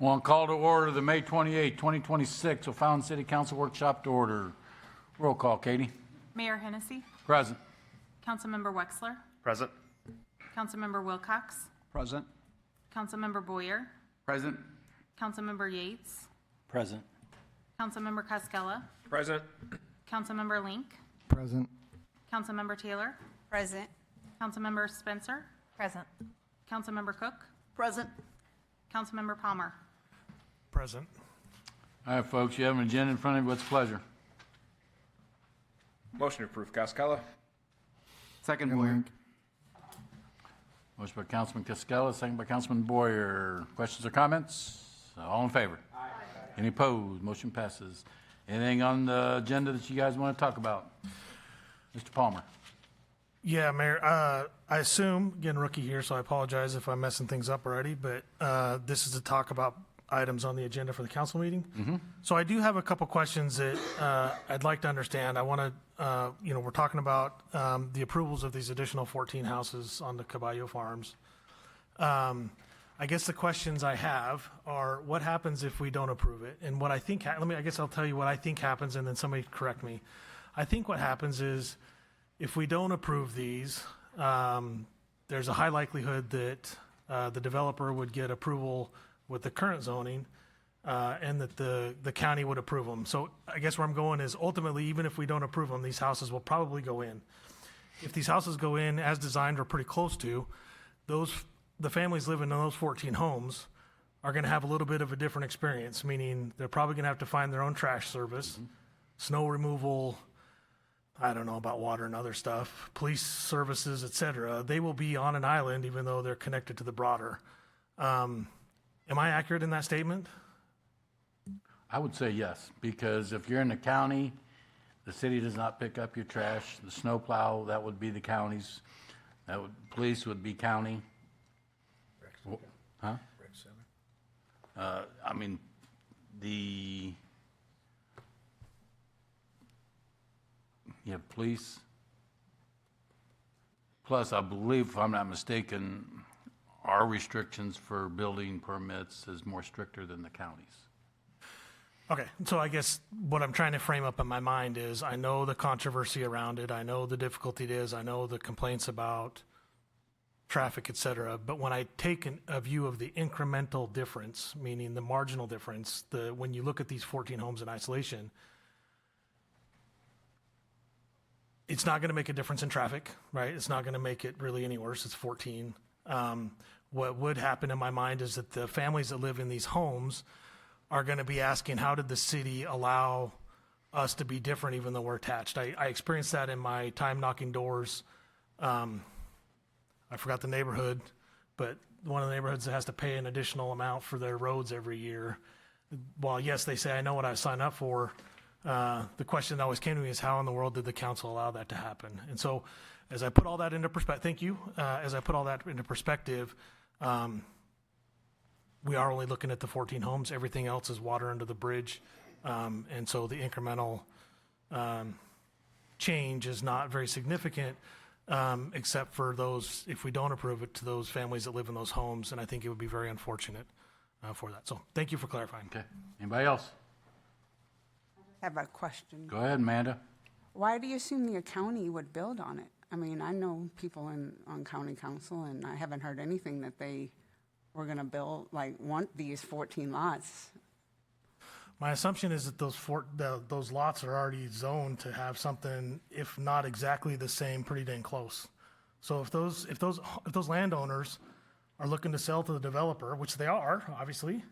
One call to order the May 28, 2026 O'Fallon City Council Workshop to order. Roll call, Katie. Mayor Hennessy. Present. Councilmember Wexler. Present. Councilmember Wilcox. Present. Councilmember Boyer. Present. Councilmember Yates. Present. Councilmember Cascella. Present. Councilmember Link. Present. Councilmember Taylor. Present. Councilmember Spencer. Present. Councilmember Cook. Present. Councilmember Palmer. Present. All right, folks, you have an agenda in front of you. What's the pleasure? Motion to approve. Cascella. Second, Boyer. Motion by Councilman Cascella, second by Councilman Boyer. Questions or comments? All in favor? Aye. Any opposed? Motion passes. Anything on the agenda that you guys want to talk about? Mr. Palmer. Yeah, Mayor, I assume, again, rookie here, so I apologize if I'm messing things up already, but this is to talk about items on the agenda for the council meeting. So I do have a couple questions that I'd like to understand. I want to, we're talking about the approvals of these additional 14 houses on the Caballo Farms. I guess the questions I have are, what happens if we don't approve it? And what I think, I guess I'll tell you what I think happens, and then somebody correct me. I think what happens is, if we don't approve these, there's a high likelihood that the developer would get approval with the current zoning, and that the county would approve them. So I guess where I'm going is, ultimately, even if we don't approve them, these houses will probably go in. If these houses go in as designed or pretty close to, the families living in those 14 homes are going to have a little bit of a different experience, meaning they're probably going to have to find their own trash service, snow removal, I don't know about water and other stuff, police services, et cetera. They will be on an island even though they're connected to the broader. Am I accurate in that statement? I would say yes, because if you're in the county, the city does not pick up your trash. The snow plow, that would be the county's. Police would be county. Huh? I mean, you have police. Plus, I believe, if I'm not mistaken, our restrictions for building permits is more stricter than the county's. Okay, so I guess what I'm trying to frame up in my mind is, I know the controversy around it, I know the difficulty it is, I know the complaints about traffic, et cetera, but when I take a view of the incremental difference, meaning the marginal difference, when you look at these 14 homes in isolation, it's not going to make a difference in traffic, right? It's not going to make it really any worse. It's 14. What would happen in my mind is that the families that live in these homes are going to be asking, how did the city allow us to be different even though we're attached? I experienced that in my time knocking doors. I forgot the neighborhood, but one of the neighborhoods that has to pay an additional amount for their roads every year. While yes, they say, I know what I signed up for, the question that always came to me is, how in the world did the council allow that to happen? And so as I put all that into perspective, thank you. As I put all that into perspective, we are only looking at the 14 homes. Everything else is water under the bridge. And so the incremental change is not very significant, except for those, if we don't approve it, to those families that live in those homes. And I think it would be very unfortunate for that. So thank you for clarifying. Okay. Anybody else? I have a question. Go ahead, Amanda. Why do you assume the county would build on it? I mean, I know people on county council, and I haven't heard anything that they were going to build, want these 14 lots. My assumption is that those lots are already zoned to have something, if not exactly the same, pretty dang close. So if those landowners are looking to sell to the developer, which they are, obviously,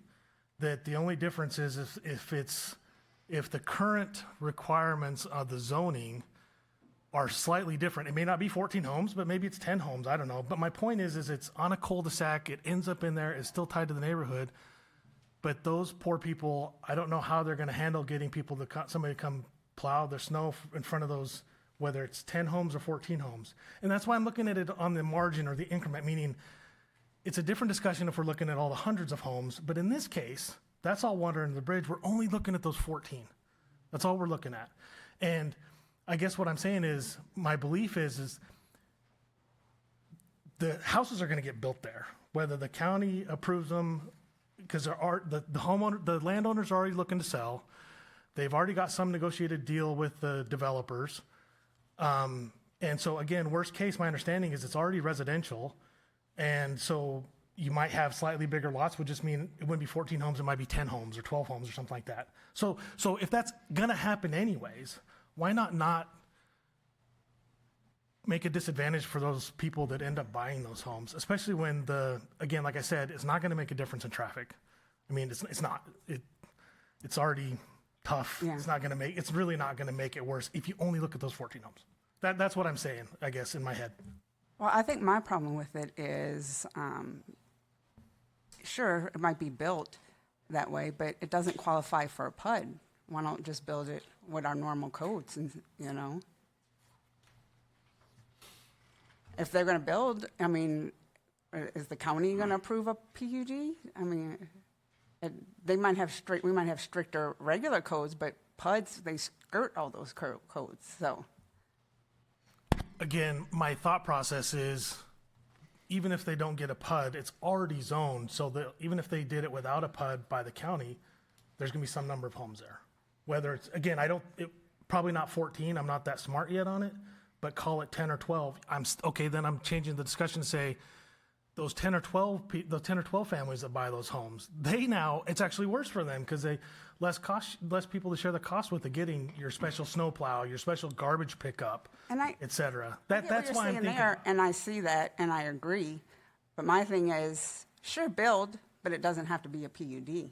that the only difference is if the current requirements of the zoning are slightly different. It may not be 14 homes, but maybe it's 10 homes, I don't know. But my point is it's on a cul-de-sac, it ends up in there, it's still tied to the neighborhood. But those poor people, I don't know how they're going to handle getting somebody to come plow their snow in front of those, whether it's 10 homes or 14 homes. And that's why I'm looking at it on the margin or the increment, meaning it's a different discussion if we're looking at all the hundreds of homes. But in this case, that's all water under the bridge. We're only looking at those 14. That's all we're looking at. And I guess what I'm saying is, my belief is the houses are going to get built there, whether the county approves them because the homeowner, the landowner's already looking to sell. They've already got some negotiated deal with the developers. And so again, worst case, my understanding is it's already residential. And so you might have slightly bigger lots, would just mean it wouldn't be 14 homes, it might be 10 homes or 12 homes or something like that. So if that's gonna happen anyways, why not make a disadvantage for those people that end up buying those homes, especially when again, like I said, it's not gonna make a difference in traffic. I mean, it's not, it's already tough. Yeah. It's really not gonna make it worse if you only look at those 14 homes. That's what I'm saying, I guess, in my head. Well, I think my problem with it is, sure, it might be built that way, but it doesn't qualify for a PUD. Why don't just build it with our normal codes and, you know? If they're gonna build, I mean, is the county gonna approve a PUD? I mean, we might have stricter regular codes, but PUDs, they skirt all those codes, so. Again, my thought process is, even if they don't get a PUD, it's already zoned, so that even if they did it without a PUD by the county, there's gonna be some number of homes there. Whether it's, again, probably not 14, I'm not that smart yet on it, but call it 10 or 12. Okay, then I'm changing the discussion to say, those 10 or 12 families that buy those homes, it's actually worse for them because less people to share the cost with, getting your special snowplow, your special garbage pickup, et cetera. That's why I'm thinking. There, and I see that, and I agree. But my thing is, sure, build, but it doesn't have to be a PUD.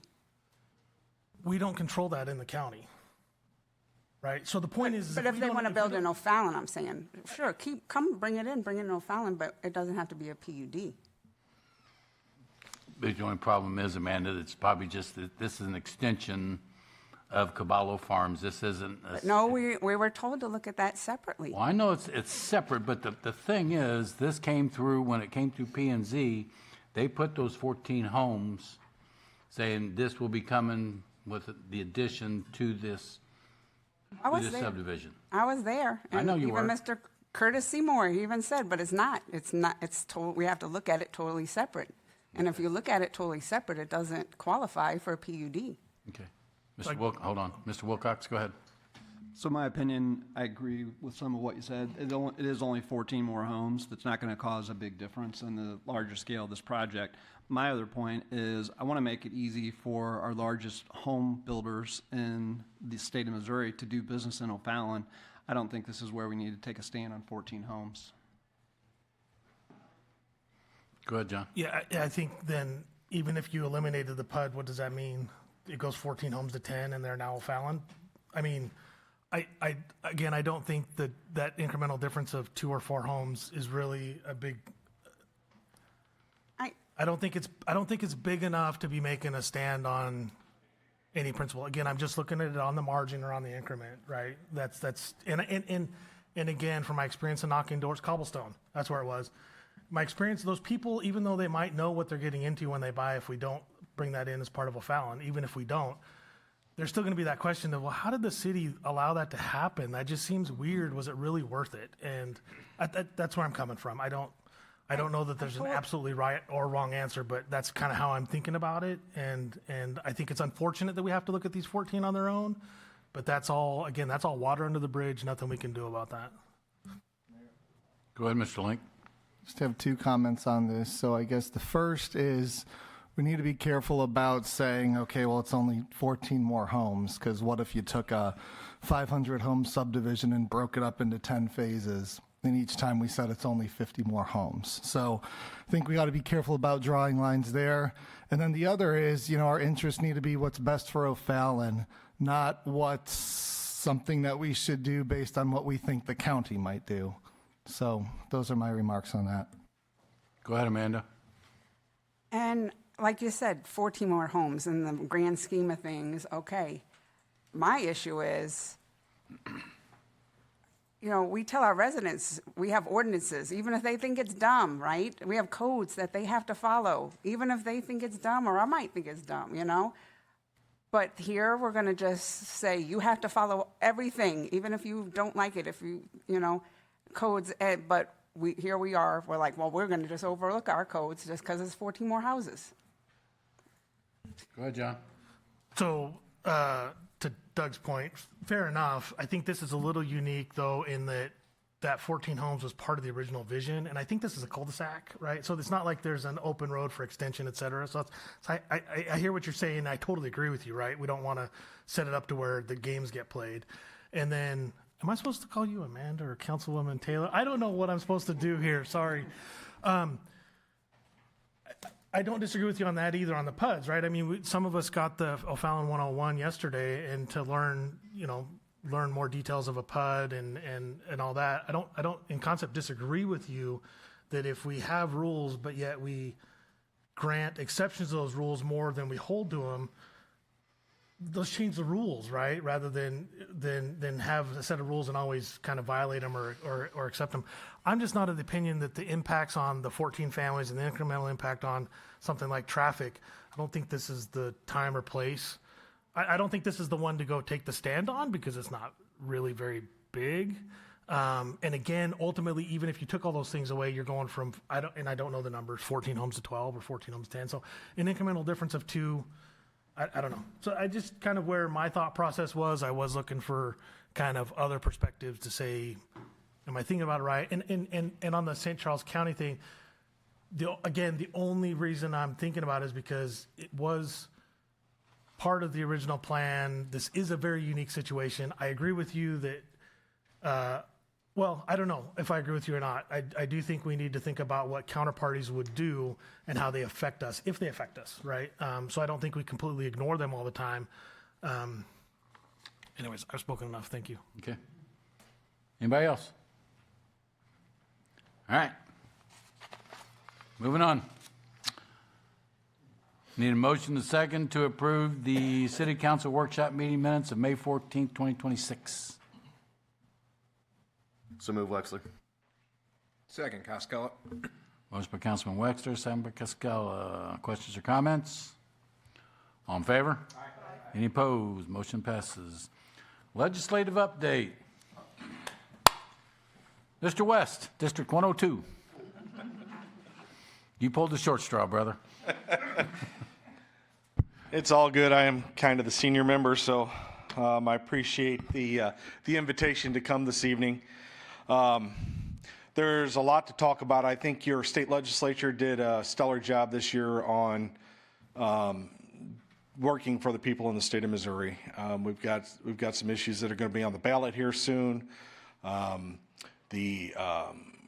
We don't control that in the county, right? So the point is, But if they want to build in O'Fallon, I'm saying, sure, bring it in O'Fallon, but it doesn't have to be a PUD. The only problem is, Amanda, it's probably just that this is an extension of Caballo Farms. This isn't. No, we were told to look at that separately. Well, I know it's separate, but the thing is, this came through, when it came through P&Z, they put those 14 homes saying this will be coming with the addition to this subdivision. I was there. I know you were. Even Mr. Curtis Seymour, he even said, but it's not. We have to look at it totally separate. And if you look at it totally separate, it doesn't qualify for a PUD. Okay. Hold on. Mr. Wilcox, go ahead. So my opinion, I agree with some of what you said. It is only 14 more homes. That's not going to cause a big difference in the larger scale of this project. My other point is I want to make it easy for our largest home builders in the state of Missouri to do business in O'Fallon. I don't think this is where we need to take a stand on 14 homes. Go ahead, John. Yeah, I think then, even if you eliminated the PUD, what does that mean? It goes 14 homes to 10 and they're now O'Fallon? I mean, I don't think that incremental difference of 2 or 4 homes is really a big. I don't think it's big enough to be making a stand on any principle. Again, I'm just looking at it on the margin or on the increment, right? And again, from my experience in knocking doors, Cobblestone, that's where it was. My experience, those people, even though they might know what they're getting into when they buy, if we don't bring that in as part of O'Fallon, even if we don't, there's still going to be that question of, well, how did the city allow that to happen? That just seems weird. Was it really worth it? And that's where I'm coming from. I don't know that there's an absolutely right or wrong answer, but that's kind of how I'm thinking about it. And I think it's unfortunate that we have to look at these 14 on their own, but that's all water under the bridge. Nothing we can do about that. Go ahead, Mr. Link. Just have 2 comments on this. So I guess the first is we need to be careful about saying, okay, well, it's only 14 more homes, because what if you took a 500 home subdivision and broke it up into 10 phases? And each time we said it's only 50 more homes. So I think we got to be careful about drawing lines there. And then the other is, our interests need to be what's best for O'Fallon, not what's something that we should do based on what we think the county might do. So those are my remarks on that. Go ahead, Amanda. And like you said, 14 more homes in the grand scheme of things, okay. My issue is, we tell our residents, we have ordinances, even if they think it's dumb, right? We have codes that they have to follow, even if they think it's dumb, or I might think it's dumb, But here, we're going to just say, you have to follow everything, even if you don't like it, codes, but here we are, we're like, well, we're going to just overlook our codes just because it's 14 more houses. Go ahead, John. So, to Doug's point, fair enough. I think this is a little unique, though, in that 14 homes was part of the original vision, and I think this is a cul-de-sac, right? So it's not like there's an open road for extension, et cetera. So I hear what you're saying. I totally agree with you, right? We don't want to set it up to where the games get played. And then, am I supposed to call you Amanda or Councilwoman Taylor? I don't know what I'm supposed to do here. Sorry. I don't disagree with you on that either on the PUDs, right? I mean, some of us got the O'Fallon 101 yesterday, and to learn more details of a PUD and all that. I don't in concept disagree with you that if we have rules, but yet we grant exceptions to those rules more than we hold to them, let's change the rules, right? Rather than have a set of rules and always kind of violate them or accept them. I'm just not of the opinion that the impacts on the 14 families and the incremental impact on something like traffic, I don't think this is the time or place. I don't think this is the one to go take the stand on because it's not really very big. And again, ultimately, even if you took all those things away, you're going from, I don't know the numbers, 14 homes to 12 or 14 homes to 10. So an incremental difference of 2, I don't know. So I just kind of where my thought process was, I was looking for kind of other perspectives to say, am I thinking about it right? And on the St. Charles County thing, the only reason I'm thinking about it is because it was part of the original plan. This is a very unique situation. I agree with you that, well, I don't know if I agree with you or not. I do think we need to think about what counterparties would do and how they affect us, if they affect us, right? So I don't think we completely ignore them all the time. Anyways, I've spoken enough. Thank you. Okay. Anybody else? All right. Moving on. Need a motion and a second to approve the City Council workshop meeting minutes of May 14th, 2026. So move, Wexler. Second, Cascola. Motion by Councilman Wexler, second by Cascola. Questions or comments? All in favor? Aye. Any opposed? Motion passes. Legislative update. Mr. West, District 102. You pulled the short straw, brother. It's all good. I am kind of the senior member, so I appreciate the invitation to come this evening. There's a lot to talk about. I think your state legislature did a stellar job this year on working for the people in the state of Missouri. We've got some issues that are going to be on the ballot here soon. The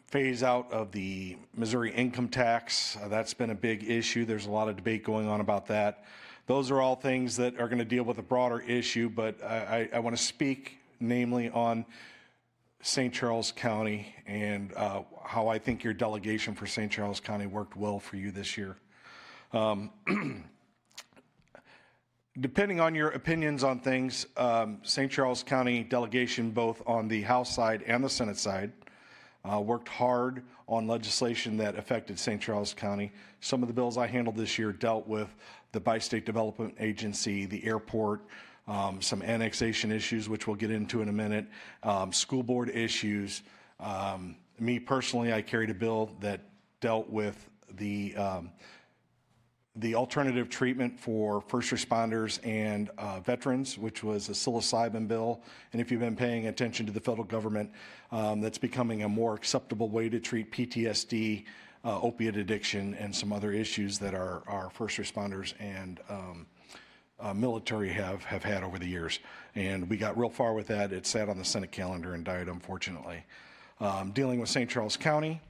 phase out of the Missouri income tax, that's been a big issue. There's a lot of debate going on about that. Those are all things that are going to deal with a broader issue, but I want to speak namely on St. Charles County and how I think your delegation for St. Charles County worked well for you this year. Depending on your opinions on things, St. Charles County delegation, both on the House side and the Senate side, worked hard on legislation that affected St. Charles County. Some of the bills I handled this year dealt with the Bi-State Development Agency, the airport, some annexation issues, which we'll get into in a minute, school board issues. Me personally, I carried a bill that dealt with the alternative treatment for first responders and veterans, which was a psilocybin bill. And if you've been paying attention to the federal government, that's becoming a more acceptable way to treat PTSD, opiate addiction, and some other issues that our first responders and military have had over the years. And we got real far with that. It sat on the Senate calendar and died, unfortunately. Dealing with St. Charles County,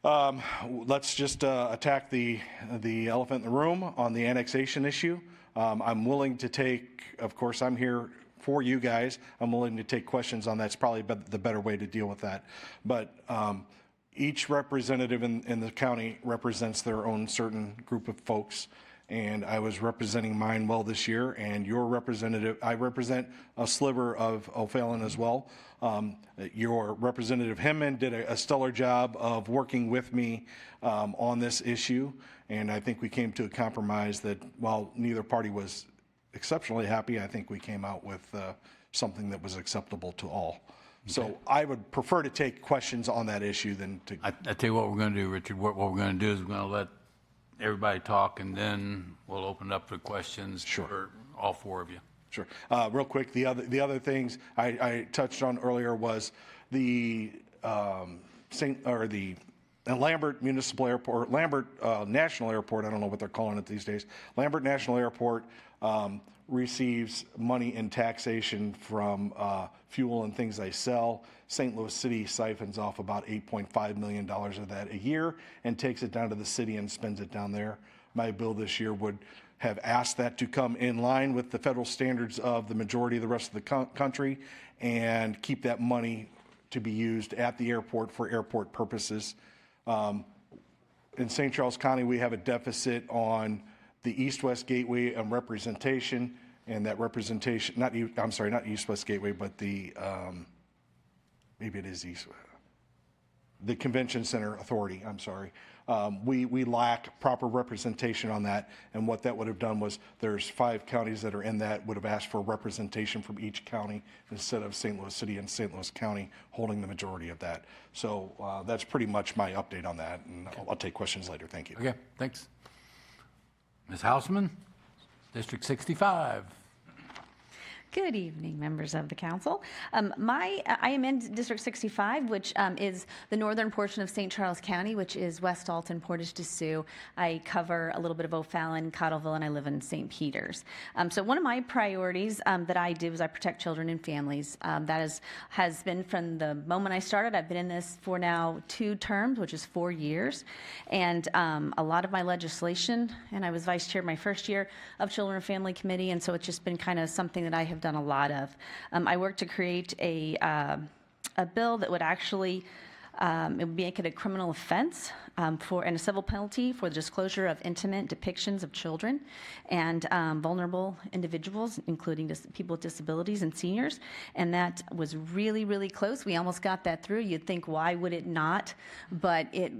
let's just attack the elephant in the room on the annexation issue. I'm willing to take, of course, I'm here for you guys. I'm willing to take questions on that. It's probably the better way to deal with that. But each representative in the county represents their own certain group of folks. And I was representing mine well this year, and your representative, I represent a sliver of O'Fallon as well. Your representative Hemman did a stellar job of working with me on this issue, and I think we came to a compromise that while neither party was exceptionally happy, I think we came out with something that was acceptable to all. Okay. So I would prefer to take questions on that issue than to... I tell you what we're going to do, Richard. What we're going to do is we're going to let everybody talk, and then we'll open it up for questions for all four of you. Sure. Real quick, the other things I touched on earlier was the Lambert Municipal Airport, Lambert National Airport. I don't know what they're calling it these days. Lambert National Airport receives money in taxation from fuel and things they sell. St. Louis City siphons off about $8.5 million of that a year and takes it down to the city and spends it down there. My bill this year would have asked that to come in line with the federal standards of the majority of the rest of the country and keep that money to be used at the airport for airport purposes. In St. Charles County, we have a deficit on the East-West Gateway and representation, and that representation, not East-West Gateway, but the, maybe it is the Convention Center Authority, I'm sorry. We lack proper representation on that, and what that would have done was there's 5 counties that are in that would have asked for representation from each county instead of St. Louis City and St. Louis County holding the majority of that. So that's pretty much my update on that, and I'll take questions later. Thank you. Okay, thanks. Ms. Hausman, District 65. Good evening, members of the council. I am in District 65, which is the northern portion of St. Charles County, which is West Alton, Portage de Sioux. I cover a little bit of O'Fallon, Cottleville, and I live in St. Peters. So one of my priorities that I do is I protect children and families. That has been from the moment I started. I've been in this for now 2 terms, which is 4 years. And a lot of my legislation, and I was vice chair my first year of Children and Family Committee, and so it's just been kind of something that I have done a lot of. I worked to create a bill that would actually it would make it a criminal offense and a civil penalty for the disclosure of intimate depictions of children and vulnerable individuals, including people with disabilities and seniors. And that was really, really close. We almost got that through. You'd think, why would it not? But it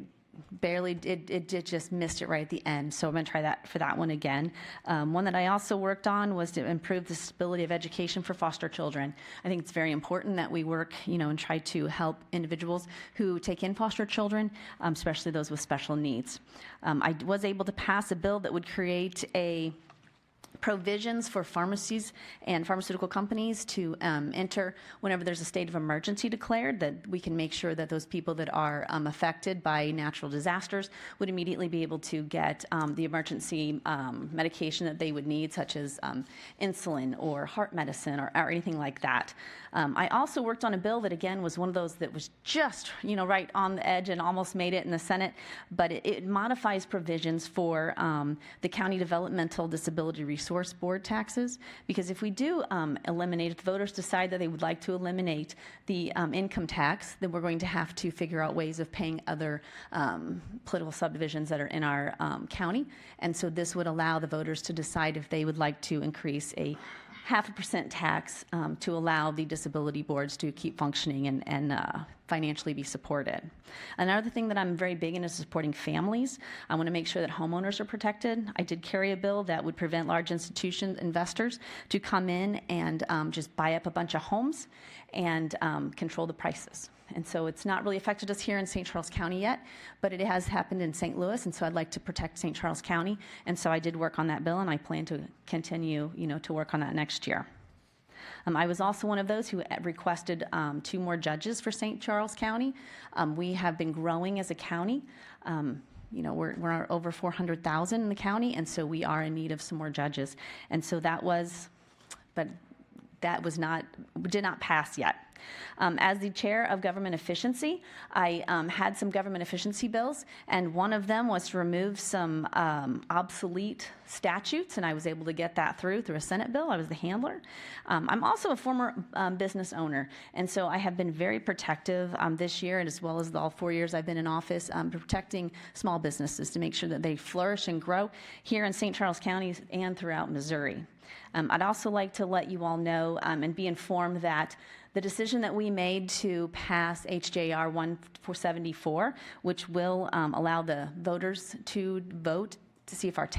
barely, it just missed it right at the end. So I'm going to try that for that one again. One that I also worked on was to improve the stability of education for foster children. I think it's very important that we work, and try to help individuals who take in foster children, especially those with special needs. I was able to pass a bill that would create provisions for pharmacies and pharmaceutical companies to enter whenever there's a state of emergency declared, that we can make sure that those people that are affected by natural disasters would immediately be able to get the emergency medication that they would need, such as insulin or heart medicine or anything like that. I also worked on a bill that, again, was one of those that was just, right on the edge and almost made it in the Senate, but it modifies provisions for the County Developmental Disability Resource Board taxes, because if we do eliminate, if the voters decide that they would like to eliminate the income tax, then we're going to have to figure out ways of paying other political subdivisions that are in our county. And so this would allow the voters to decide if they would like to increase a 0.5% tax to allow the disability boards to keep functioning and financially be supported. Another thing that I'm very big in is supporting families. I want to make sure that homeowners are protected. I did carry a bill that would prevent large institution investors to come in and just buy up a bunch of homes and control the prices. And so it's not really affected us here in St. Charles County yet, but it has happened in St. Louis, and so I'd like to protect St. Charles County. And so I did work on that bill, and I plan to continue, to work on that next year. I was also one of those who requested 2 more judges for St. Charles County. We have been growing as a county. We're over 400,000 in the county, and so we are in need of some more judges. And so that did not pass yet. As the chair of government efficiency, I had some government efficiency bills, and one of them was to remove some obsolete statutes, and I was able to get that through a Senate bill. I was the handler. I'm also a former business owner, and so I have been very protective this year, and as well as all 4 years I've been in office, protecting small businesses to make sure that they flourish and grow here in St. Charles County and throughout Missouri. I'd also like to let you all know and be informed that the decision that we made to pass HJR 1474, which will allow the voters to vote to see if our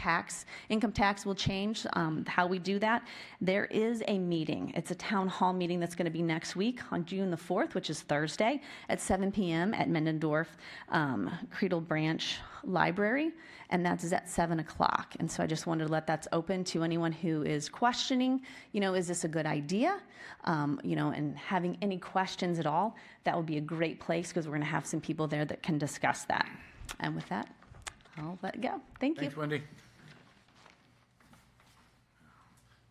income tax will change, how we do that. There is a meeting. It's a town hall meeting that's going to be next week on June the 4th, which is Thursday at 7 p.m. at Mendendorf Creedle Branch Library, and that's at 7 o'clock. And so I just wanted to let that's open to anyone who is questioning, is this a good idea? And having any questions at all, that would be a great place because we're going to have some people there that can discuss that. And with that, I'll let it go. Thank you. Thanks, Wendy.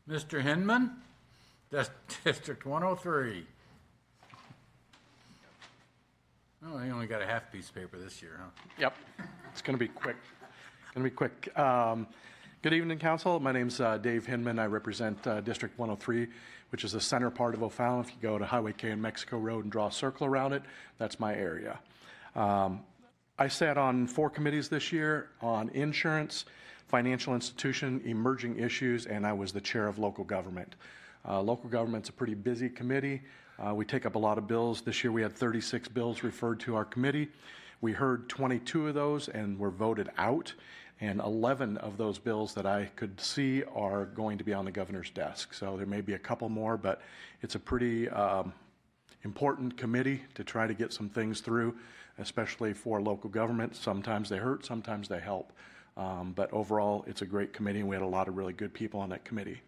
Mr. Hinman, that's District 103. Oh, he only got a half piece of paper this year, huh? Yep, it's going to be quick. Good evening, Council. My name's Dave Hinman. I represent District 103, which is the center part of O'Fallon. If you go to Highway K and Mexico Road and draw a circle around it, that's my area. I sat on 4 committees this year on insurance, financial institution, emerging issues, and I was the chair of local government. Local government's a pretty busy committee. We take up a lot of bills. This year we had 36 bills referred to our committee. We heard 22 of those and were voted out, and 11 of those bills that I could see are going to be on the governor's desk. So there may be a couple more, but it's a pretty important committee to try to get some things through, especially for local government. Sometimes they hurt, sometimes they help. But overall, it's a great committee, and we had a lot of really good people on that committee.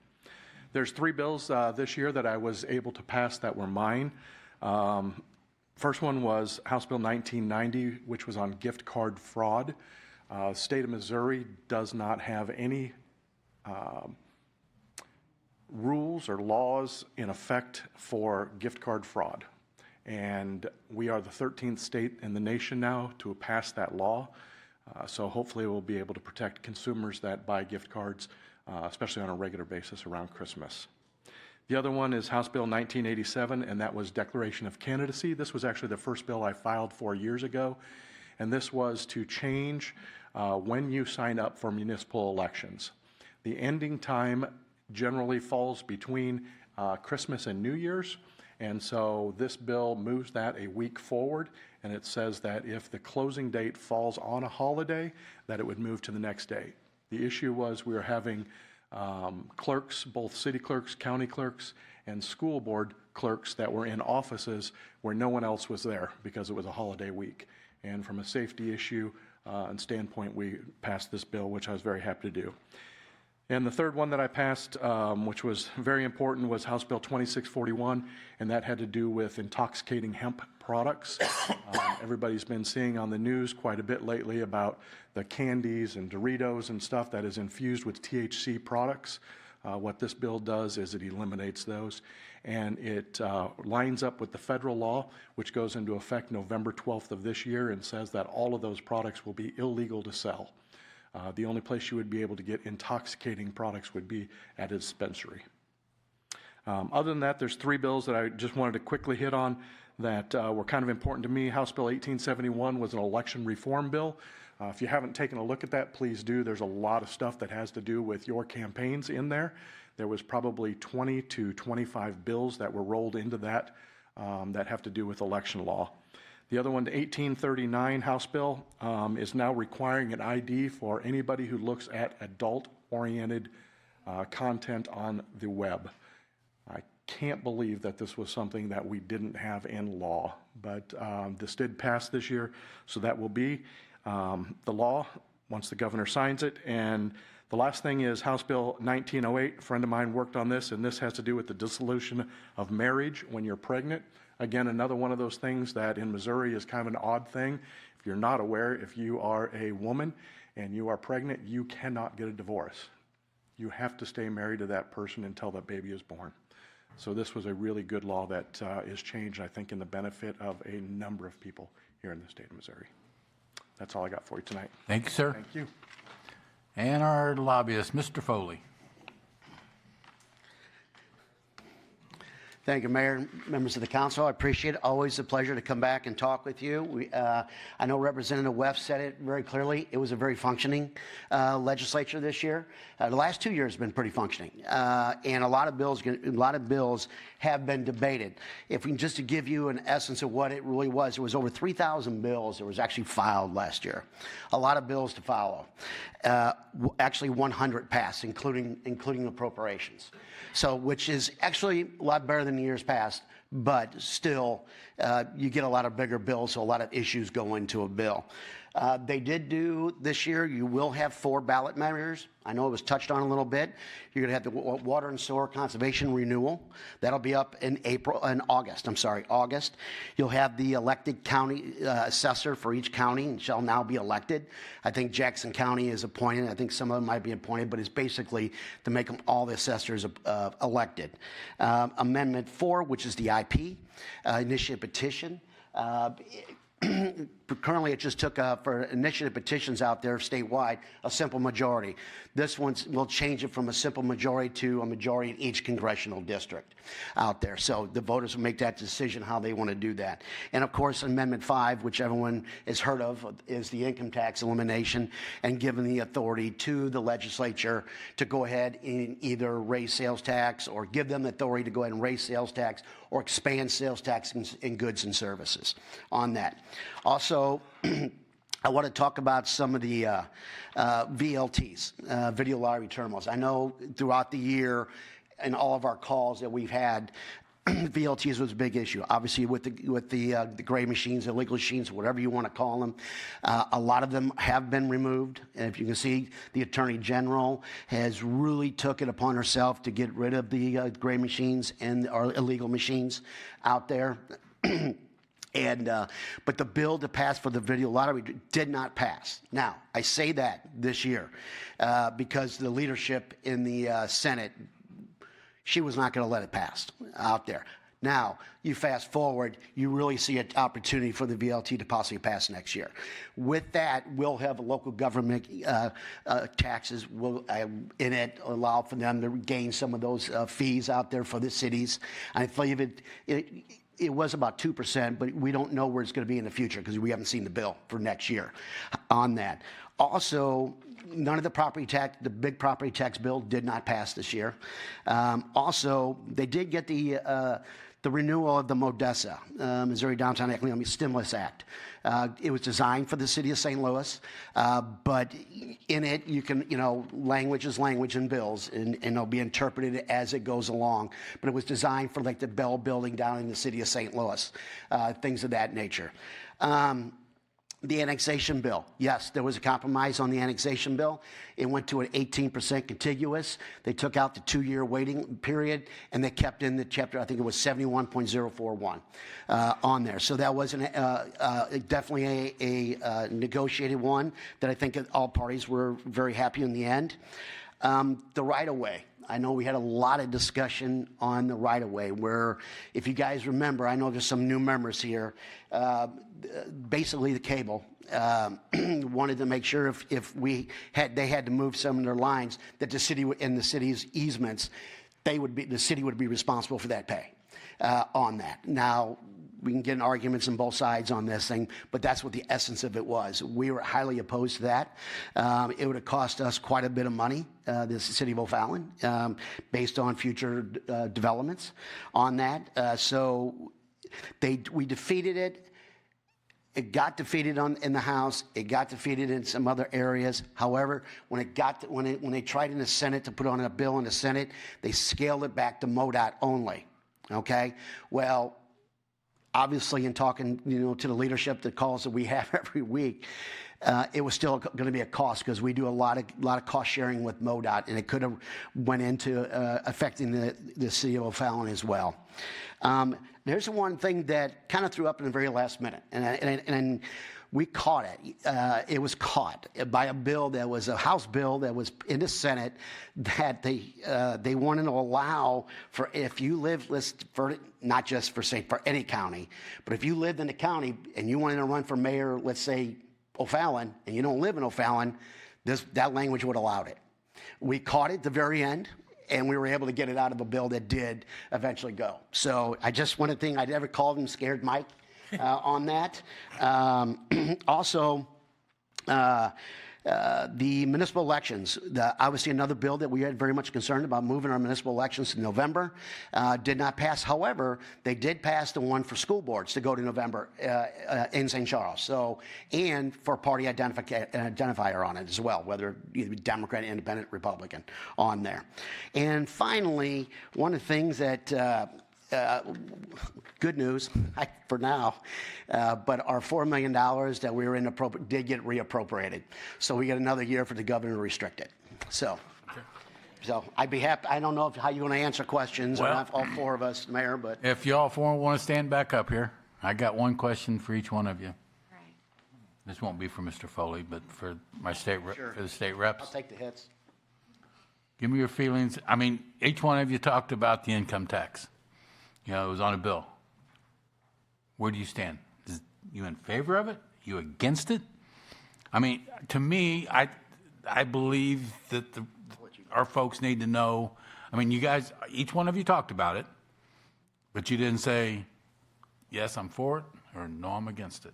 There's 3 bills this year that I was able to pass that were mine. First one was House Bill 1990, which was on gift card fraud. State of Missouri does not have any rules or laws in effect for gift card fraud. And we are the 13th state in the nation now to pass that law. So hopefully we'll be able to protect consumers that buy gift cards, especially on a regular basis around Christmas. The other one is House Bill 1987, and that was Declaration of Candidacy. This was actually the first bill I filed 4 years ago, and this was to change when you sign up for municipal elections. The ending time generally falls between Christmas and New Year's, and so this bill moves that a week forward, and it says that if the closing date falls on a holiday, that it would move to the next day. The issue was we were having clerks, both city clerks, county clerks, and school board clerks that were in offices where no one else was there because it was a holiday week. And from a safety issue and standpoint, we passed this bill, which I was very happy to do. And the third one that I passed, which was very important, was House Bill 2641, and that had to do with intoxicating hemp products. Everybody's been seeing on the news quite a bit lately about the candies and Doritos and stuff that is infused with THC products. What this bill does is it eliminates those, and it lines up with the federal law, which goes into effect November 12th of this year and says that all of those products will be illegal to sell. The only place you would be able to get intoxicating products would be at a dispensary. Other than that, there's 3 bills that I just wanted to quickly hit on that were kind of important to me. House Bill 1871 was an election reform bill. If you haven't taken a look at that, please do. There's a lot of stuff that has to do with your campaigns in there. There was probably 20 to 25 bills that were rolled into that that have to do with election law. The other one, the 1839 House Bill, is now requiring an ID for anybody who looks at adult-oriented content on the web. I can't believe that this was something that we didn't have in law, but this did pass this year, so that will be the law once the governor signs it. And the last thing is House Bill 1908. A friend of mine worked on this, and this has to do with the dissolution of marriage when you're pregnant. Again, another one of those things that in Missouri is kind of an odd thing. If you're not aware, if you are a woman and you are pregnant, you cannot get a divorce. You have to stay married to that person until that baby is born. So this was a really good law that is changed, I think, in the benefit of a number of people here in the state of Missouri. That's all I got for you tonight. Thank you, sir. Thank you. And our lobbyist, Mr. Foley. Thank you, Mayor, members of the council. I appreciate it. Always a pleasure to come back and talk with you. I know Representative West said it very clearly. It was a very functioning legislature this year. The last 2 years have been pretty functioning, and a lot of bills have been debated. If we can just to give you an essence of what it really was, there was over 3,000 bills that was actually filed last year. A lot of bills to follow. Actually, 100 passed, including appropriations. So, which is actually a lot better than the years past, but still, you get a lot of bigger bills, so a lot of issues go into a bill. They did do this year, you will have 4 ballot measures. I know it was touched on a little bit. You're going to have the water and sewer conservation renewal. That'll be up in August. You'll have the elected county assessor for each county and shall now be elected. I think Jackson County is appointed. I think some of them might be appointed, but it's basically to make them all the assessors elected. Amendment 4, which is the IP, initiative petition. Currently, it just took for initiative petitions out there statewide a simple majority. This one will change it from a simple majority to a majority in each congressional district out there. So the voters will make that decision how they want to do that. And of course, Amendment 5, which everyone has heard of, is the income tax elimination and giving the authority to the legislature to go ahead and either raise sales tax or give them the authority to go ahead and raise sales tax or expand sales tax in goods and services on that. Also, I want to talk about some of the VLTs, video lottery terminals. I know throughout the year and all of our calls that we've had, VLTs was a big issue. Obviously, with the gray machines, illegal machines, whatever you want to call them, a lot of them have been removed. And if you can see, the Attorney General has really took it upon herself to get rid of the gray machines and our illegal machines out there. But the bill to pass for the video lottery did not pass. Now, I say that this year because the leadership in the Senate, she was not going to let it pass out there. Now, you fast forward, you really see an opportunity for the VLT to possibly pass next year. With that, we'll have local government taxes will in it allow for them to gain some of those fees out there for the cities. I believe it was about 2%, but we don't know where it's going to be in the future because we haven't seen the bill for next year on that. Also, none of the big property tax bill did not pass this year. Also, they did get the renewal of the MODESA, Missouri Downtown Economic Stimulus Act. It was designed for the city of St. Louis, but in it, you can, language is language in bills, and it'll be interpreted as it goes along. But it was designed for like the Bell Building down in the city of St. Louis, things of that nature. The annexation bill. Yes, there was a compromise on the annexation bill. It went to an 18% contiguous. They took out the 2-year waiting period, and they kept in the chapter, I think it was 71.041 on there. So that was definitely a negotiated one that I think all parties were very happy in the end. The right-of-way. I know we had a lot of discussion on the right-of-way where, if you guys remember, I know there's some new members here, basically the cable wanted to make sure if they had to move some of their lines, that the city, in the city's easements, the city would be responsible for that pay on that. Now, we can get in arguments on both sides on this thing, but that's what the essence of it was. We were highly opposed to that. It would have cost us quite a bit of money, the city of O'Fallon, based on future developments on that. So we defeated it. It got defeated in the House. It got defeated in some other areas. However, when they tried in the Senate to put on a bill in the Senate, they scaled it back to MoDOT only. Okay? Well, obviously, in talking, to the leadership, the calls that we have every week, it was still going to be a cost because we do a lot of cost sharing with MoDOT, and it could have went into affecting the city of O'Fallon as well. There's one thing that kind of threw up in the very last minute, and we caught it. It was caught by a bill that was a House bill that was in the Senate that they wanted to allow for, if you live, for not just for any county, but if you lived in the county and you wanted to run for mayor, let's say O'Fallon, and you don't live in O'Fallon, that language would allow it. We caught it at the very end, and we were able to get it out of a bill that did eventually go. So I just wanted thing I'd ever called and scared Mike on that. Also, the municipal elections, obviously another bill that we had very much concerned about moving our municipal elections to November, did not pass. However, they did pass the one for school boards to go to November in St. Charles. So, and for party identifier on it as well, whether either Democrat, Independent, Republican on there. And finally, one of the things that good news for now, but our $4 million that we were in did get reappropriated. So we get another year for the governor to restrict it. So, so I'd be happy. I don't know how you want to answer questions, or not all four of us, Mayor, but. If y'all four want to stand back up here, I got one question for each one of you. Right. This won't be for Mr. Foley, but for my state, Sure. for the state reps. I'll take the hits. Give me your feelings. I mean, each one of you talked about the income tax. You know, it was on a bill. Where do you stand? Is you in favor of it? You against it? I mean, to me, I believe that our folks need to know. I mean, you guys, each one of you talked about it, but you didn't say, yes, I'm for it, or no, I'm against it.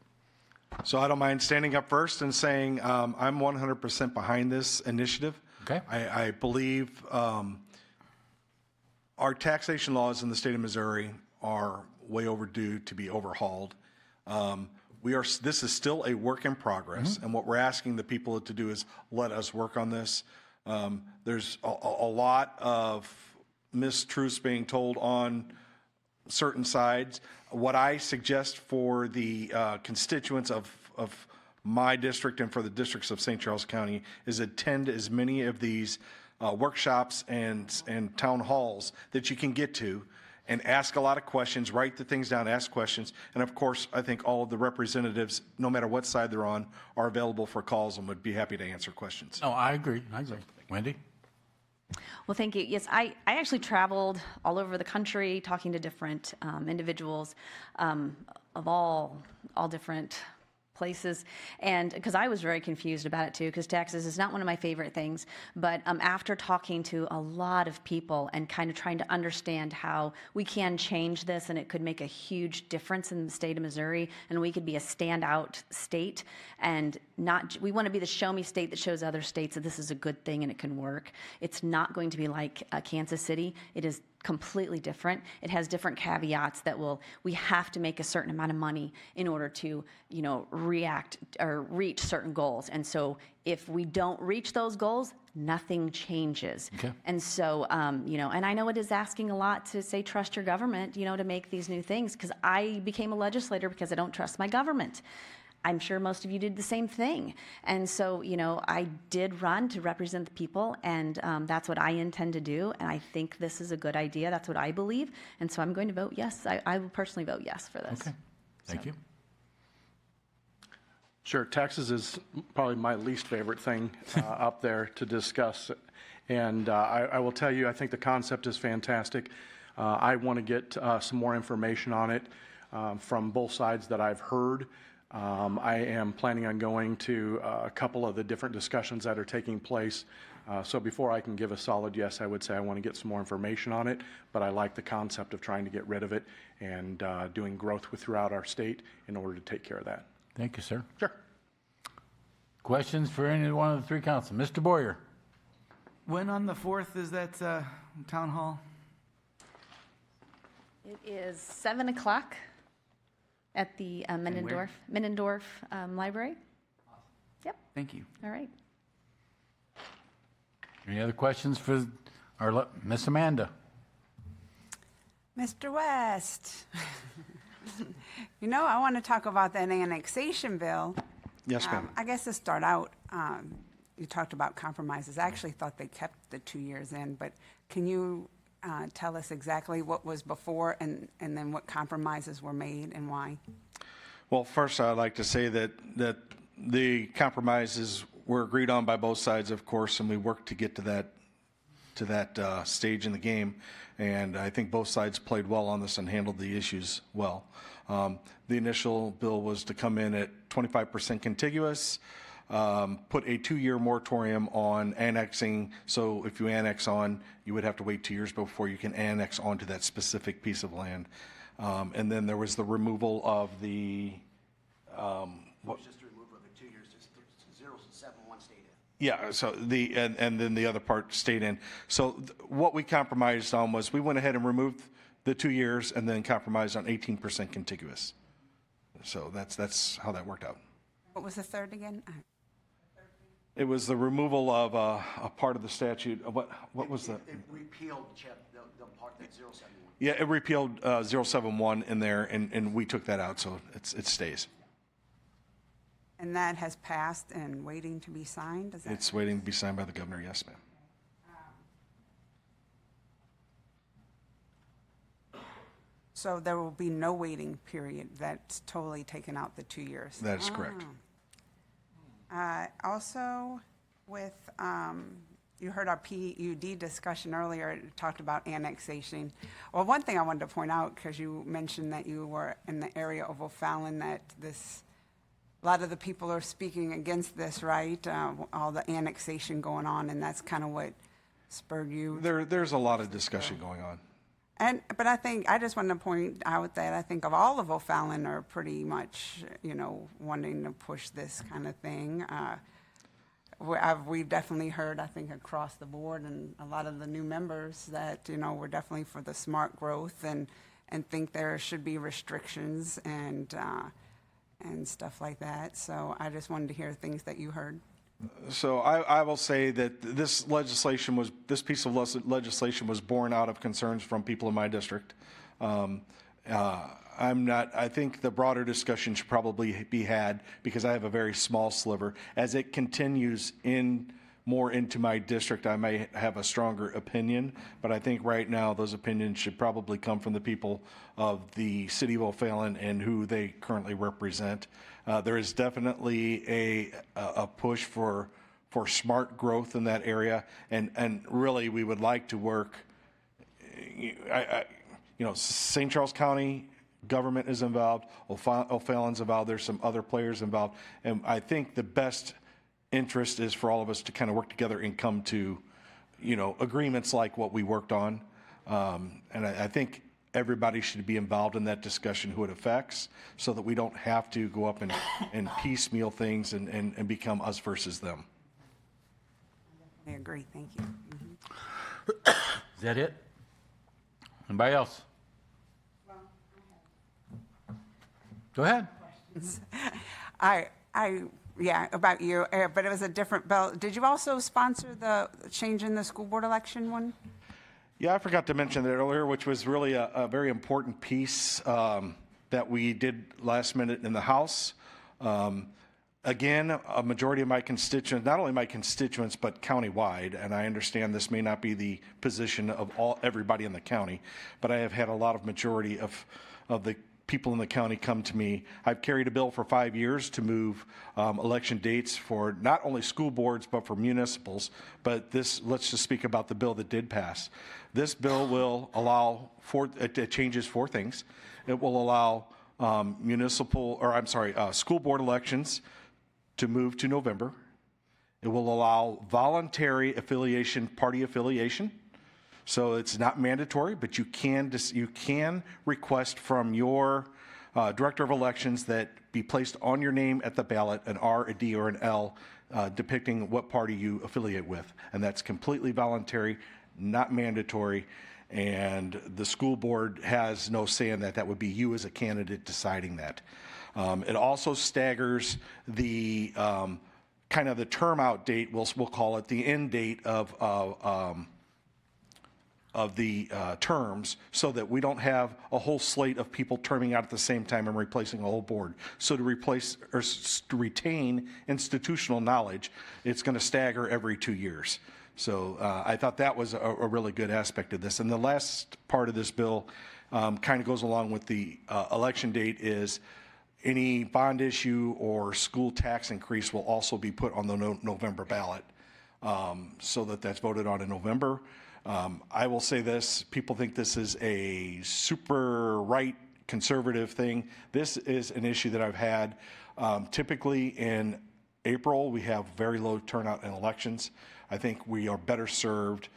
So I don't mind standing up first and saying I'm 100% behind this initiative. Okay. I believe our taxation laws in the state of Missouri are way overdue to be overhauled. This is still a work in progress, and what we're asking the people to do is let us work on this. There's a lot of mistruths being told on certain sides. What I suggest for the constituents of my district and for the districts of St. Charles County is attend as many of these workshops and town halls that you can get to, and ask a lot of questions, write the things down, ask questions. And of course, I think all of the representatives, no matter what side they're on, are available for calls and would be happy to answer questions. No, I agree. Wendy? Well, thank you. Yes, I actually traveled all over the country talking to different individuals of all different places, and because I was very confused about it too, because taxes is not one of my favorite things, but after talking to a lot of people and kind of trying to understand how we can change this, and it could make a huge difference in the state of Missouri, and we could be a standout state, and we want to be the show me state that shows other states that this is a good thing and it can work. It's not going to be like Kansas City. It is completely different. It has different caveats that we have to make a certain amount of money in order to, react or reach certain goals. And so if we don't reach those goals, nothing changes. Okay. And so, and I know it is asking a lot to say, trust your government, to make these new things, because I became a legislator because I don't trust my government. I'm sure most of you did the same thing. And so, I did run to represent the people, and that's what I intend to do. And I think this is a good idea. That's what I believe. And so I'm going to vote yes. I will personally vote yes for this. Okay. Thank you. Sure, taxes is probably my least favorite thing up there to discuss. And I will tell you, I think the concept is fantastic. I want to get some more information on it from both sides that I've heard. I am planning on going to a couple of the different discussions that are taking place. So before I can give a solid yes, I would say I want to get some more information on it, but I like the concept of trying to get rid of it and doing growth throughout our state in order to take care of that. Thank you, sir. Sure. Questions for any one of the three council? Mr. Boyer? When on the 4th is that town hall? It is 7 o'clock at the Minnendorf Library. Yep. Thank you. All right. Any other questions for our Miss Amanda? Mr. West, I want to talk about that annexation bill. Yes, ma'am. I guess to start out, you talked about compromises. I actually thought they kept the 2 years in, but can you tell us exactly what was before and then what compromises were made and why? Well, first, I'd like to say that the compromises were agreed on by both sides, of course, and we worked to get to that stage in the game. And I think both sides played well on this and handled the issues well. The initial bill was to come in at 25% contiguous. put a 2-year moratorium on annexing. So if you annex on, you would have to wait 2 years before you can annex onto that specific piece of land. And then there was the removal of the, Just the removal of the 2 years, just 071 stayed in. yeah, so and then the other part stayed in. So what we compromised on was we went ahead and removed the 2 years and then compromised on 18% contiguous. So that's how that worked out. What was the third again? It was the removal of a part of the statute. What was the? It repealed the part that 071. Yeah, it repealed 071 in there, and we took that out, so it stays. And that has passed and waiting to be signed? Is that It's waiting to be signed by the governor, yes, ma'am. So there will be no waiting period. That's totally taken out the 2 years. That is correct. Also, with, you heard our PUD discussion earlier, it talked about annexation. Well, one thing I wanted to point out, because you mentioned that you were in the area of O'Fallon, that a lot of the people are speaking against this, right? All the annexation going on, and that's kind of what spurred you. There's a lot of discussion going on. But I just wanted to point out that I think of all of O'Fallon are pretty much, wanting to push this kind of thing. We've definitely heard, I think, across the board and a lot of the new members that, we're definitely for the smart growth and think there should be restrictions and stuff like that. So I just wanted to hear things that you heard. So I will say that this piece of legislation was born out of concerns from people in my district. I think the broader discussion should probably be had because I have a very small sliver. As it continues more into my district, I may have a stronger opinion, but I think right now those opinions should probably come from the people of the city of O'Fallon and who they currently represent. There is definitely a push for smart growth in that area, and really we would like to work. St. Charles County government is involved, O'Fallon's involved. There's some other players involved, and I think the best interest is for all of us to kind of work together and come to, agreements like what we worked on. And I think everybody should be involved in that discussion who it affects so that we don't have to go up and piecemeal things and become us versus them. I agree. Thank you. Is that it? Anybody else? Go ahead. Yeah, about you, but it was a different bill. Did you also sponsor the change in the school board election one? Yeah, I forgot to mention that earlier, which was really a very important piece that we did last minute in the House. Again, a majority of my constituents, not only my constituents, but countywide, and I understand this may not be the position of everybody in the county, but I have had a lot of majority of the people in the county come to me. I've carried a bill for 5 years to move election dates for not only school boards, but for municipals. But let's just speak about the bill that did pass. This bill will allow it changes 4 things. It will allow school board elections to move to November. It will allow voluntary party affiliation. So it's not mandatory, but you can request from your director of elections that be placed on your name at the ballot an R, a D, or an L, depicting what party you affiliate with. And that's completely voluntary, not mandatory, and the school board has no say in that. That would be you as a candidate deciding that. It also staggers the kind of the term out date, we'll call it the end date of the terms, so that we don't have a whole slate of people terming out at the same time and replacing a whole board. So to retain institutional knowledge, it's going to stagger every 2 years. So I thought that was a really good aspect of this. And the last part of this bill kind of goes along with the election date is any bond issue or school tax increase will also be put on the November ballot, so that's voted on in November. I will say this, people think this is a super right conservative thing. This is an issue that I've had typically in April, we have very low turnout in elections. I think we are better served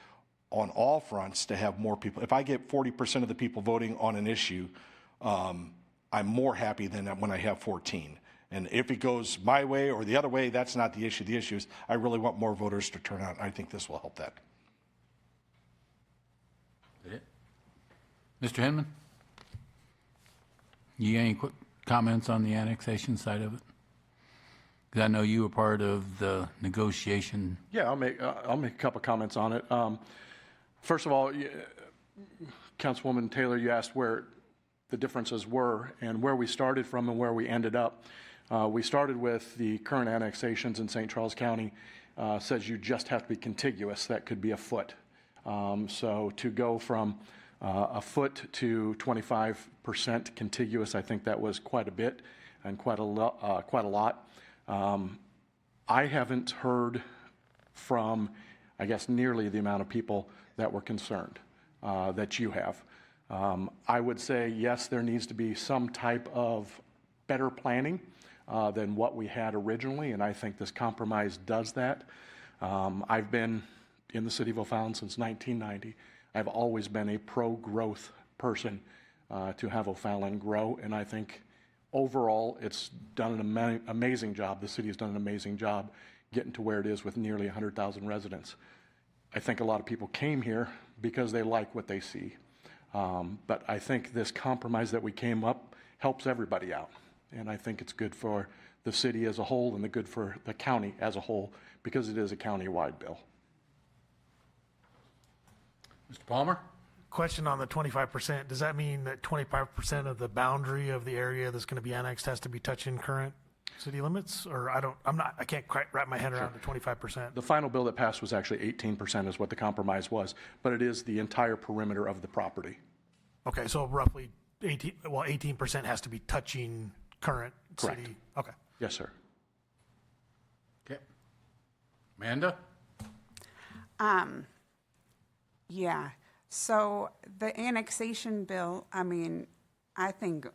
on all fronts to have more people. If I get 40% of the people voting on an issue, I'm more happy than when I have 14. And if it goes my way or the other way, that's not the issue. The issue is I really want more voters to turn out. I think this will help that. Is that it? Mr. Hinman? You got any quick comments on the annexation side of it? Because I know you were part of the negotiation. Yeah, I'll make a couple comments on it. First of all, Councilwoman Taylor, you asked where the differences were and where we started from and where we ended up. We started with the current annexations in St. Charles County says you just have to be contiguous. That could be a foot. So to go from a foot to 25% contiguous, I think that was quite a bit and quite a lot. I haven't heard from, I guess, nearly the amount of people that were concerned that you have. I would say, yes, there needs to be some type of better planning than what we had originally, and I think this compromise does that. I've been in the city of O'Fallon since 1990. I've always been a pro-growth person to have O'Fallon grow, and I think overall it's done an amazing job. The city has done an amazing job getting to where it is with nearly 100,000 residents. I think a lot of people came here because they like what they see. But I think this compromise that we came up helps everybody out. And I think it's good for the city as a whole and good for the county as a whole because it is a county-wide bill. Mr. Palmer? Question on the 25%. Does that mean that 25% of the boundary of the area that's going to be annexed has to be touching current city limits? Or I can't quite wrap my head around the 25%. The final bill that passed was actually 18% is what the compromise was, but it is the entire perimeter of the property. Okay, so roughly 18% has to be touching current Correct. city. Okay. Yes, sir. Okay. Amanda? Yeah. So the annexation bill, I mean, I think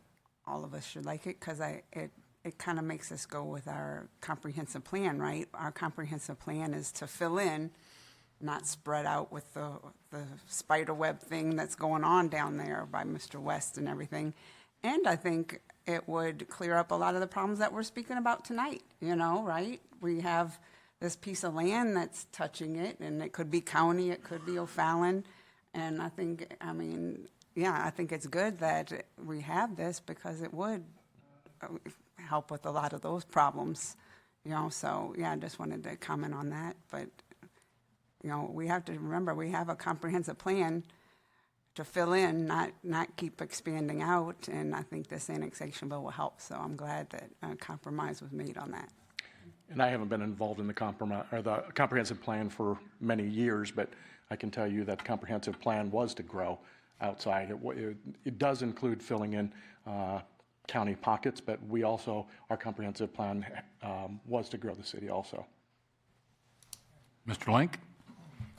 all of us should like it because it kind of makes us go with our comprehensive plan, right? Our comprehensive plan is to fill in, not spread out with the spider web thing that's going on down there by Mr. West and everything. And I think it would clear up a lot of the problems that we're speaking about tonight, right? We have this piece of land that's touching it, and it could be county, it could be O'Fallon. And I think it's good that we have this because it would help with a lot of those problems, So, yeah, I just wanted to comment on that. But, we have to remember we have a comprehensive plan to fill in, not keep expanding out. And I think this annexation bill will help. So I'm glad that a compromise was made on that. And I haven't been involved in the comprehensive plan for many years, but I can tell you that the comprehensive plan was to grow outside. It does include filling in county pockets, but our comprehensive plan was to grow the city also. Mr. Link?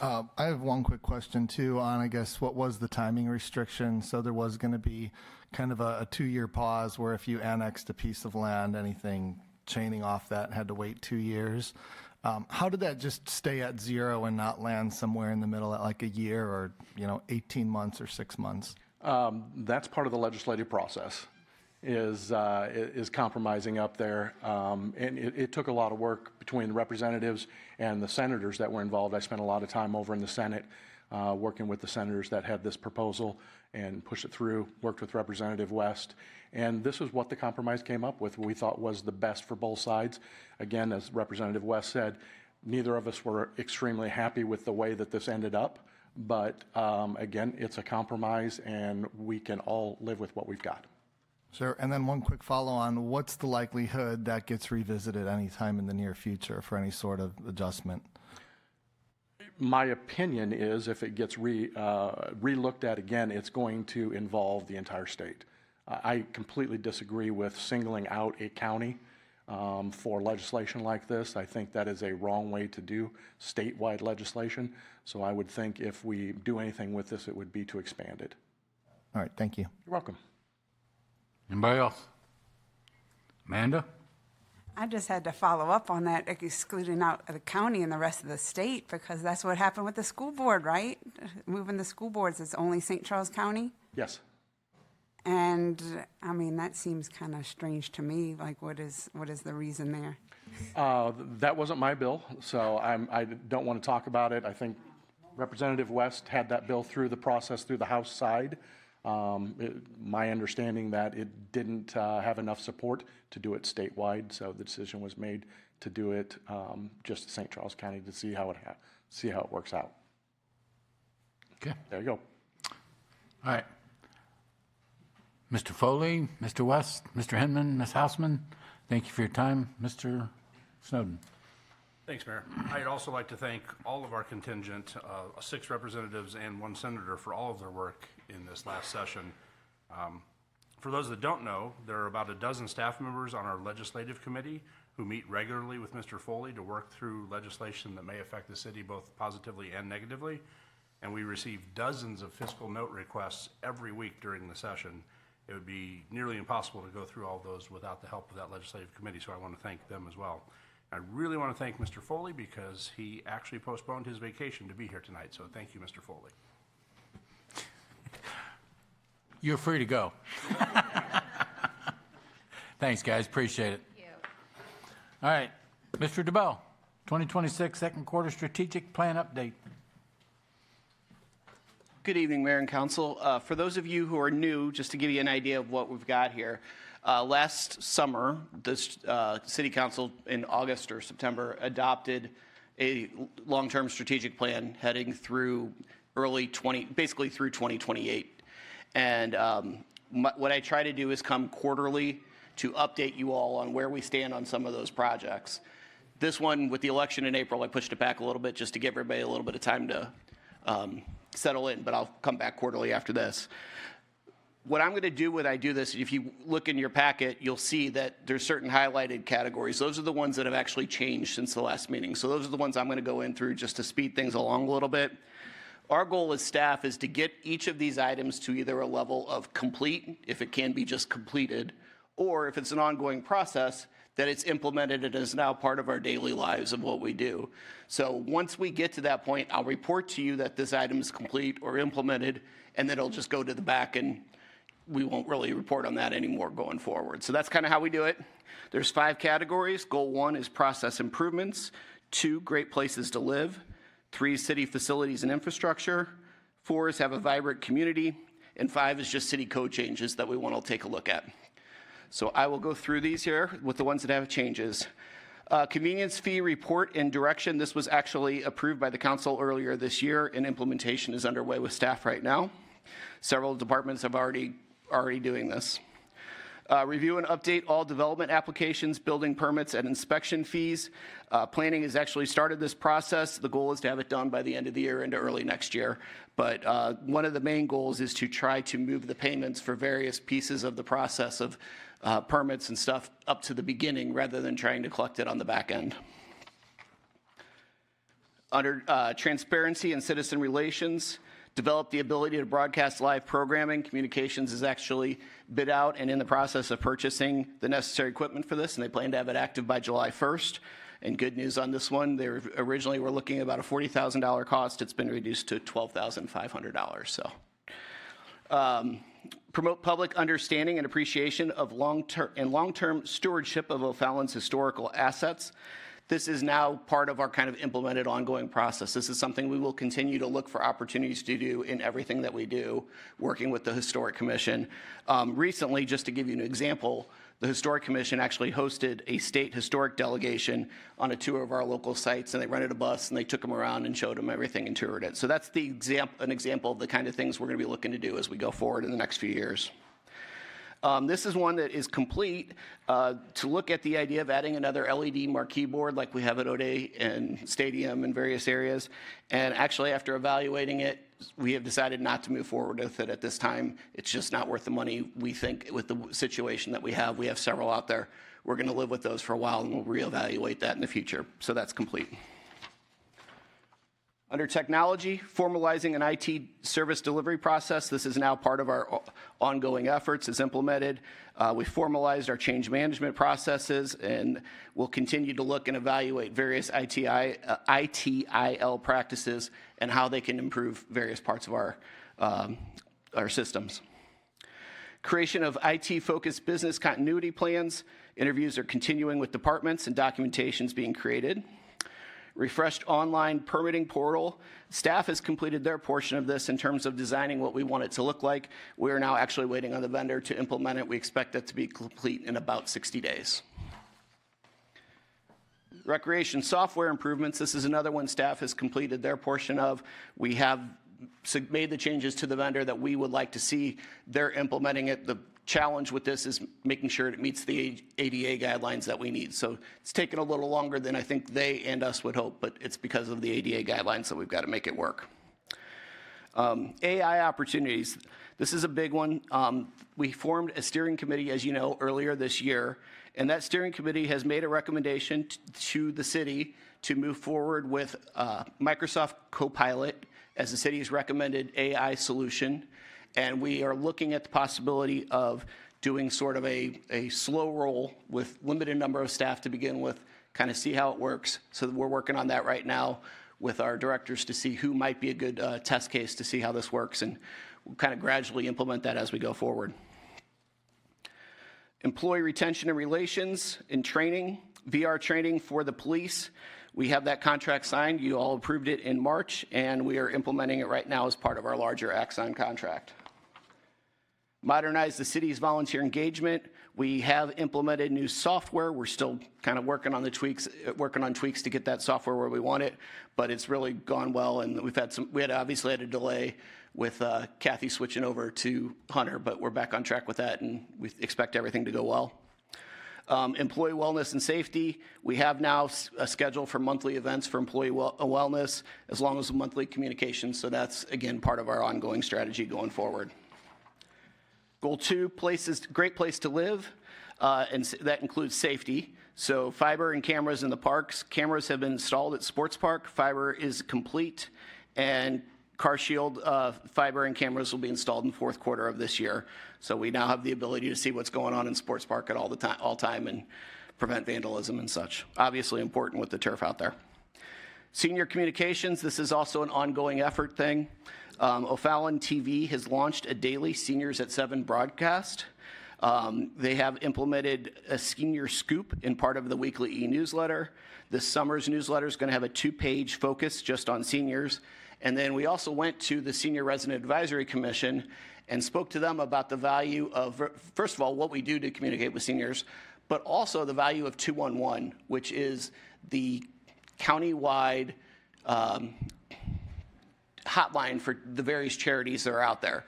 I have one quick question too on, I guess, what was the timing restriction? So there was going to be kind of a 2-year pause where if you annexed a piece of land, anything chaining off that had to wait 2 years. How did that just stay at 0 and not land somewhere in the middle at like a year or 18 months or 6 months? That's part of the legislative process. Is compromising up there, and it took a lot of work between the representatives and the senators that were involved. I spent a lot of time over in the Senate working with the senators that had this proposal and pushed it through, worked with Representative West, and this is what the compromise came up with, we thought was the best for both sides. Again, as Representative West said, neither of us were extremely happy with the way that this ended up, but again, it's a compromise and we can all live with what we've got. Sure. And then one quick follow on, what's the likelihood that gets revisited anytime in the near future for any sort of adjustment? My opinion is if it gets re-looked at again, it's going to involve the entire state. I completely disagree with singling out a county for legislation like this. I think that is a wrong way to do statewide legislation. So I would think if we do anything with this, it would be to expand it. All right. Thank you. You're welcome. Anybody else? Amanda? I just had to follow up on that, excluding out the county and the rest of the state, because that's what happened with the school board, right? Moving the school boards, it's only St. Charles County? Yes. And, I mean, that seems kind of strange to me. Like, what is the reason there? That wasn't my bill, so I don't want to talk about it. I think Representative West had that bill through the process through the House side. My understanding that it didn't have enough support to do it statewide, so the decision was made to do it just St. Charles County to see how it works out. Okay. There you go. All right. Mr. Foley, Mr. West, Mr. Hinman, Ms. Hausman, thank you for your time. Mr. Snowden. Thanks, Mayor. I'd also like to thank all of our contingent, 6 representatives and 1 senator, for all of their work in this last session. For those that don't know, there are about a dozen staff members on our legislative committee who meet regularly with Mr. Foley to work through legislation that may affect the city both positively and negatively. And we receive dozens of fiscal note requests every week during the session. It would be nearly impossible to go through all those without the help of that legislative committee, so I want to thank them as well. I really want to thank Mr. Foley because he actually postponed his vacation to be here tonight, so thank you, Mr. Foley. You're free to go. Thanks, guys. Appreciate it. Thank you. All right. Mr. DeBell, 2026 second quarter strategic plan update. Good evening, Mayor and Council. For those of you who are new, just to give you an idea of what we've got here, last summer, this City Council in August or September adopted a long-term strategic plan heading through basically through 2028. And what I try to do is come quarterly to update you all on where we stand on some of those projects. This one, with the election in April, I pushed it back a little bit just to give everybody a little bit of time to settle in, but I'll come back quarterly after this. What I'm going to do when I do this, if you look in your packet, you'll see that there's certain highlighted categories. Those are the ones that have actually changed since the last meeting. So those are the ones I'm going to go in through just to speed things along a little bit. Our goal as staff is to get each of these items to either a level of complete, if it can be just completed, or if it's an ongoing process, that it's implemented and is now part of our daily lives of what we do. So once we get to that point, I'll report to you that this item is complete or implemented, and then it'll just go to the back and we won't really report on that anymore going forward. So that's kind of how we do it. There's 5 categories. Goal 1 is process improvements. 2, great places to live. 3, city facilities and infrastructure. 4 is have a vibrant community. And 5 is just city code changes that we want to take a look at. So I will go through these here with the ones that have changes. Convenience fee report and direction. This was actually approved by the council earlier this year, and implementation is underway with staff right now. Several departments have already doing this. Review and update all development applications, building permits, and inspection fees. Planning has actually started this process. The goal is to have it done by the end of the year into early next year. But one of the main goals is to try to move the payments for various pieces of the process of permits and stuff up to the beginning rather than trying to collect it on the back end. Under transparency and citizen relations, develop the ability to broadcast live programming. Communications is actually bid out and in the process of purchasing the necessary equipment for this, and they plan to have it active by July 1st. And good news on this one, they originally were looking at about a $40,000 cost. It's been reduced to $12,500. So, promote public understanding and appreciation of long-term stewardship of O'Fallon's historical assets. This is now part of our kind of implemented ongoing process. This is something we will continue to look for opportunities to do in everything that we do, working with the Historic Commission. Recently, just to give you an example, the Historic Commission actually hosted a state historic delegation on a tour of our local sites, and they rented a bus and they took them around and showed them everything and toured it. So that's an example of the kind of things we're going to be looking to do as we go forward in the next few years. This is one that is complete to look at the idea of adding another LED marquee board like we have at O'Day and Stadium and various areas. And actually, after evaluating it, we have decided not to move forward with it at this time. It's just not worth the money, we think, with the situation that we have. We have several out there. We're going to live with those for a while, and we'll reevaluate that in the future. So that's complete. Under technology, formalizing an IT service delivery process. This is now part of our ongoing efforts as implemented. We formalized our change management processes, and we'll continue to look and evaluate various ITIL practices and how they can improve various parts of our systems. Creation of IT-focused business continuity plans. Interviews are continuing with departments and documentation's being created. Refreshed online permitting portal. Staff has completed their portion of this in terms of designing what we want it to look like. We are now actually waiting on the vendor to implement it. We expect that to be complete in about 60 days. Recreation software improvements. This is another one staff has completed their portion of. We have made the changes to the vendor that we would like to see. They're implementing it. The challenge with this is making sure it meets the ADA guidelines that we need. So it's taken a little longer than I think they and us would hope, but it's because of the ADA guidelines that we've got to make it work. AI opportunities. This is a big one. We formed a steering committee, as you know, earlier this year, and that steering committee has made a recommendation to the city to move forward with Microsoft Copilot as the city's recommended AI solution. And we are looking at the possibility of doing sort of a slow roll with limited number of staff to begin with, kind of see how it works. So we're working on that right now with our directors to see who might be a good test case to see how this works, and we'll kind of gradually implement that as we go forward. Employee retention and relations and training, VR training for the police. We have that contract signed. You all approved it in March, and we are implementing it right now as part of our larger Axon contract. Modernize the city's volunteer engagement. We have implemented new software. We're still kind of working on tweaks to get that software where we want it, but it's really gone well, and we had obviously had a delay with Kathy switching over to Hunter, but we're back on track with that, and we expect everything to go well. Employee wellness and safety. We have now a schedule for monthly events for employee wellness, as long as monthly communications. So that's, again, part of our ongoing strategy going forward. Goal 2, great place to live, and that includes safety. So fiber and cameras in the parks. Cameras have been installed at Sports Park. Fiber is complete, and Car Shield fiber and cameras will be installed in the fourth quarter of this year. So we now have the ability to see what's going on in Sports Park at all time and prevent vandalism and such. Obviously important with the turf out there. Senior communications, this is also an ongoing effort thing. OFallonTV has launched a daily Seniors at 7 broadcast. They have implemented a senior scoop in part of the weekly e-newsletter. This summer's newsletter is going to have a 2-page focus just on seniors. And then we also went to the Senior Resident Advisory Commission and spoke to them about the value of, first of all, what we do to communicate with seniors, but also the value of 211, which is the countywide hotline for the various charities that are out there.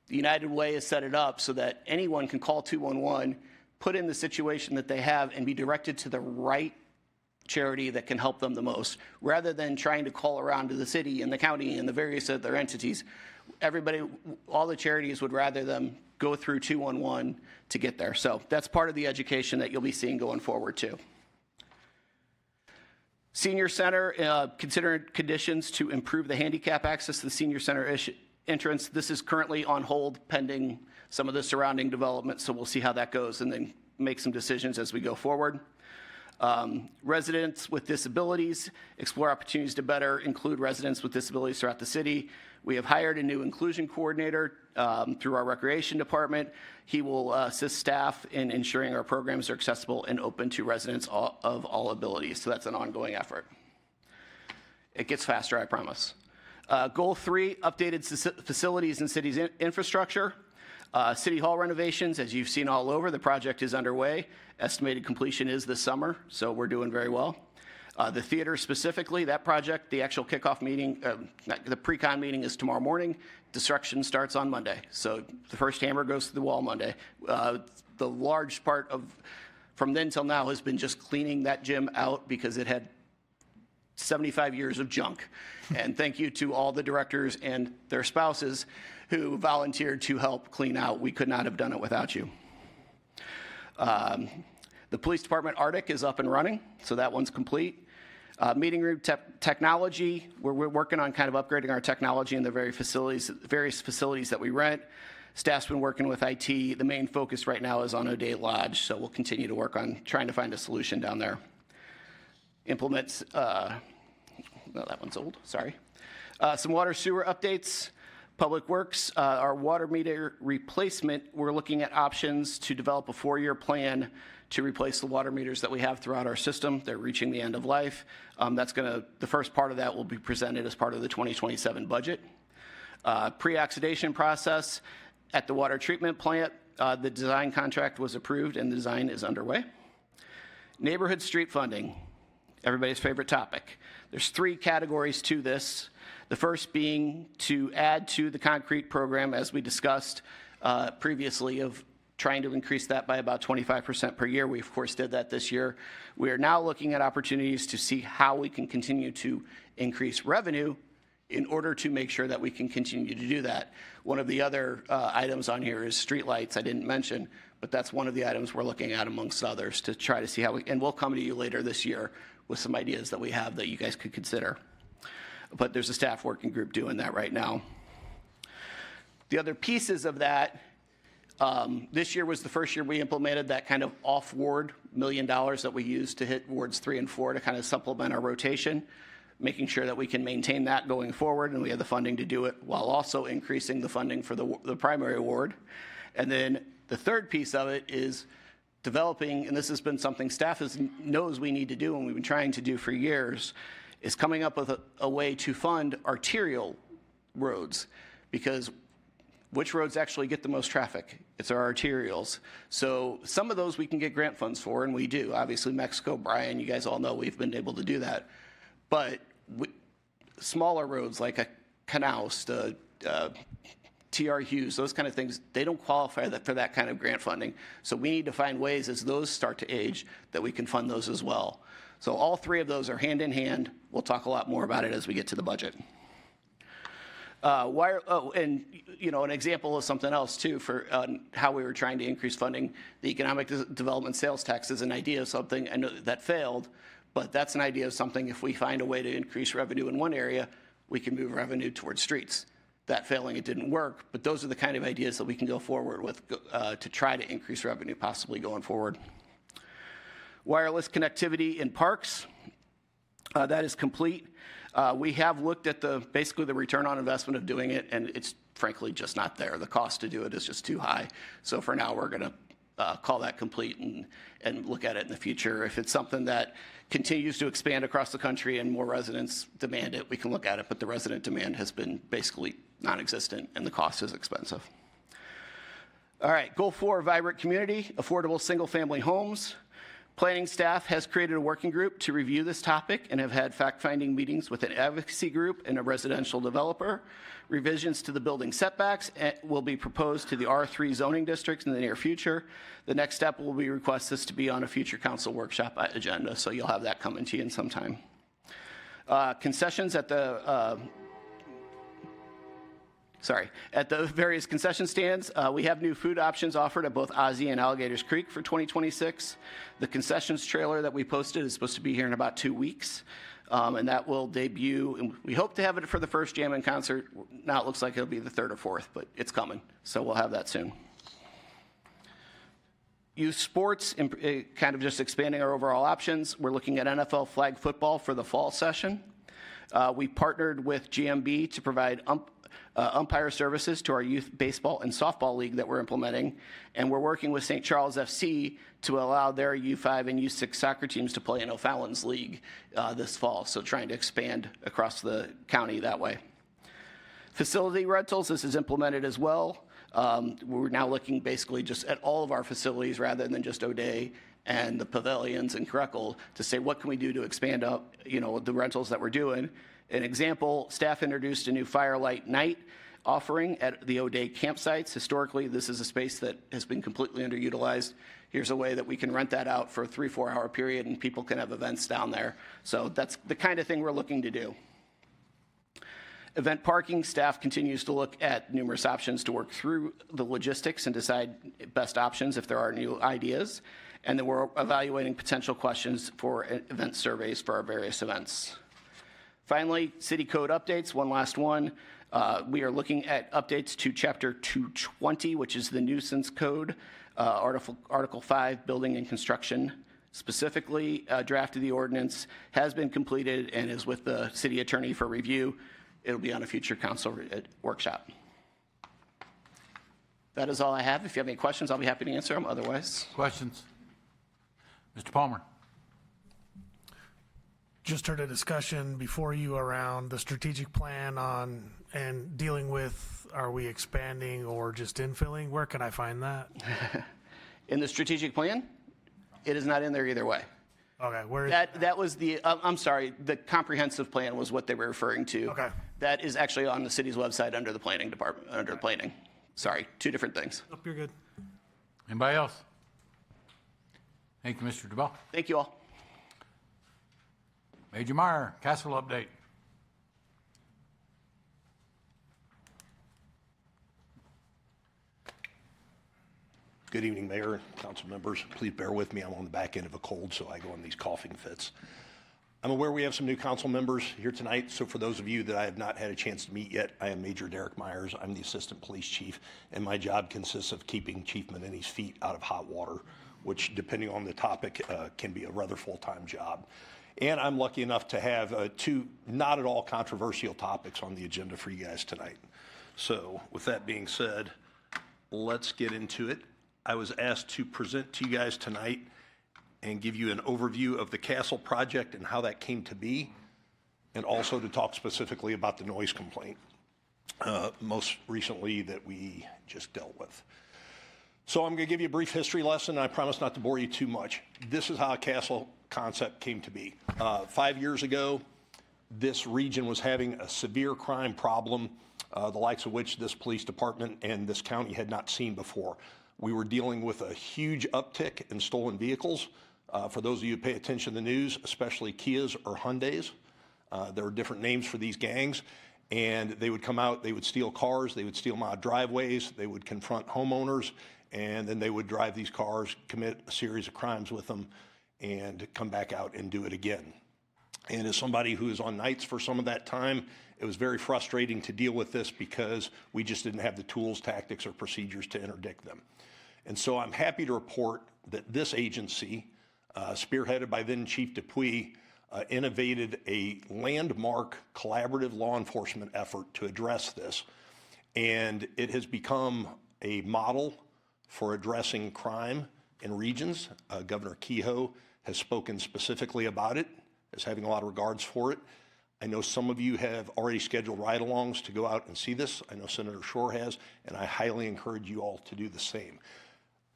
The United Way has set it up so that anyone can call 211, put in the situation that they have, and be directed to the right charity that can help them the most, rather than trying to call around to the city and the county and the various other entities. Everybody, all the charities would rather them go through 211 to get there. So that's part of the education that you'll be seeing going forward too. Senior Center, considering conditions to improve the handicap access to the Senior Center entrance. This is currently on hold pending some of the surrounding development, so we'll see how that goes and then make some decisions as we go forward. Residents with disabilities, explore opportunities to better include residents with disabilities throughout the city. We have hired a new inclusion coordinator through our recreation department. He will assist staff in ensuring our programs are accessible and open to residents of all abilities. So that's an ongoing effort. It gets faster, I promise. Goal 3, updated facilities and city's infrastructure. City Hall renovations, as you've seen all over, the project is underway. Estimated completion is this summer, so we're doing very well. The theater specifically, that project, the actual kickoff meeting, the pre-con meeting is tomorrow morning. Destruction starts on Monday. So the first hammer goes to the wall Monday. The large part of, from then till now, has been just cleaning that gym out because it had 75 years of junk. And thank you to all the directors and their spouses who volunteered to help clean out. We could not have done it without you. The police department Arctic is up and running, so that one's complete. Meeting room technology, we're working on kind of upgrading our technology in the various facilities that we rent. Staff's been working with IT. The main focus right now is on O'Day Lodge, so we'll continue to work on trying to find a solution down there. Implements, no, that one's old, sorry. Some water sewer updates. Public Works, our water meter replacement, we're looking at options to develop a 4-year plan to replace the water meters that we have throughout our system. They're reaching the end of life. The first part of that will be presented as part of the 2027 budget. Pre-oxidation process at the water treatment plant, the design contract was approved and the design is underway. Neighborhood street funding, everybody's favorite topic. There's 3 categories to this. The first being to add to the concrete program, as we discussed previously, of trying to increase that by about 25% per year. We, of course, did that this year. We are now looking at opportunities to see how we can continue to increase revenue in order to make sure that we can continue to do that. One of the other items on here is streetlights. I didn't mention, but that's one of the items we're looking at amongst others to try to see how and we'll come to you later this year with some ideas that we have that you guys could consider. But there's a staff working group doing that right now. The other pieces of that, this year was the first year we implemented that kind of off-ward $1 million that we used to hit wards 3 and 4 to kind of supplement our rotation, making sure that we can maintain that going forward, and we have the funding to do it while also increasing the funding for the primary ward. And then the third piece of it is developing, and this has been something staff knows we need to do and we've been trying to do for years, is coming up with a way to fund arterial roads, because which roads actually get the most traffic? It's our arterials. So some of those we can get grant funds for, and we do. Obviously, Mexico, Bryan, you guys all know we've been able to do that. But smaller roads like a Knaust, TR Hughes, those kind of things, they don't qualify for that kind of grant funding. So we need to find ways as those start to age that we can fund those as well. So all 3 of those are hand in hand. We'll talk a lot more about it as we get to the budget. And an example of something else too for how we were trying to increase funding. The economic development sales tax is an idea of something I know that failed, but that's an idea of something. If we find a way to increase revenue in one area, we can move revenue towards streets. That failing, it didn't work, but those are the kind of ideas that we can go forward with to try to increase revenue possibly going forward. Wireless connectivity in parks, that is complete. We have looked at basically the return on investment of doing it, and it's frankly just not there. The cost to do it is just too high. So for now, we're going to call that complete and look at it in the future. If it's something that continues to expand across the country and more residents demand it, we can look at it, but the resident demand has been basically non-existent and the cost is expensive. All right, goal 4, vibrant community, affordable single-family homes. Planning staff has created a working group to review this topic and have had fact-finding meetings with an advocacy group and a residential developer. Revisions to the building setbacks will be proposed to the R3 zoning districts in the near future. The next step will be request this to be on a future council workshop agenda, so you'll have that coming to you in some time. Concessions at the various concession stands, we have new food options offered at both Ozzie and Alligators Creek for 2026. The concessions trailer that we posted is supposed to be here in about 2 weeks, and that will debut. And we hope to have it for the first Jam and Concert. Now it looks like it'll be the 3rd or 4th, but it's coming, so we'll have that soon. Youth sports, kind of just expanding our overall options. We're looking at NFL flag football for the fall session. We partnered with GMB to provide umpire services to our youth baseball and softball league that we're implementing, and we're working with St. Charles FC to allow their U5 and U6 soccer teams to play in O'Fallon's league this fall, so trying to expand across the county that way. Facility rentals, this is implemented as well. We're now looking basically just at all of our facilities rather than just O'Day and the pavilions and Krekel to say what can we do to expand up the rentals that we're doing. An example, staff introduced a new Firelight Night offering at the O'Day campsites. Historically, this is a space that has been completely underutilized. Here's a way that we can rent that out for a 3-4 hour period and people can have events down there. So that's the kind of thing we're looking to do. Event parking, staff continues to look at numerous options to work through the logistics and decide best options if there are new ideas. and then we're evaluating potential questions for event surveys for our various events. Finally, city code updates, one last one. We are looking at updates to Chapter 220, which is the nuisance code, Article 5, building and construction. Specifically, a draft of the ordinance has been completed and is with the city attorney for review. It'll be on a future council workshop. That is all I have. If you have any questions, I'll be happy to answer them. Otherwise, Questions? Mr. Palmer? Just heard a discussion before you around the strategic plan on and dealing with, are we expanding or just infilling? Where can I find that? in the strategic plan, it is not in there either way. Okay, where is That was the, I'm sorry, the comprehensive plan was what they were referring to. Okay. That is actually on the city's website under the planning department, under planning. Sorry, two different things. Oh, you're good. Anybody else? Thank you, Mr. DeBell. Thank you all. Major Meyer, Castle update. Good evening, Mayor, council members. Please bear with me. I'm on the back end of a cold, so I go on these coughing fits. I'm aware we have some new council members here tonight, so for those of you that I have not had a chance to meet yet, I am Major Derek Myers. I'm the Assistant Police Chief, and my job consists of keeping Chief Menini's feet out of hot water, which, depending on the topic, can be a rather full-time job. And I'm lucky enough to have two not at all controversial topics on the agenda for you guys tonight. So with that being said, let's get into it. I was asked to present to you guys tonight and give you an overview of the Castle project and how that came to be, and also to talk specifically about the noise complaint, most recently that we just dealt with. So I'm going to give you a brief history lesson, and I promise not to bore you too much. This is how a Castle concept came to be. 5 years ago, this region was having a severe crime problem, the likes of which this police department and this county had not seen before. We were dealing with a huge uptick in stolen vehicles. For those of you who pay attention to the news, especially Kias or Hyundais, there are different names for these gangs, and they would come out, they would steal cars, they would steal them out of driveways, they would confront homeowners, and then they would drive these cars, commit a series of crimes with them, and come back out and do it again. And as somebody who was on nights for some of that time, it was very frustrating to deal with this because we just didn't have the tools, tactics, or procedures to interdict them. And so I'm happy to report that this agency, spearheaded by then Chief Dupuy, innovated a landmark collaborative law enforcement effort to address this. And it has become a model for addressing crime in regions. Governor Kehoe has spoken specifically about it, as having a lot of regards for it. I know some of you have already scheduled ride-alongs to go out and see this. I know Senator Shore has, and I highly encourage you all to do the same.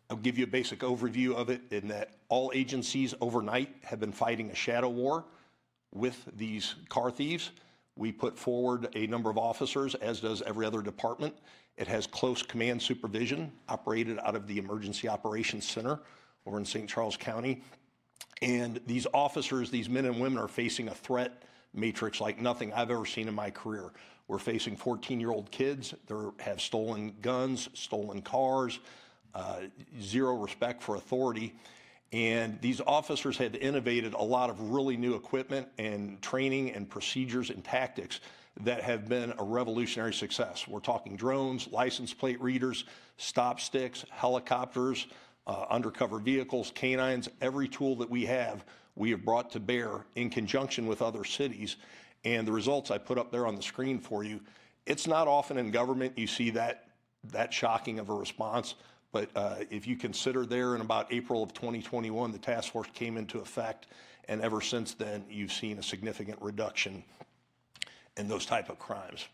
I'll give you a basic overview of it in that all agencies overnight have been fighting a shadow war with these car thieves. We put forward a number of officers, as does every other department. It has close command supervision, operated out of the Emergency Operations Center over in St. Charles County. And these officers, these men and women, are facing a threat matrix like nothing I've ever seen in my career. We're facing 14-year-old kids that have stolen guns, stolen cars, zero respect for authority. And these officers have innovated a lot of really new equipment and training and procedures and tactics that have been a revolutionary success. We're talking drones, license plate readers, stop sticks, helicopters, undercover vehicles, canines. Every tool that we have brought to bear in conjunction with other cities. And the results I put up there on the screen for you, it's not often in government you see that shocking of a response. But if you consider there in about April of 2021, the task force came into effect, and ever since then, you've seen a significant reduction in those type of crimes.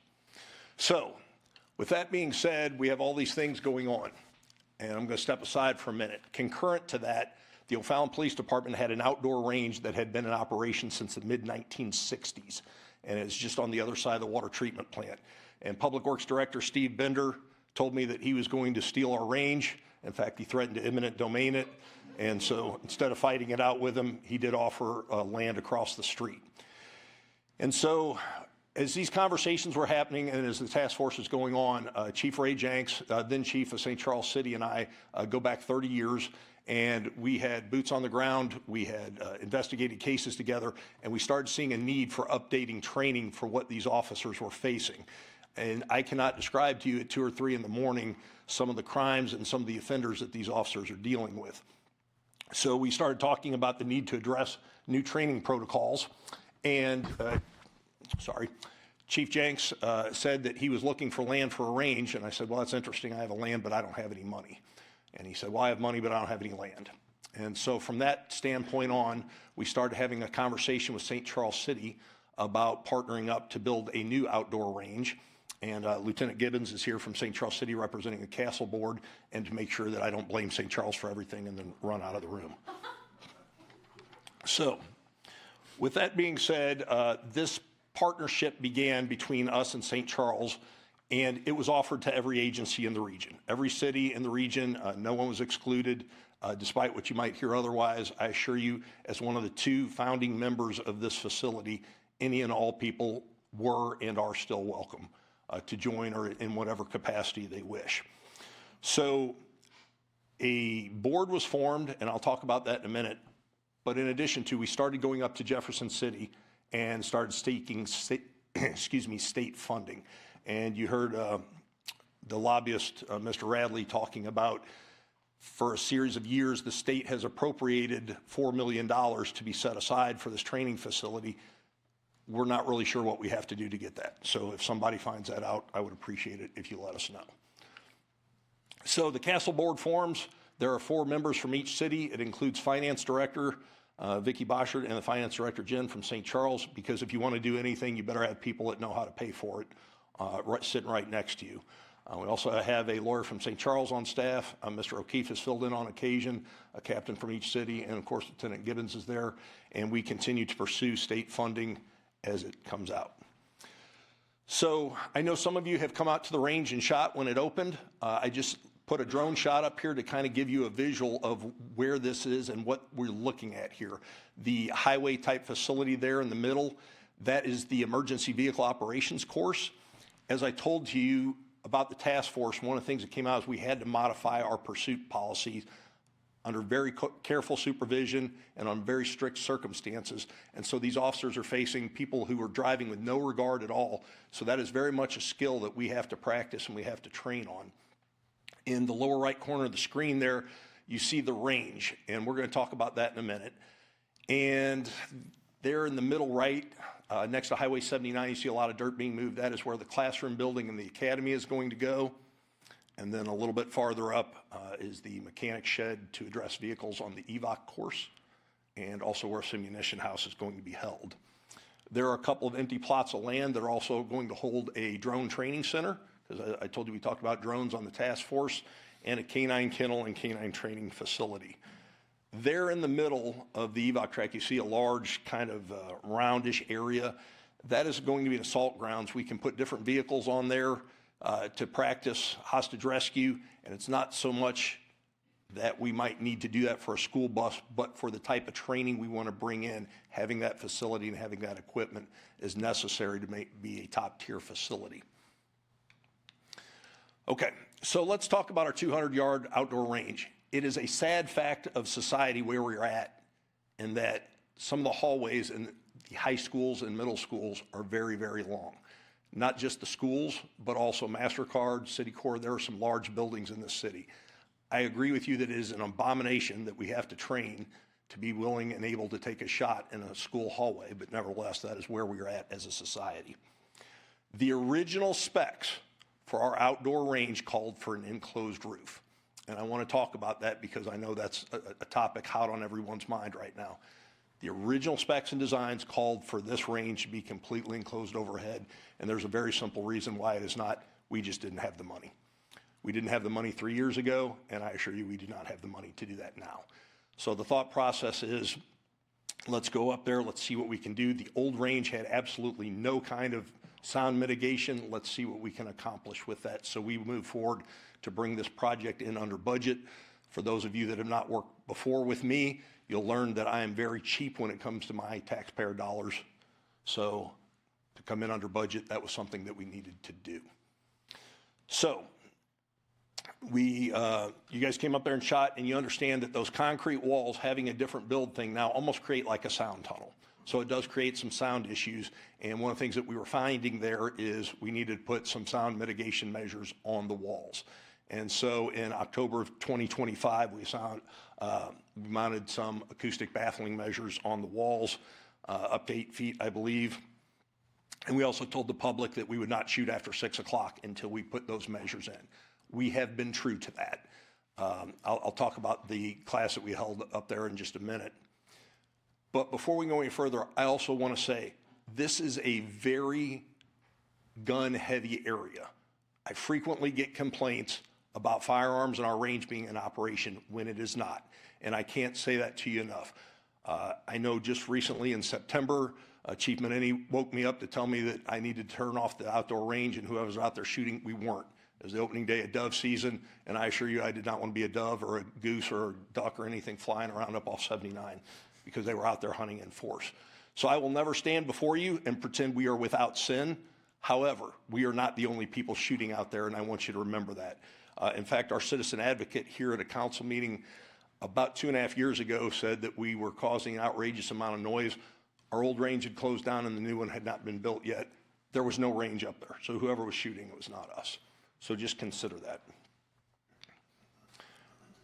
So with that being said, we have all these things going on, and I'm going to step aside for a minute. Concurrent to that, the O'Fallon Police Department had an outdoor range that had been in operation since the mid-1960s, and it's just on the other side of the water treatment plant. And Public Works Director Steve Bender told me that he was going to steal our range. In fact, he threatened to eminent domain it. And so instead of fighting it out with him, he did offer land across the street. And so as these conversations were happening and as the task force is going on, Chief Ray Jenks, then Chief of St. Charles City, and I go back 30 years. And we had boots on the ground, we had investigated cases together, and we started seeing a need for updating training for what these officers were facing. And I cannot describe to you at 2 or 3 in the morning some of the crimes and some of the offenders that these officers are dealing with. So we started talking about the need to address new training protocols. And, Chief Jenks said that he was looking for land for a range. And I said, well, that's interesting. I have a land, but I don't have any money. And he said, well, I have money, but I don't have any land. And so from that standpoint on, we started having a conversation with St. Charles City about partnering up to build a new outdoor range. And Lieutenant Gibbons is here from St. Charles City representing the Castle Board, and to make sure that I don't blame St. Charles for everything and then run out of the room. So with that being said, this partnership began between us and St. Charles, and it was offered to every agency in the region. Every city in the region, no one was excluded, despite what you might hear otherwise. I assure you, as one of the 2 founding members of this facility, any and all people were and are still welcome to join, or in whatever capacity they wish. So a board was formed, and I'll talk about that in a minute. But in addition to, we started going up to Jefferson City and started seeking state funding. And you heard the lobbyist, Mr. Radley, talking about, for a series of years, the state has appropriated $4 million to be set aside for this training facility. We're not really sure what we have to do to get that. So if somebody finds that out, I would appreciate it if you let us know. So the Castle Board forms. There are 4 members from each city. It includes Finance Director Vicki Boschert and the Finance Director Jen from St. Charles, because if you want to do anything, you better have people that know how to pay for it sitting right next to you. We also have a lawyer from St. Charles on staff. Mr. O'Keefe has filled in on occasion, a captain from each city, and of course Lieutenant Gibbons is there. And we continue to pursue state funding as it comes out. So I know some of you have come out to the range and shot when it opened. I just put a drone shot up here to kind of give you a visual of where this is and what we're looking at here. The highway type facility there in the middle, that is the emergency vehicle operations course. As I told you about the task force, one of the things that came out is we had to modify our pursuit policies under very careful supervision and on very strict circumstances. And so these officers are facing people who are driving with no regard at all. So that is very much a skill that we have to practice and we have to train on. In the lower right corner of the screen there, you see the range, and we're going to talk about that in a minute. And there in the middle right, next to Highway 79, you see a lot of dirt being moved. That is where the classroom building and the academy is going to go. And then a little bit farther up is the mechanic shed to address vehicles on the EVOC course, and also where some munition house is going to be held. There are a couple of empty plots of land that are also going to hold a drone training center, because I told you we talked about drones on the task force, and a canine kennel and canine training facility. There in the middle of the EVOC track, you see a large kind of roundish area. That is going to be an assault grounds. We can put different vehicles on there to practice hostage rescue, and it's not so much that we might need to do that for a school bus, but for the type of training we want to bring in, having that facility and having that equipment is necessary to be a top-tier facility. Okay, so let's talk about our 200-yard outdoor range. It is a sad fact of society where we're at, in that some of the hallways in the high schools and middle schools are very, very long. Not just the schools, but also MasterCard, Citicorp. There are some large buildings in this city. I agree with you that it is an abomination that we have to train to be willing and able to take a shot in a school hallway, but nevertheless, that is where we're at as a society. The original specs for our outdoor range called for an enclosed roof. And I want to talk about that because I know that's a topic hot on everyone's mind right now. The original specs and designs called for this range to be completely enclosed overhead, and there's a very simple reason why it is not. We just didn't have the money. We didn't have the money 3 years ago, and I assure you we do not have the money to do that now. So the thought process is, let's go up there, let's see what we can do. The old range had absolutely no kind of sound mitigation. Let's see what we can accomplish with that. So we move forward to bring this project in under budget. For those of you that have not worked before with me, you'll learn that I am very cheap when it comes to my taxpayer dollars. So to come in under budget, that was something that we needed to do. So you guys came up there and shot, and you understand that those concrete walls having a different build thing now almost create like a sound tunnel. So it does create some sound issues. And one of the things that we were finding there is we needed to put some sound mitigation measures on the walls. And so in October of 2025, we mounted some acoustic baffling measures on the walls, up to 8 feet, I believe. And we also told the public that we would not shoot after 6 o'clock until we put those measures in. We have been true to that. I'll talk about the class that we held up there in just a minute. But before we go any further, I also want to say this is a very gun-heavy area. I frequently get complaints about firearms in our range being in operation when it is not, and I can't say that to you enough. I know just recently in September, Chief Menini woke me up to tell me that I needed to turn off the outdoor range, and whoever was out there shooting, we weren't. It was the opening day of dove season, and I assure you I did not want to be a dove or a goose or a duck or anything flying around up off 79 because they were out there hunting in force. So I will never stand before you and pretend we are without sin. However, we are not the only people shooting out there, and I want you to remember that. In fact, our citizen advocate here at a council meeting about 2.5 years ago said that we were causing an outrageous amount of noise. Our old range had closed down and the new one had not been built yet. There was no range up there. So whoever was shooting, it was not us. So just consider that.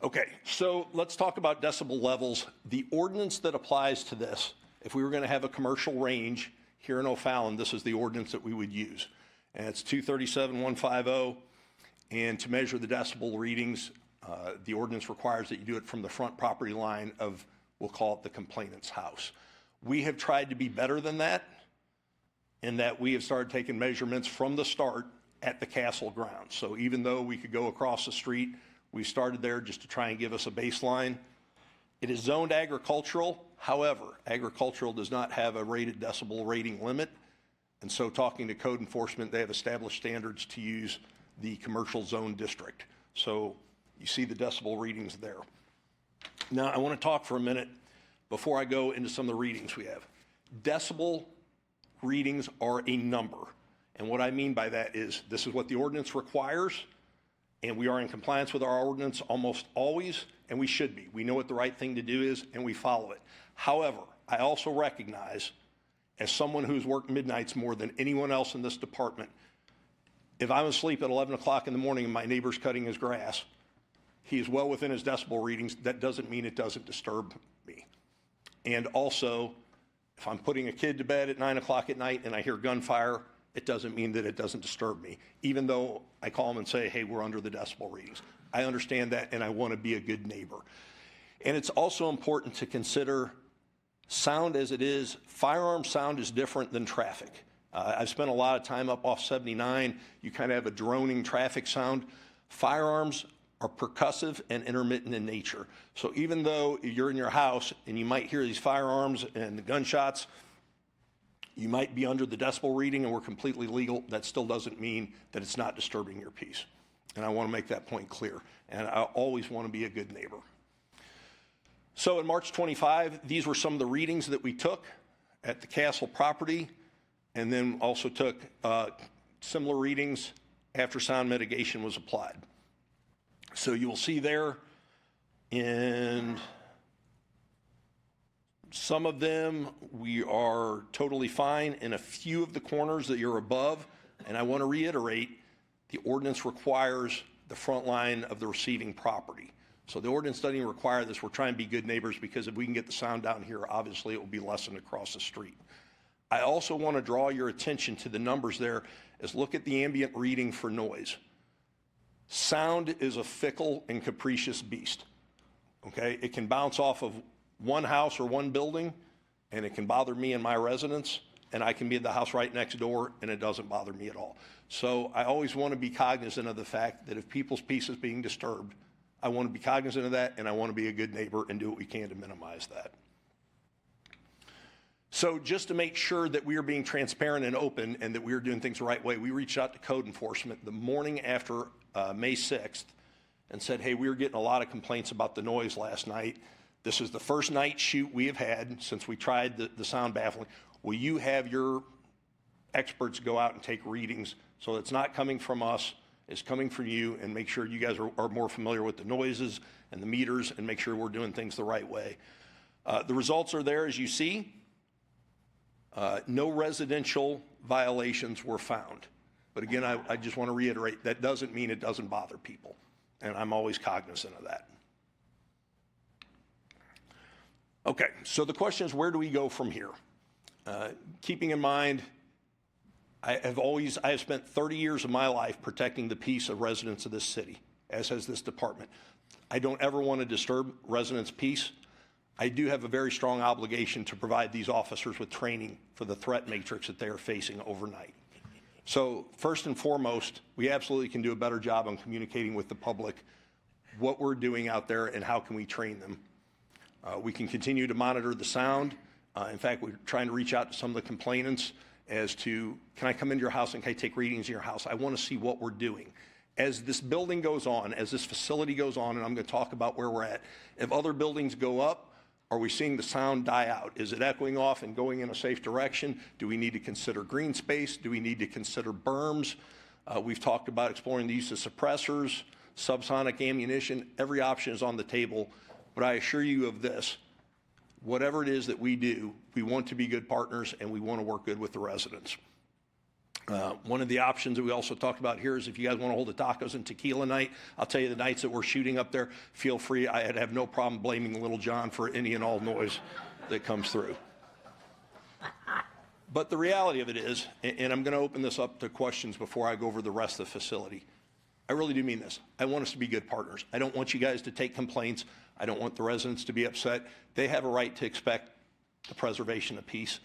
Okay, so let's talk about decibel levels. The ordinance that applies to this, if we were going to have a commercial range here in O'Fallon, this is the ordinance that we would use. And it's 237-150. And to measure the decibel readings, the ordinance requires that you do it from the front property line of, we'll call it the complainant's house. We have tried to be better than that in that we have started taking measurements from the start at the castle grounds. So even though we could go across the street, we started there just to try and give us a baseline. It is zoned agricultural. However, agricultural does not have a rated decibel rating limit. And so talking to code enforcement, they have established standards to use the commercial zone district. So you see the decibel readings there. Now I want to talk for a minute before I go into some of the readings we have. Decibel readings are a number. And what I mean by that is this is what the ordinance requires, and we are in compliance with our ordinance almost always, and we should be. We know what the right thing to do is, and we follow it. However, I also recognize, as someone who's worked midnights more than anyone else in this department, if I'm asleep at 11 o'clock in the morning and my neighbor's cutting his grass, he is well within his decibel readings. That doesn't mean it doesn't disturb me. And also, if I'm putting a kid to bed at 9 o'clock at night and I hear gunfire, it doesn't mean that it doesn't disturb me, even though I call them and say, hey, we're under the decibel readings. I understand that, and I want to be a good neighbor. And it's also important to consider sound as it is. Firearm sound is different than traffic. I've spent a lot of time up off 79. You kind of have a droning traffic sound. Firearms are percussive and intermittent in nature. So even though you're in your house and you might hear these firearms and the gunshots, you might be under the decibel reading and we're completely legal. That still doesn't mean that it's not disturbing your peace. And I want to make that point clear. And I always want to be a good neighbor. So in March 25, these were some of the readings that we took at the castle property, and then also took similar readings after sound mitigation was applied. So you will see there in some of them, we are totally fine. In a few of the corners that you're above, and I want to reiterate, the ordinance requires the front line of the receiving property. So the ordinance doesn't even require this. We're trying to be good neighbors because if we can get the sound down here, obviously it will be lessened across the street. I also want to draw your attention to the numbers there is look at the ambient reading for noise. Sound is a fickle and capricious beast, okay? It can bounce off of one house or one building, and it can bother me in my residence, and I can be at the house right next door, and it doesn't bother me at all. So I always want to be cognizant of the fact that if people's peace is being disturbed, I want to be cognizant of that, and I want to be a good neighbor and do what we can to minimize that. So just to make sure that we are being transparent and open and that we are doing things the right way, we reached out to code enforcement the morning after May 6th and said, hey, we were getting a lot of complaints about the noise last night. This is the first night shoot we have had since we tried the sound baffling. Will you have your experts go out and take readings so it's not coming from us is coming from you, and make sure you guys are more familiar with the noises and the meters, and make sure we're doing things the right way. The results are there, as you see. No residential violations were found. But again, I just want to reiterate, that doesn't mean it doesn't bother people. And I'm always cognizant of that. Okay, so the question is, where do we go from here? Keeping in mind, I have spent 30 years of my life protecting the peace of residents of this city, as has this department. I don't ever want to disturb residents' peace. I do have a very strong obligation to provide these officers with training for the threat matrix that they are facing overnight. So first and foremost, we absolutely can do a better job on communicating with the public what we're doing out there and how can we train them. We can continue to monitor the sound. In fact, we're trying to reach out to some of the complainants as to, can I come into your house and can I take readings in your house? I want to see what we're doing. As this building goes on, as this facility goes on, and I'm going to talk about where we're at, if other buildings go up, are we seeing the sound die out? Is it echoing off and going in a safe direction? Do we need to consider green space? Do we need to consider berms? We've talked about exploring the use of suppressors, subsonic ammunition. Every option is on the table. But I assure you of this, whatever it is that we do, we want to be good partners and we want to work good with the residents. One of the options that we also talked about here is if you guys want to hold a tacos and tequila night, I'll tell you the nights that we're shooting up there, feel free. I'd have no problem blaming Little John for any and all noise that comes through. But the reality of it is, and I'm going to open this up to questions before I go over the rest of the facility, I really do mean this. I want us to be good partners. I don't want you guys to take complaints. I don't want the residents to be upset. They have a right to expect the preservation of peace.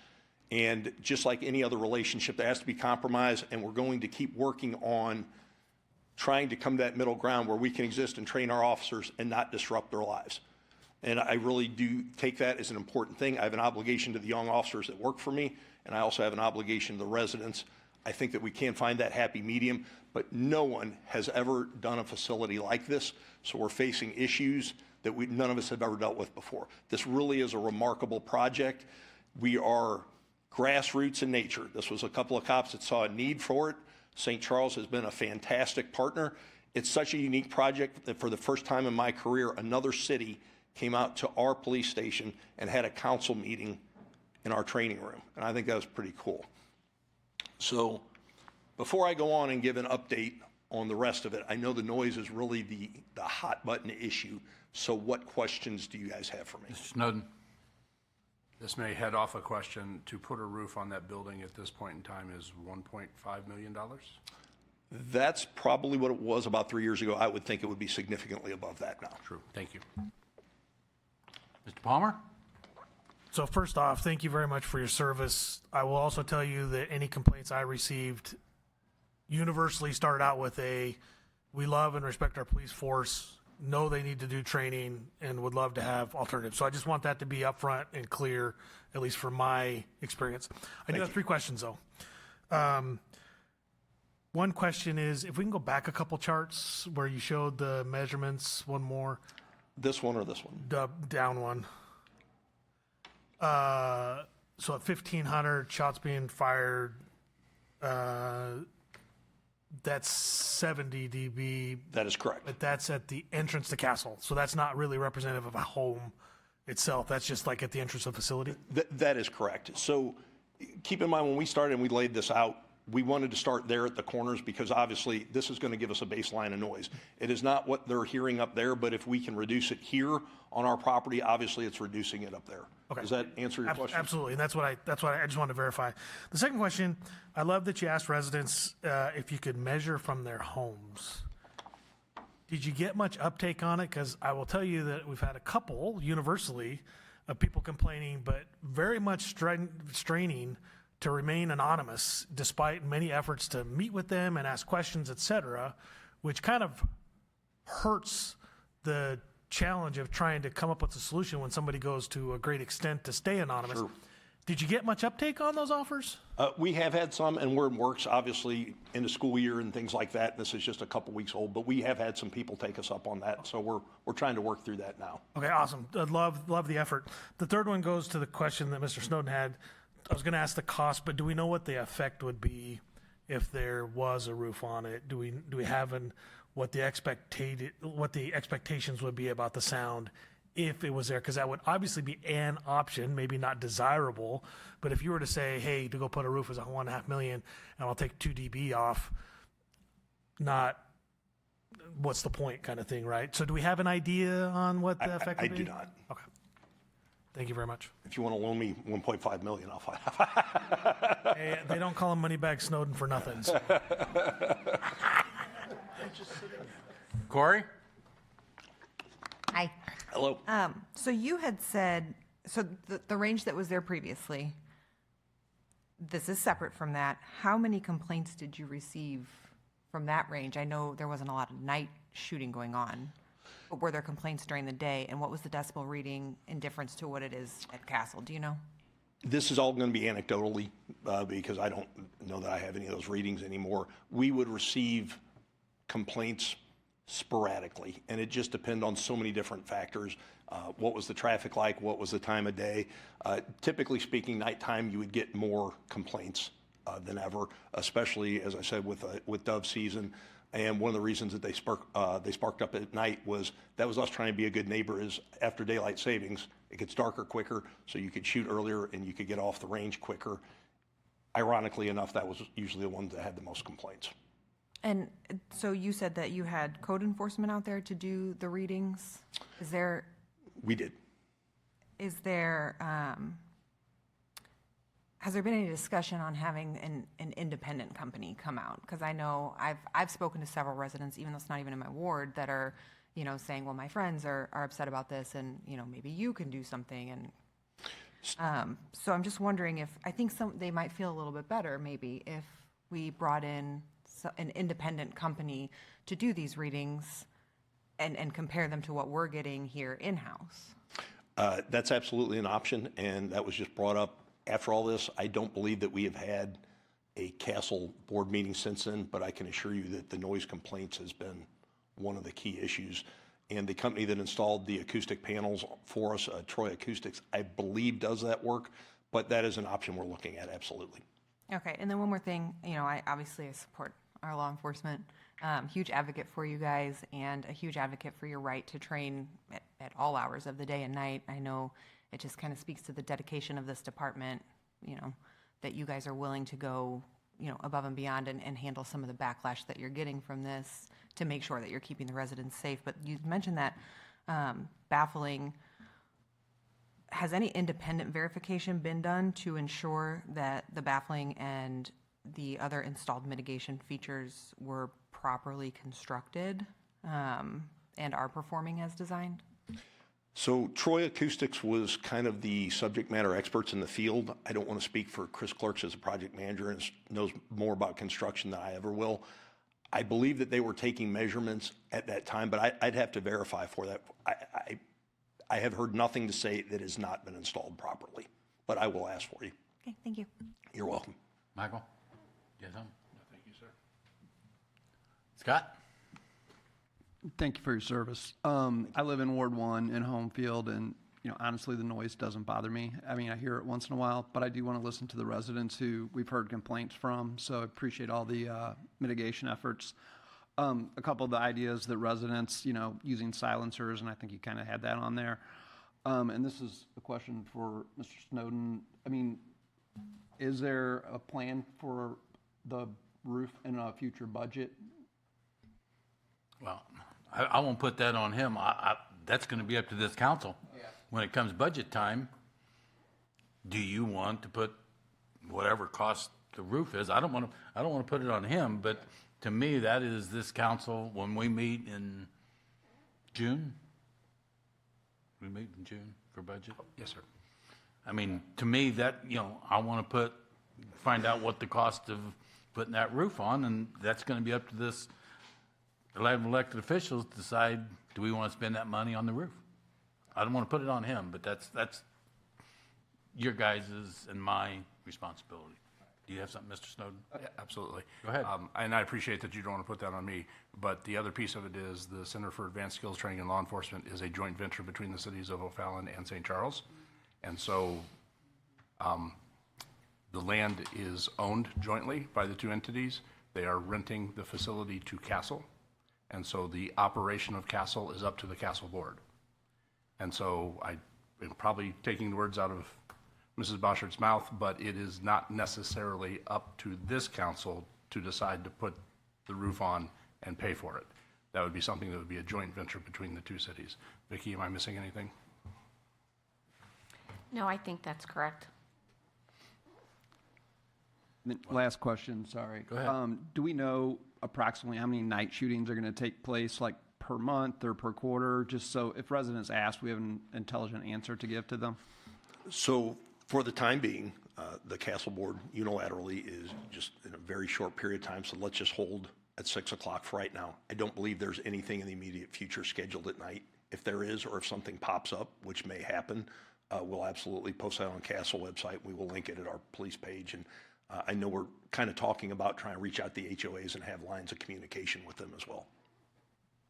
And just like any other relationship, there has to be compromise, and we're going to keep working on trying to come to that middle ground where we can exist and train our officers and not disrupt their lives. And I really do take that as an important thing. I have an obligation to the young officers that work for me, and I also have an obligation to the residents. I think that we can find that happy medium, but no one has ever done a facility like this, so we're facing issues that none of us have ever dealt with before. This really is a remarkable project. We are grassroots in nature. This was a couple of cops that saw a need for it. St. Charles has been a fantastic partner. It's such a unique project that for the first time in my career, another city came out to our police station and had a council meeting in our training room. And I think that was pretty cool. So before I go on and give an update on the rest of it, I know the noise is really the hot button issue. So what questions do you guys have for me? Mr. Snowden. This may head off a question. To put a roof on that building at this point in time is $1.5 million? That's probably what it was about 3 years ago. I would think it would be significantly above that now. True. Thank you. Mr. Palmer? So first off, thank you very much for your service. I will also tell you that any complaints I received universally started out with we love and respect our police force, know they need to do training, and would love to have alternatives. So I just want that to be upfront and clear, at least from my experience. I do have 3 questions, though. One question is, if we can go back a couple charts where you showed the measurements, one more. This one or this one? The down one. So at 1,500 shots being fired, that's 70 dB. That is correct. But that's at the entrance to Castle. So that's not really representative of a home itself. That's just like at the entrance of the facility? That is correct. So keep in mind, when we started and we laid this out, we wanted to start there at the corners because obviously this is going to give us a baseline of noise. It is not what they're hearing up there, but if we can reduce it here on our property, obviously it's reducing it up there. Okay. Does that answer your question? Absolutely, and that's what I just wanted to verify. The second question, I love that you asked residents if you could measure from their homes. Did you get much uptake on it? Because I will tell you that we've had a couple universally of people complaining, but very much straining to remain anonymous despite many efforts to meet with them and ask questions, et cetera, which kind of hurts the challenge of trying to come up with a solution when somebody goes to a great extent to stay anonymous. Sure. Did you get much uptake on those offers? We have had some, and we're in works, obviously, in the school year and things like that. This is just a couple weeks old, but we have had some people take us up on that, so we're trying to work through that now. Okay, awesome. I love the effort. The third one goes to the question that Mr. Snowden had. I was going to ask the cost, but do we know what the effect would be if there was a roof on it? Do we have what the expectations would be about the sound if it was there? Because that would obviously be an option, maybe not desirable, but if you were to say, hey, to go put a roof is $1.5 million, and I'll take 2 dB off, not what's the point kind of thing, right? So do we have an idea on what the effect I would be? do not. Okay. Thank you very much. If you want to loan me $1.5 million, I'll find out. Hey, they don't call him Moneybag Snowden for nothing. So. Corey? Hi. Hello. So you had said, so the range that was there previously, this is separate from that. How many complaints did you receive from that range? I know there wasn't a lot of night shooting going on, but were there complaints during the day? And what was the decibel reading in difference to what it is at Castle? Do you know? This is all going to be anecdotally because I don't know that I have any of those readings anymore. We would receive complaints sporadically, and it just depended on so many different factors. What was the traffic like? What was the time of day? Typically speaking, nighttime you would get more complaints than ever, especially, as I said, with dove season. And one of the reasons that they sparked up at night was that was us trying to be a good neighbor. Is after daylight savings, it gets darker quicker, so you could shoot earlier and you could get off the range quicker. Ironically enough, that was usually the ones that had the most complaints. And so you said that you had code enforcement out there to do the readings. We did. Is there, has there been any discussion on having an independent company come out? Because I know I've spoken to several residents, even though it's not even in my ward, that are, saying, well, my friends are upset about this, and, maybe you can do something. And so I'm just wondering if, I think they might feel a little bit better, maybe, if we brought in an independent company to do these readings and compare them to what we're getting here in-house. That's absolutely an option, and that was just brought up after all this. I don't believe that we have had a Castle board meeting since then, but I can assure you that the noise complaints has been one of the key issues. And the company that installed the acoustic panels for us, Troy Acoustics, I believe does that work, but that is an option we're looking at, absolutely. Okay, and then one more thing, I support our law enforcement, huge advocate for you guys, and a huge advocate for your right to train at all hours of the day and night. I know it just kind of speaks to the dedication of this department, that you guys are willing to go, above and beyond and handle some of the backlash that you're getting from this to make sure that you're keeping the residents safe. But you mentioned that baffling. Has any independent verification been done to ensure that the baffling and the other installed mitigation features were properly constructed and are performing as designed? So Troy Acoustics was kind of the subject matter experts in the field. I don't want to speak for Chris Clerks as a project manager and knows more about construction than I ever will. I believe that they were taking measurements at that time, but I'd have to verify for that. I have heard nothing to say that has not been installed properly, but I will ask for you. Okay, thank you. You're welcome. Michael? Yes, no, thank you, sir. Scott? Thank you for your service. I live in Ward 1 in Homefield, and honestly, the noise doesn't bother me. I mean, I hear it once in a while, but I do want to listen to the residents who we've heard complaints from, so I appreciate all the mitigation efforts. A couple of the ideas that residents, using silencers, and I think you kind of had that on there. And this is a question for Mr. Snowden. I mean, is there a plan for the roof in a future budget? Well, I won't put that on him. That's going to be up to this council. Yeah. When it comes budget time, do you want to put whatever cost the roof is? I don't want to put it on him, but to me, that is this council when we meet in June. We meet in June for budget. Yes, sir. I mean, to me, that I want to find out what the cost of putting that roof on, and that's going to be up to this 11 elected officials to decide, do we want to spend that money on the roof? I don't want to put it on him, but that's your guys' and my responsibility. Do you have something, Mr. Snowden? Yeah, absolutely. Go ahead. And I appreciate that you don't want to put that on me, but the other piece of it is the Center for Advanced Skills Training and Law Enforcement is a joint venture between the cities of O'Fallon and St. Charles. And so The land is owned jointly by the two entities. They are renting the facility to Castle, and so the operation of Castle is up to the Castle Board. And so I am probably taking the words out of Mrs. Boshart's mouth, but it is not necessarily up to this council to decide to put the roof on and pay for it. That would be something that would be a joint venture between the two cities. Vicki, am I missing anything? No, I think that's correct. Last question, sorry. Go ahead. Do we know approximately how many night shootings are going to take place, like per month or per quarter? Just so if residents ask, we have an intelligent answer to give to them. So for the time being, the Castle Board unilaterally is just in a very short period of time. So let's just hold at 6 o'clock for right now. I don't believe there's anything in the immediate future scheduled at night. If there is, or if something pops up, which may happen, we'll absolutely post that on Castle website. We will link it at our police page. And I know we're kind of talking about trying to reach out to the HOAs and have lines of communication with them as well.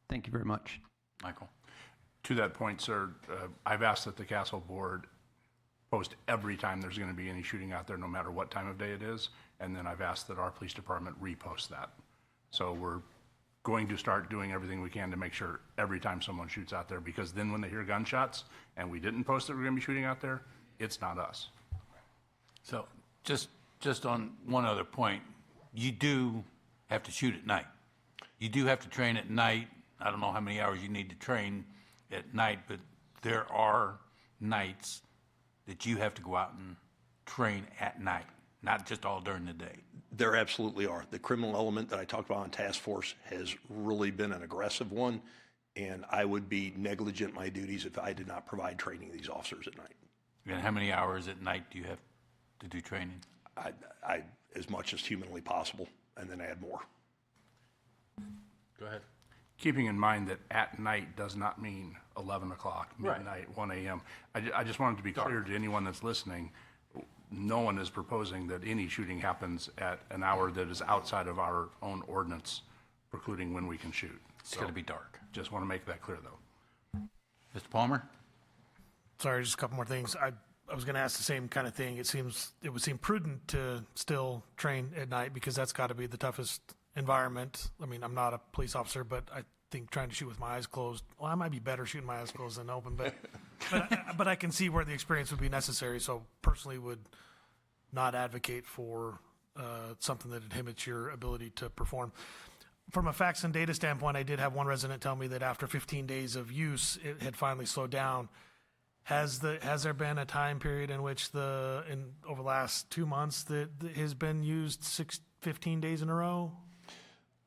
Thank you very much. Michael? To that point, sir, I've asked that the Castle Board post every time there's going to be any shooting out there, no matter what time of day it is, and then I've asked that our police department repost that. So we're going to start doing everything we can to make sure every time someone shoots out there, because then when they hear gunshots and we didn't post that we're going to be shooting out there, it's not us. So just on one other point, you do have to shoot at night. You do have to train at night. I don't know how many hours you need to train at night, but there are nights that you have to go out and train at night, not just all during the day. There absolutely are. The criminal element that I talked about on task force has really been an aggressive one, and I would be negligent in my duties if I did not provide training to these officers at night. And how many hours at night do you have to do training? I as much as humanly possible, and then add more. Go ahead. Keeping in mind that at night does not mean 11 o'clock, midnight, 1 a.m. I just wanted to be clear to anyone that's listening, no one is proposing that any shooting happens at an hour that is outside of our own ordinance precluding when we can shoot. It's got to be dark. Just want to make that clear, though. Mr. Palmer? Sorry, just a couple more things. I was going to ask the same kind of thing. It would seem prudent to still train at night because that's got to be the toughest environment. I mean, I'm not a police officer, but I think trying to shoot with my eyes closed, well, I might be better shooting my eyes closed than open, but I can see where the experience would be necessary. So personally would not advocate for something that inhibits your ability to perform. From a facts and data standpoint, I did have one resident tell me that after 15 days of use, it had finally slowed down. Has there been a time period in which over the last 2 months that has been used 15 days in a row?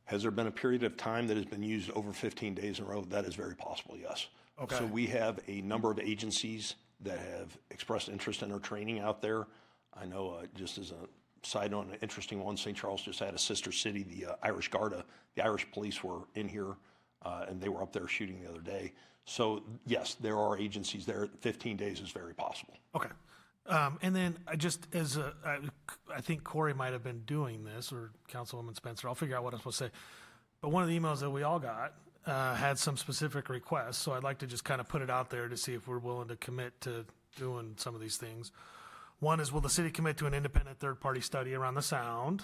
Has there been a period of time that has been used over 15 days in a row? That is very possible, yes. Okay. So we have a number of agencies that have expressed interest in our training out there. I know, just as a side note, an interesting one, St. Charles just had a sister city, the Irish Garda. The Irish police were in here, and they were up there shooting the other day. So yes, there are agencies there. 15 days is very possible. Okay. And then I think Corey might have been doing this, or Councilwoman Spencer. I'll figure out what I'm supposed to say. But one of the emails that we all got had some specific requests. So I'd like to just kind of put it out there to see if we're willing to commit to doing some of these things. One is, will the city commit to an independent third-party study around the sound?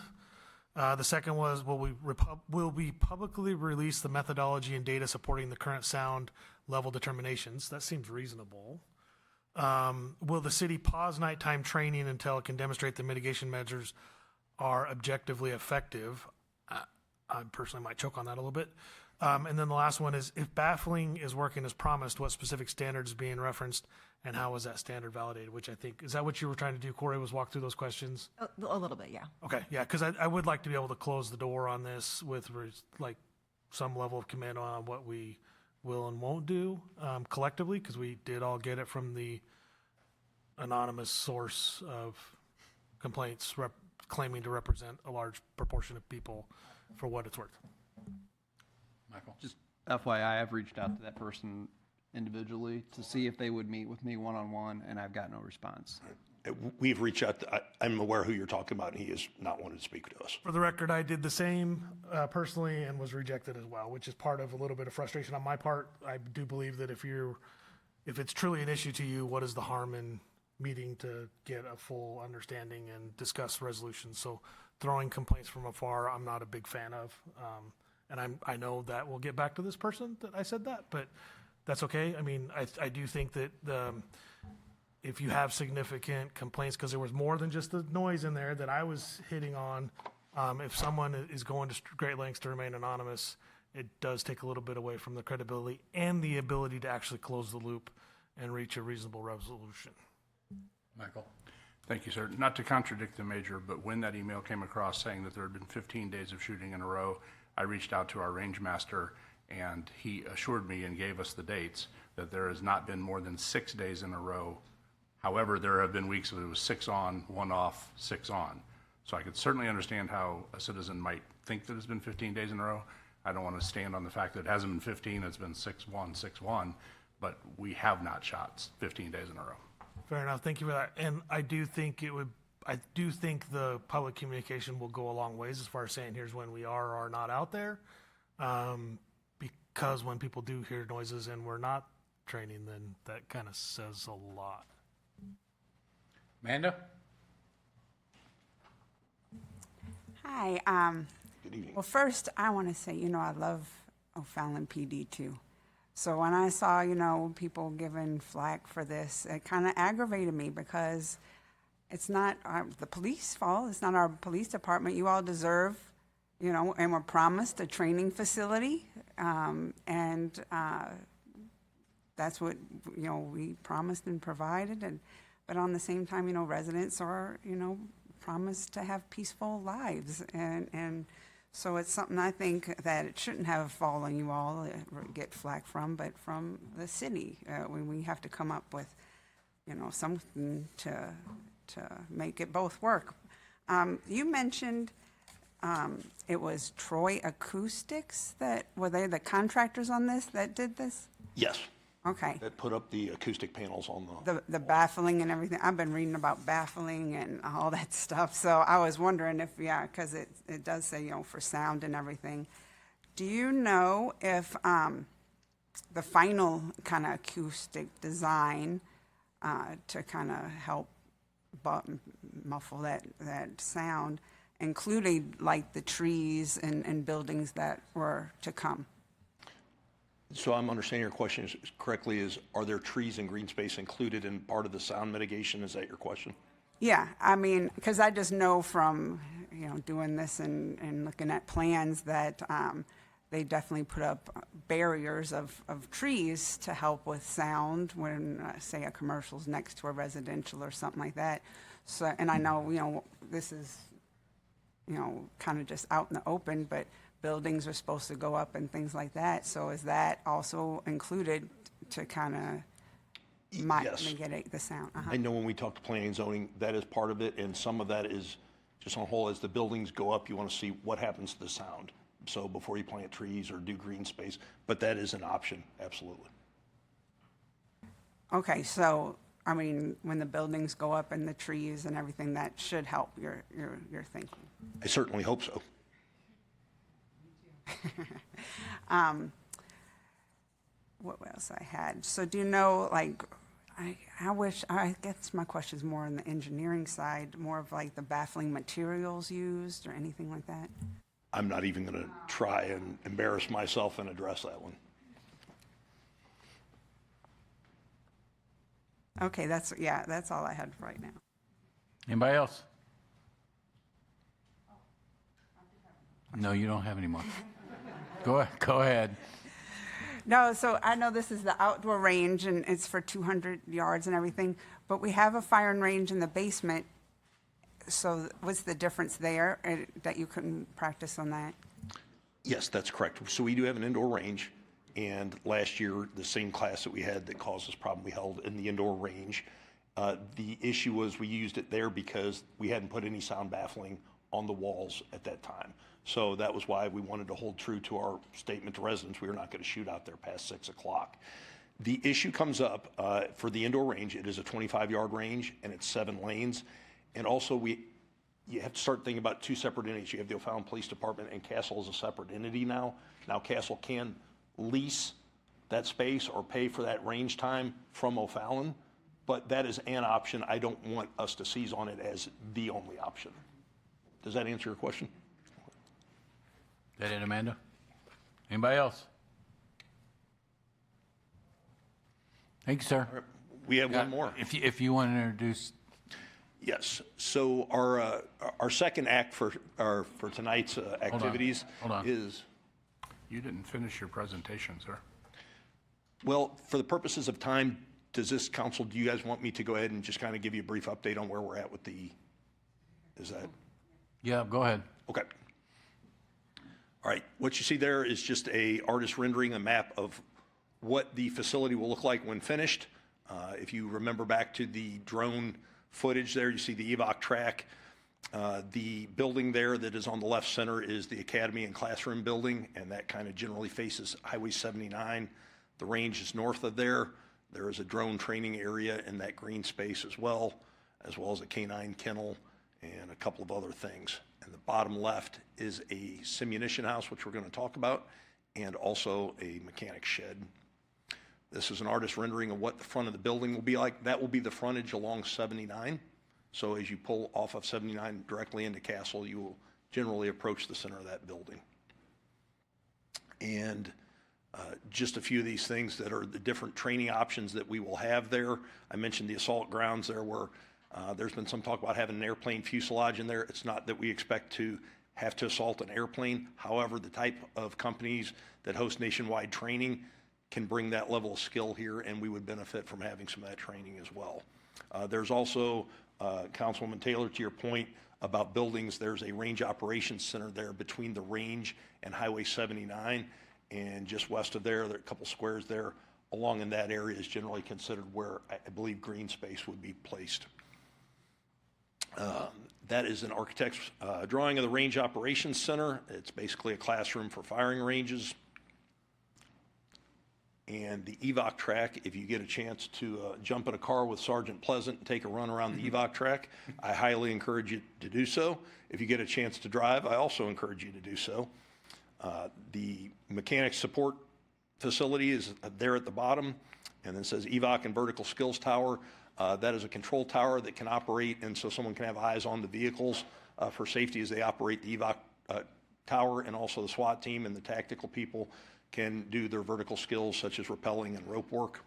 The second was, will we publicly release the methodology and data supporting the current sound level determinations? That seems reasonable. Will the city pause nighttime training until it can demonstrate the mitigation measures are objectively effective? I personally might choke on that a little bit. And then the last one is, if baffling is working as promised, what specific standard is being referenced and how is that standard validated? Which I think, is that what you were trying to do, Corey, was walk through those questions? A little bit, yeah. Okay, yeah, because I would like to be able to close the door on this with like some level of command on what we will and won't do collectively, because we did all get it from the anonymous source of complaints claiming to represent a large proportion of people for what it's worth. Michael? Just FYI, I've reached out to that person individually to see if they would meet with me one-on-one, and I've got no response. We've reached out. I'm aware who you're talking about, and he is not wanting to speak to us. For the record, I did the same personally and was rejected as well, which is part of a little bit of frustration on my part. I do believe that if it's truly an issue to you, what is the harm in meeting to get a full understanding and discuss resolutions. So throwing complaints from afar, I'm not a big fan of. And I know that we'll get back to this person that I said that, but that's okay. I mean, I do think that if you have significant complaints, because there was more than just the noise in there that I was hitting on, if someone is going to great lengths to remain anonymous, it does take a little bit away from the credibility and the ability to actually close the loop and reach a reasonable resolution. Michael? Thank you, sir. Not to contradict the major, but when that email came across saying that there had been 15 days of shooting in a row, I reached out to our range master, and he assured me and gave us the dates that there has not been more than 6 days in a row. However, there have been weeks where it was 6 on, 1 off, 6 on. So I could certainly understand how a citizen might think that it's been 15 days in a row. I don't want to stand on the fact that it hasn't been 15, it's been 6-1, 6-1, but we have not shot 15 days in a row. Fair enough. Thank you for that. And I do think the public communication will go a long ways as far as saying here's when we are or not out there. Because when people do hear noises and we're not training, then that kind of says a lot. Amanda? Hi. Good evening. Well, first, I want to say, I love O'Fallon PD too. So when I saw, people giving flack for this, it kind of aggravated me because it's not the police fault. It's not our police department. You all deserve, and were promised a training facility. And that's what, we promised and provided. But on the same time, residents are, promised to have peaceful lives. And so it's something I think that it shouldn't have fallen you all get flack from, but from the city. When we have to come up with, something to make it both work. You mentioned it was Troy Acoustics were they the contractors on this that did this? Yes. Okay. That put up the acoustic panels on The baffling and everything. I've been reading about baffling and all that stuff. So I was wondering if, because it does say, for sound and everything. Do you know if the final kind of acoustic design to kind of help muffle that sound included like the trees and buildings that were to come? So I'm understanding your question correctly are there trees and green space included in part of the sound mitigation? Is that your question? Yeah, I mean, because I just know from, doing this and looking at plans that they definitely put up barriers of trees to help with sound when, say, a commercial's next to a residential or something like that. So, and I know, this is, kind of just out in the open, but buildings are supposed to go up and things like that. So is that also included to kind of mitigate the sound? I know when we talk to planning and zoning, that is part of it, and some of that is just on the whole, as the buildings go up, you want to see what happens to the sound. So before you plant trees or do green space, but that is an option, absolutely. Okay, so, I mean, when the buildings go up and the trees and everything, that should help your thinking. I certainly hope so. What else I had? So do you know, like, I guess my question is more on the engineering side, more of like the baffling materials used or anything like that? I'm not even going to try and embarrass myself and address that one. Okay, that's all I had right now. Anybody else? No, you don't have any more. Go ahead. No, so I know this is the outdoor range and it's for 200 yards and everything, but we have a firing range in the basement. So what's the difference there that you couldn't practice on that? Yes, that's correct. So we do have an indoor range, and last year, the same class that we had that caused this problem, we held in the indoor range. The issue was we used it there because we hadn't put any sound baffling on the walls at that time. So that was why we wanted to hold true to our statement to residents. We were not going to shoot out there past 6 o'clock. The issue comes up for the indoor range. It is a 25-yard range, and it's 7 lanes. And also, you have to start thinking about 2 separate entities. You have the O'Fallon Police Department, and Castle is a separate entity now. Now, Castle can lease that space or pay for that range time from O'Fallon, but that is an option. I don't want us to seize on it as the only option. Does that answer your question? Is that it, Amanda? Anybody else? Thank you, sir. We have one more. If you want to introduce. Yes. So our second act for tonight's activities Hold on. is. You didn't finish your presentation, sir. Well, for the purposes of time, does this council, do you guys want me to go ahead and just kind of give you a brief update on where we're at with is that? Yeah, go ahead. Okay. All right. What you see there is just a artist rendering, a map of what the facility will look like when finished. If you remember back to the drone footage there, you see the EVOC track. The building there that is on the left center is the academy and classroom building, and that kind of generally faces Highway 79. The range is north of there. There is a drone training area in that green space as well as a canine kennel and a couple of other things. And the bottom left is a simunition house, which we're going to talk about, and also a mechanic shed. This is an artist rendering of what the front of the building will be like. That will be the frontage along 79. So as you pull off of 79 directly into Castle, you will generally approach the center of that building. And just a few of these things that are the different training options that we will have there. I mentioned the assault grounds there where there's been some talk about having an airplane fuselage in there. It's not that we expect to have to assault an airplane. However, the type of companies that host nationwide training can bring that level of skill here, and we would benefit from having some of that training as well. There's also, Councilwoman Taylor, to your point about buildings, there's a range operations center there between the range and Highway 79, and just west of there are a couple squares there. Along in that area is generally considered where I believe green space would be placed. That is an architect's drawing of the Range Operations Center. It's basically a classroom for firing ranges. And the EVOC track, if you get a chance to jump in a car with Sergeant Pleasant and take a run around the EVOC track, I highly encourage you to do so. If you get a chance to drive, I also encourage you to do so. The mechanics support facility is there at the bottom, and then it says EVOC and Vertical Skills Tower. That is a control tower that can operate, and so someone can have eyes on the vehicles for safety as they operate the EVOC tower, and also the SWAT team and the tactical people can do their vertical skills such as rappelling and rope work.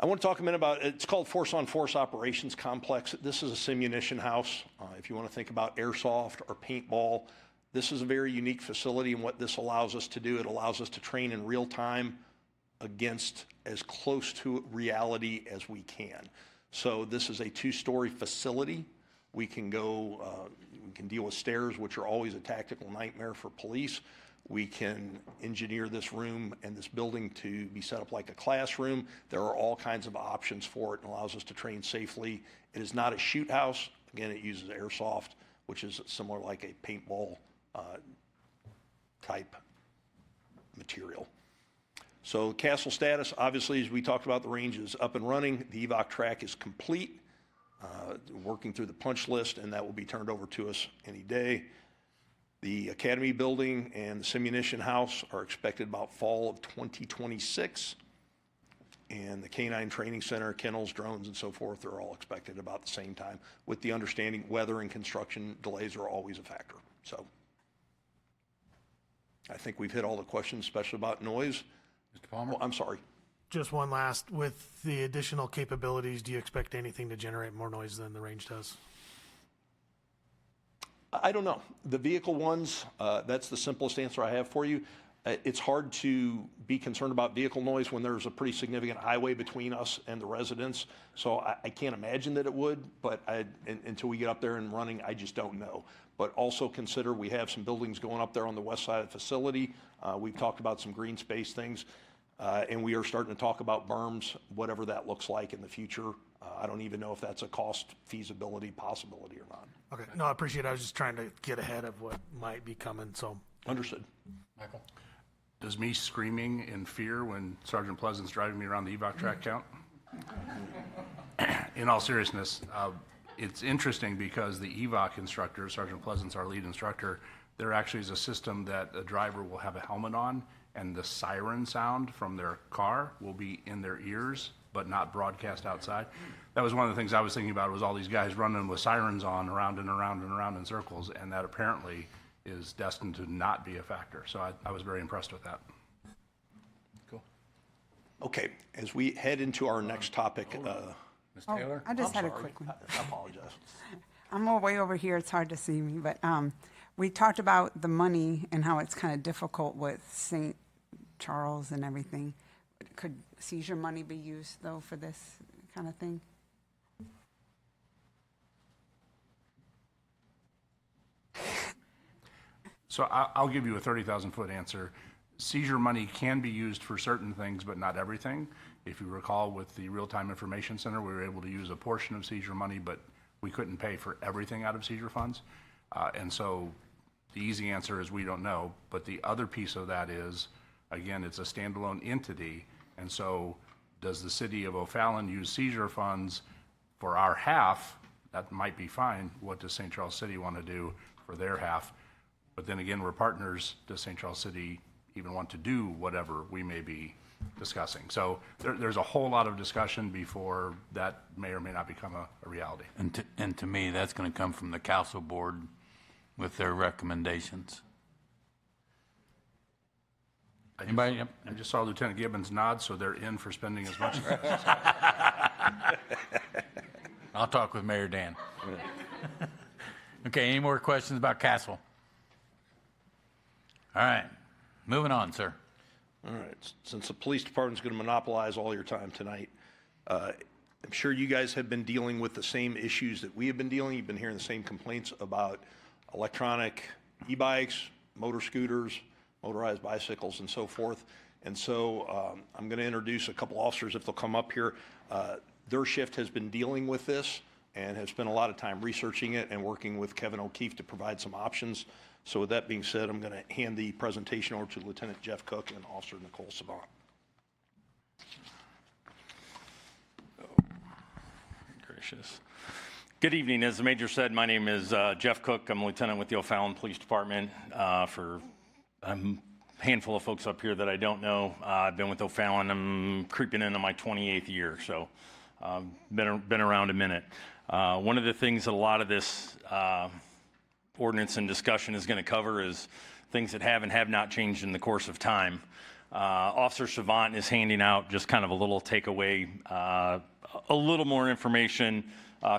I want to talk a minute about, it's called Force on Force Operations Complex. This is a simunition house. If you want to think about airsoft or paintball, this is a very unique facility, and what this allows us to do, it allows us to train in real time against as close to reality as we can. So this is a 2-story facility. We can go, we can deal with stairs, which are always a tactical nightmare for police. We can engineer this room and this building to be set up like a classroom. There are all kinds of options for it and allows us to train safely. It is not a shoot house. Again, it uses airsoft, which is similar like a paintball type material. So Castle status, obviously, as we talked about, the range is up and running. The EVOC track is complete, working through the punch list, and that will be turned over to us any day. The Academy building and the simunition house are expected about fall of 2026. And the Canine Training Center, kennels, drones, and so forth are all expected about the same time, with the understanding weather and construction delays are always a factor. So I think we've hit all the questions, especially about noise. Mr. Palmer? Oh, I'm sorry. Just one last, with the additional capabilities, do you expect anything to generate more noise than the range does? I don't know. The vehicle ones, that's the simplest answer I have for you. It's hard to be concerned about vehicle noise when there's a pretty significant highway between us and the residents. So I can't imagine that it would, but until we get up there and running, I just don't know. But also consider we have some buildings going up there on the west side of the facility. We've talked about some green space things, and we are starting to talk about berms, whatever that looks like in the future. I don't even know if that's a cost feasibility possibility or not. Okay, no, I appreciate it. I was just trying to get ahead of what might be coming, so. Understood. Michael? Does me screaming in fear when Sergeant Pleasant's driving me around the EVOC track count? In all seriousness, it's interesting because the EVOC instructor, Sergeant Pleasant's our lead instructor, there actually is a system that a driver will have a helmet on, and the siren sound from their car will be in their ears but not broadcast outside. That was one of the things I was thinking about, was all these guys running with sirens on around and around and around in circles, and that apparently is destined to not be a factor. So I was very impressed with that. Cool. Okay, as we head into our next topic, Ms. Taylor? I just I'm had a sorry. quick one. I apologize. I'm all way over here, it's hard to see me, but we talked about the money and how it's kind of difficult with St. Charles and everything. Could seizure money be used, though, for this kind of thing? So I'll give you a 30,000-foot answer. Seizure money can be used for certain things, but not everything. If you recall, with the Real-Time Information Center, we were able to use a portion of seizure money, but we couldn't pay for everything out of seizure funds. And so the easy answer is we don't know. But the other piece of that is, again, it's a standalone entity. And so does the city of O'Fallon use seizure funds for our half? That might be fine. What does St. Charles City want to do for their half? But then again, we're partners. Does St. Charles City even want to do whatever we may be discussing? So there's a whole lot of discussion before that may or may not become a reality. And to me, that's going to come from the council board with their recommendations. Anybody? Yep. I just saw Lieutenant Gibbons nod, so they're in for spending as much as I'll talk with Mayor Dan. Okay, any more questions about Castle? All right, moving on, sir. All right, since the police department's going to monopolize all your time tonight, I'm sure you guys have been dealing with the same issues that we have been dealing. You've been hearing the same complaints about electronic e-bikes, motor scooters, motorized bicycles, and so forth. And so I'm going to introduce a couple officers if they'll come up here. Their shift has been dealing with this and have spent a lot of time researching it and working with Kevin O'Keefe to provide some options. So with that being said, I'm going to hand the presentation over to Lieutenant Jeff Cook and Officer Nicole Savant. Gracious. Good evening. As the Major said, my name is Jeff Cook. I'm a lieutenant with the O'Fallon Police Department. For a handful of folks up here that I don't know, I've been with O'Fallon. I'm creeping into my 28th year, so been around a minute. One of the things that a lot of this ordinance and discussion is going to cover is things that have and have not changed in the course of time. Officer Savant is handing out just kind of a little takeaway, a little more information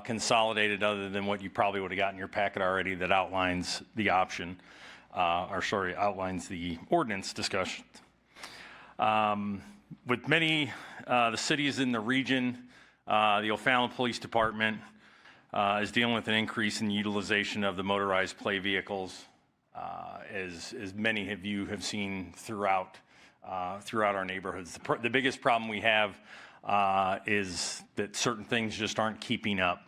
consolidated other than what you probably would have got in your packet already that outlines the option, outlines the ordinance discussion. With many the cities in the region, the O'Fallon Police Department is dealing with an increase in utilization of the motorized play vehicles, as many of you have seen throughout our neighborhoods. The biggest problem we have is that certain things just aren't keeping up.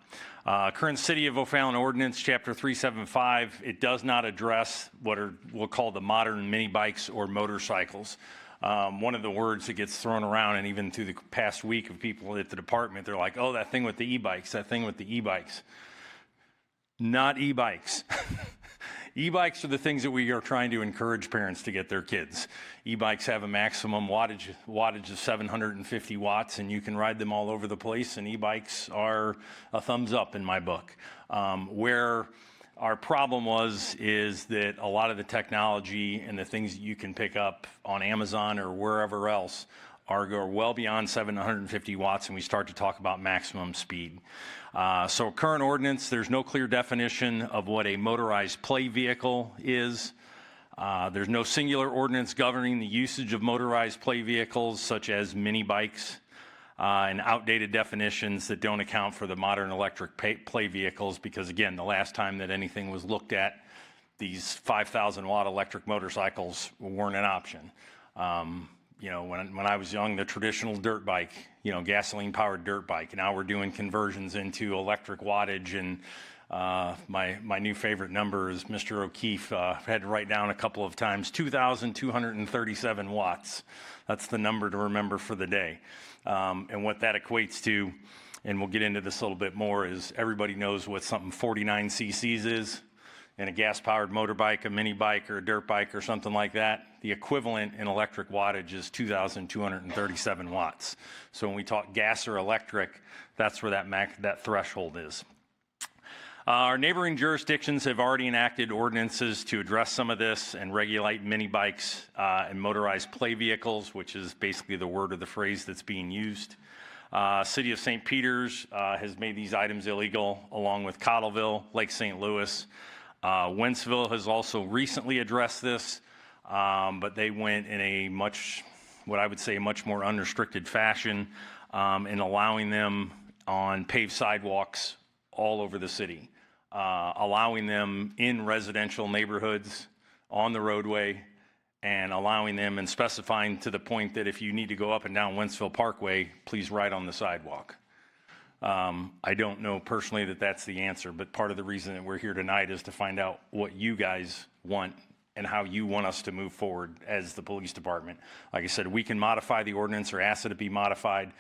Current City of O'Fallon Ordinance, Chapter 375, it does not address what we'll call the modern mini bikes or motorcycles. One of the words that gets thrown around, and even through the past week of people at the department, they're like, oh, that thing with the e-bikes, that thing with the e-bikes. Not e-bikes. E-bikes are the things that we are trying to encourage parents to get their kids. E-bikes have a maximum wattage of 750 watts, and you can ride them all over the place, and e-bikes are a thumbs up in my book. Where our problem is that a lot of the technology and the things that you can pick up on Amazon or wherever else go well beyond 750 watts, and we start to talk about maximum speed. So current ordinance, there's no clear definition of what a motorized play vehicle is. There's no singular ordinance governing the usage of motorized play vehicles such as mini bikes, and outdated definitions that don't account for the modern electric play vehicles, because again, the last time that anything was looked at, these 5,000 watt electric motorcycles weren't an option. You know, when I was young, the traditional dirt bike, you know, gasoline powered dirt bike. Now we're doing conversions into electric wattage, and my new favorite number is Mr. O'Keefe had to write down a couple of times, 2,237 watts. That's the number to remember for the day. And what that equates to, and we'll get into this a little bit more, is everybody knows what something 49 cc's is. and a gas-powered motorbike, a mini bike, or a dirt bike or something like that, the equivalent in electric wattage is 2,237 watts. So when we talk gas or electric, that's where that threshold is. Our neighboring jurisdictions have already enacted ordinances to address some of this and regulate mini bikes and motorized play vehicles, which is basically the word or the phrase that's being used. City of St. Peters has made these items illegal, along with Cottleville, Lake St. Louis. Wentzville has also recently addressed this, but they went in what I would say, a much more unrestricted fashion in allowing them on paved sidewalks all over the city, allowing them in residential neighborhoods on the roadway, and allowing them and specifying to the point that if you need to go up and down Wentzville Parkway, please ride on the sidewalk. I don't know personally that that's the answer, but part of the reason that we're here tonight is to find out what you guys want and how you want us to move forward as the police department. Like I said, we can modify the ordinance or ask it to be modified,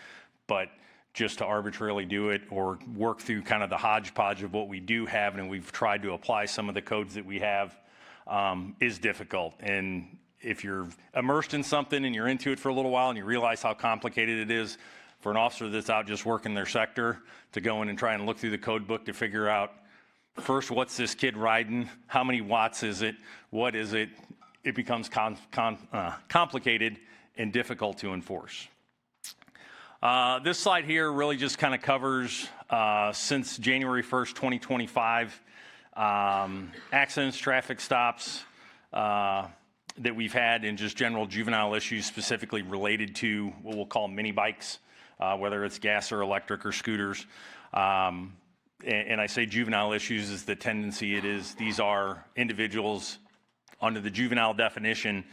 but just to arbitrarily do it or work through kind of the hodgepodge of what we do have, and we've tried to apply some of the codes that we have, is difficult. And if you're immersed in something and you're into it for a little while and you realize how complicated it is, for an officer that's out just working their sector to go in and try and look through the code book to figure out, first, what's this kid riding? How many watts is it? What is it? It becomes complicated and difficult to enforce. This slide here really just kind of covers, since January 1st, 2025, accidents, traffic stops that we've had, and just general juvenile issues specifically related to what we'll call mini bikes. Whether it's gas or electric or scooters. And I say juvenile issues is the tendency it is. These are individuals under the juvenile definition.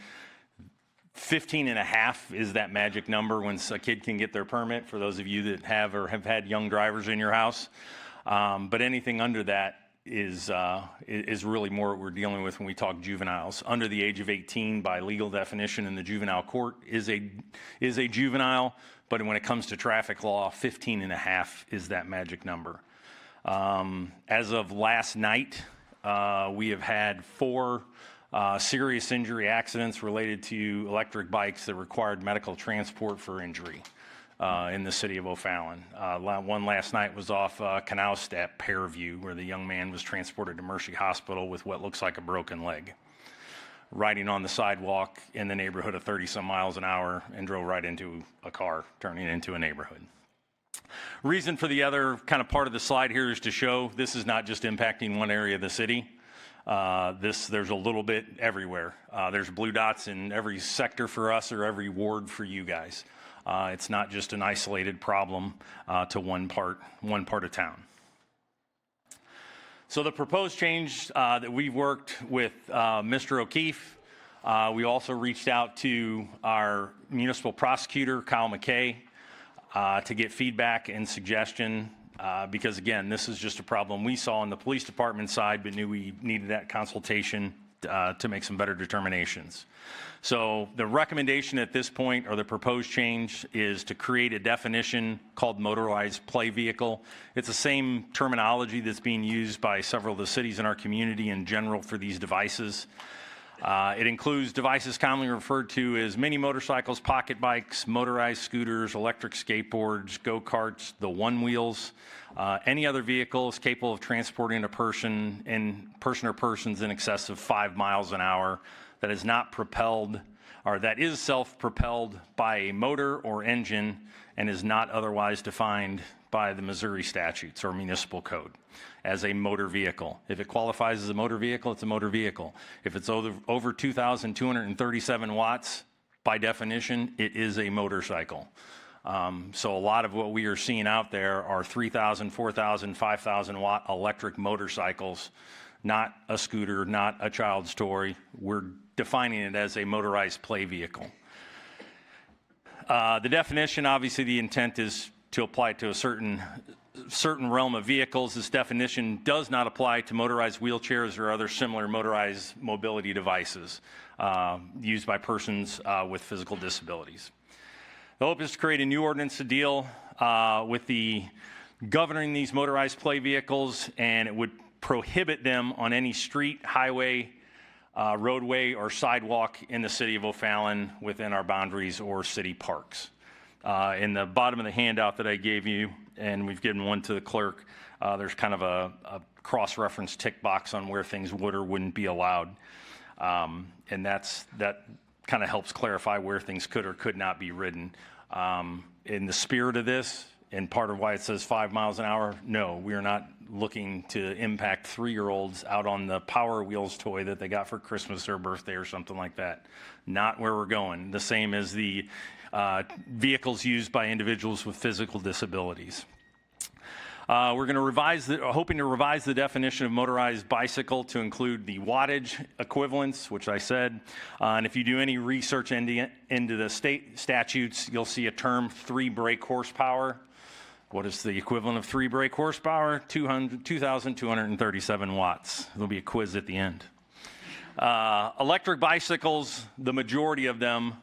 15 and a half is that magic number when a kid can get their permit, for those of you that have or have had young drivers in your house. But anything under that is really more what we're dealing with when we talk juveniles. Under the age of 18 by legal definition in the juvenile court is a juvenile. But when it comes to traffic law, 15 and a half is that magic number. As of last night, we have had 4 serious injury accidents related to electric bikes that required medical transport for injury in the city of O'Fallon. One last night was off Canalstat Pearview, where the young man was transported to Mercy Hospital with what looks like a broken leg, riding on the sidewalk in the neighborhood of 30 some miles an hour, and drove right into a car turning into a neighborhood. Reason for the other kind of part of the slide here is to show this is not just impacting one area of the city. There's a little bit everywhere. There's blue dots in every sector for us or every ward for you guys. It's not just an isolated problem to one part of town. So the proposed change that we've worked with Mr. O'Keefe, we also reached out to our municipal prosecutor, Kyle McKay, to get feedback and suggestion, because again, this is just a problem we saw on the police department side, but knew we needed that consultation to make some better determinations. So the recommendation at this point, or the proposed change, is to create a definition called motorized play vehicle. It's the same terminology that's being used by several of the cities in our community in general for these devices. It includes devices commonly referred to as mini motorcycles, pocket bikes, motorized scooters, electric skateboards, go-karts, the one-wheels, any other vehicles capable of transporting a person or persons in excess of 5 miles an hour that is not propelled, or that is self-propelled by a motor or engine and is not otherwise defined by the Missouri statutes or municipal code as a motor vehicle. If it qualifies as a motor vehicle, it's a motor vehicle. If it's over 2,237 watts, by definition, it is a motorcycle. So a lot of what we are seeing out there are 3,000, 4,000, 5,000 watt electric motorcycles, not a scooter, not a child's toy. We're defining it as a motorized play vehicle. The definition, obviously the intent is to apply it to a certain realm of vehicles. This definition does not apply to motorized wheelchairs or other similar motorized mobility devices used by persons with physical disabilities. The hope is to create a new ordinance to deal with the governing these motorized play vehicles, and it would prohibit them on any street, highway, roadway, or sidewalk in the city of O'Fallon within our boundaries or city parks. In the bottom of the handout that I gave you, and we've given one to the clerk, there's kind of a cross-reference tick box on where things would or wouldn't be allowed. And that kind of helps clarify where things could or could not be ridden. In the spirit of this, and part of why it says 5 miles an hour, no, we are not looking to impact 3-year-olds out on the Power Wheels toy that they got for Christmas or birthday or something like that. Not where we're going. The same as the vehicles used by individuals with physical disabilities. We're going to hoping to revise the definition of motorized bicycle to include the wattage equivalents, which I said. And if you do any research into the state statutes, you'll see a term 3 brake horsepower. What is the equivalent of 3 brake horsepower? 2,237 watts. There'll be a quiz at the end. Electric bicycles, the majority of them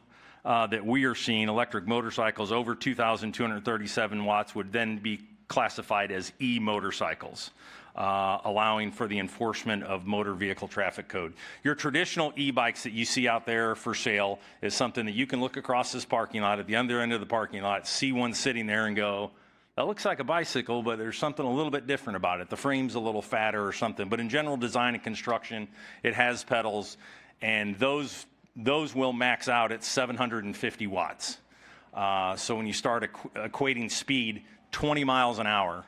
that we are seeing, electric motorcycles over 2,237 watts, would then be classified as e-motorcycles, allowing for the enforcement of motor vehicle traffic code. Your traditional e-bikes that you see out there for sale is something that you can look across this parking lot at the other end of the parking lot, see one sitting there and go, that looks like a bicycle, but there's something a little bit different about it. The frame's a little fatter or something. But in general design and construction, it has pedals, and those will max out at 750 watts. So when you start equating speed, 20 miles an hour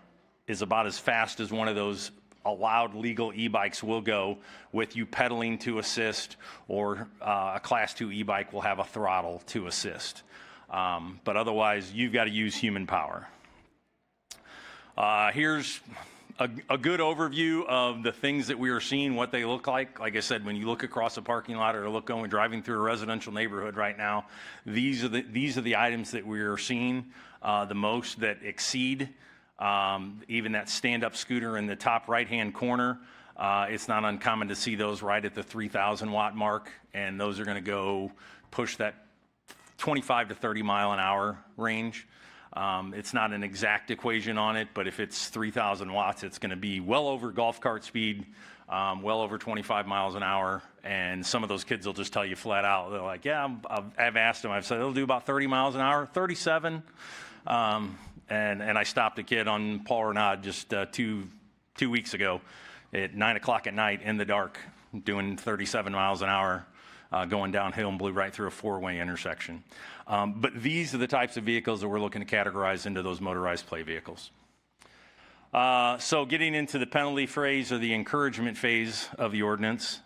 is about as fast as one of those allowed legal e-bikes will go, with you pedaling to assist, or a Class 2 e-bike will have a throttle to assist. But otherwise, you've got to use human power. Here's a good overview of the things that we are seeing, what they look like. Like I said, when you look across a parking lot or driving through a residential neighborhood right now, these are the items that we are seeing the most that exceed. Even that stand-up scooter in the top right-hand corner, it's not uncommon to see those right at the 3,000 watt mark, and those are going to go push that 25 to 30 mile an hour range. It's not an exact equation on it, but if it's 3,000 watts, it's going to be well over golf cart speed, well over 25 miles an hour. And some of those kids will just tell you flat out, they're like, yeah, I've asked them, I've said, it'll do about 30 miles an hour, 37. And I stopped a kid on Paul Renaud just 2 weeks ago at 9 o'clock at night in the dark, doing 37 miles an hour. Going downhill and blew right through a 4-way intersection. But these are the types of vehicles that we're looking to categorize into those motorized play vehicles. So getting into the penalty phase or the encouragement phase of the ordinance,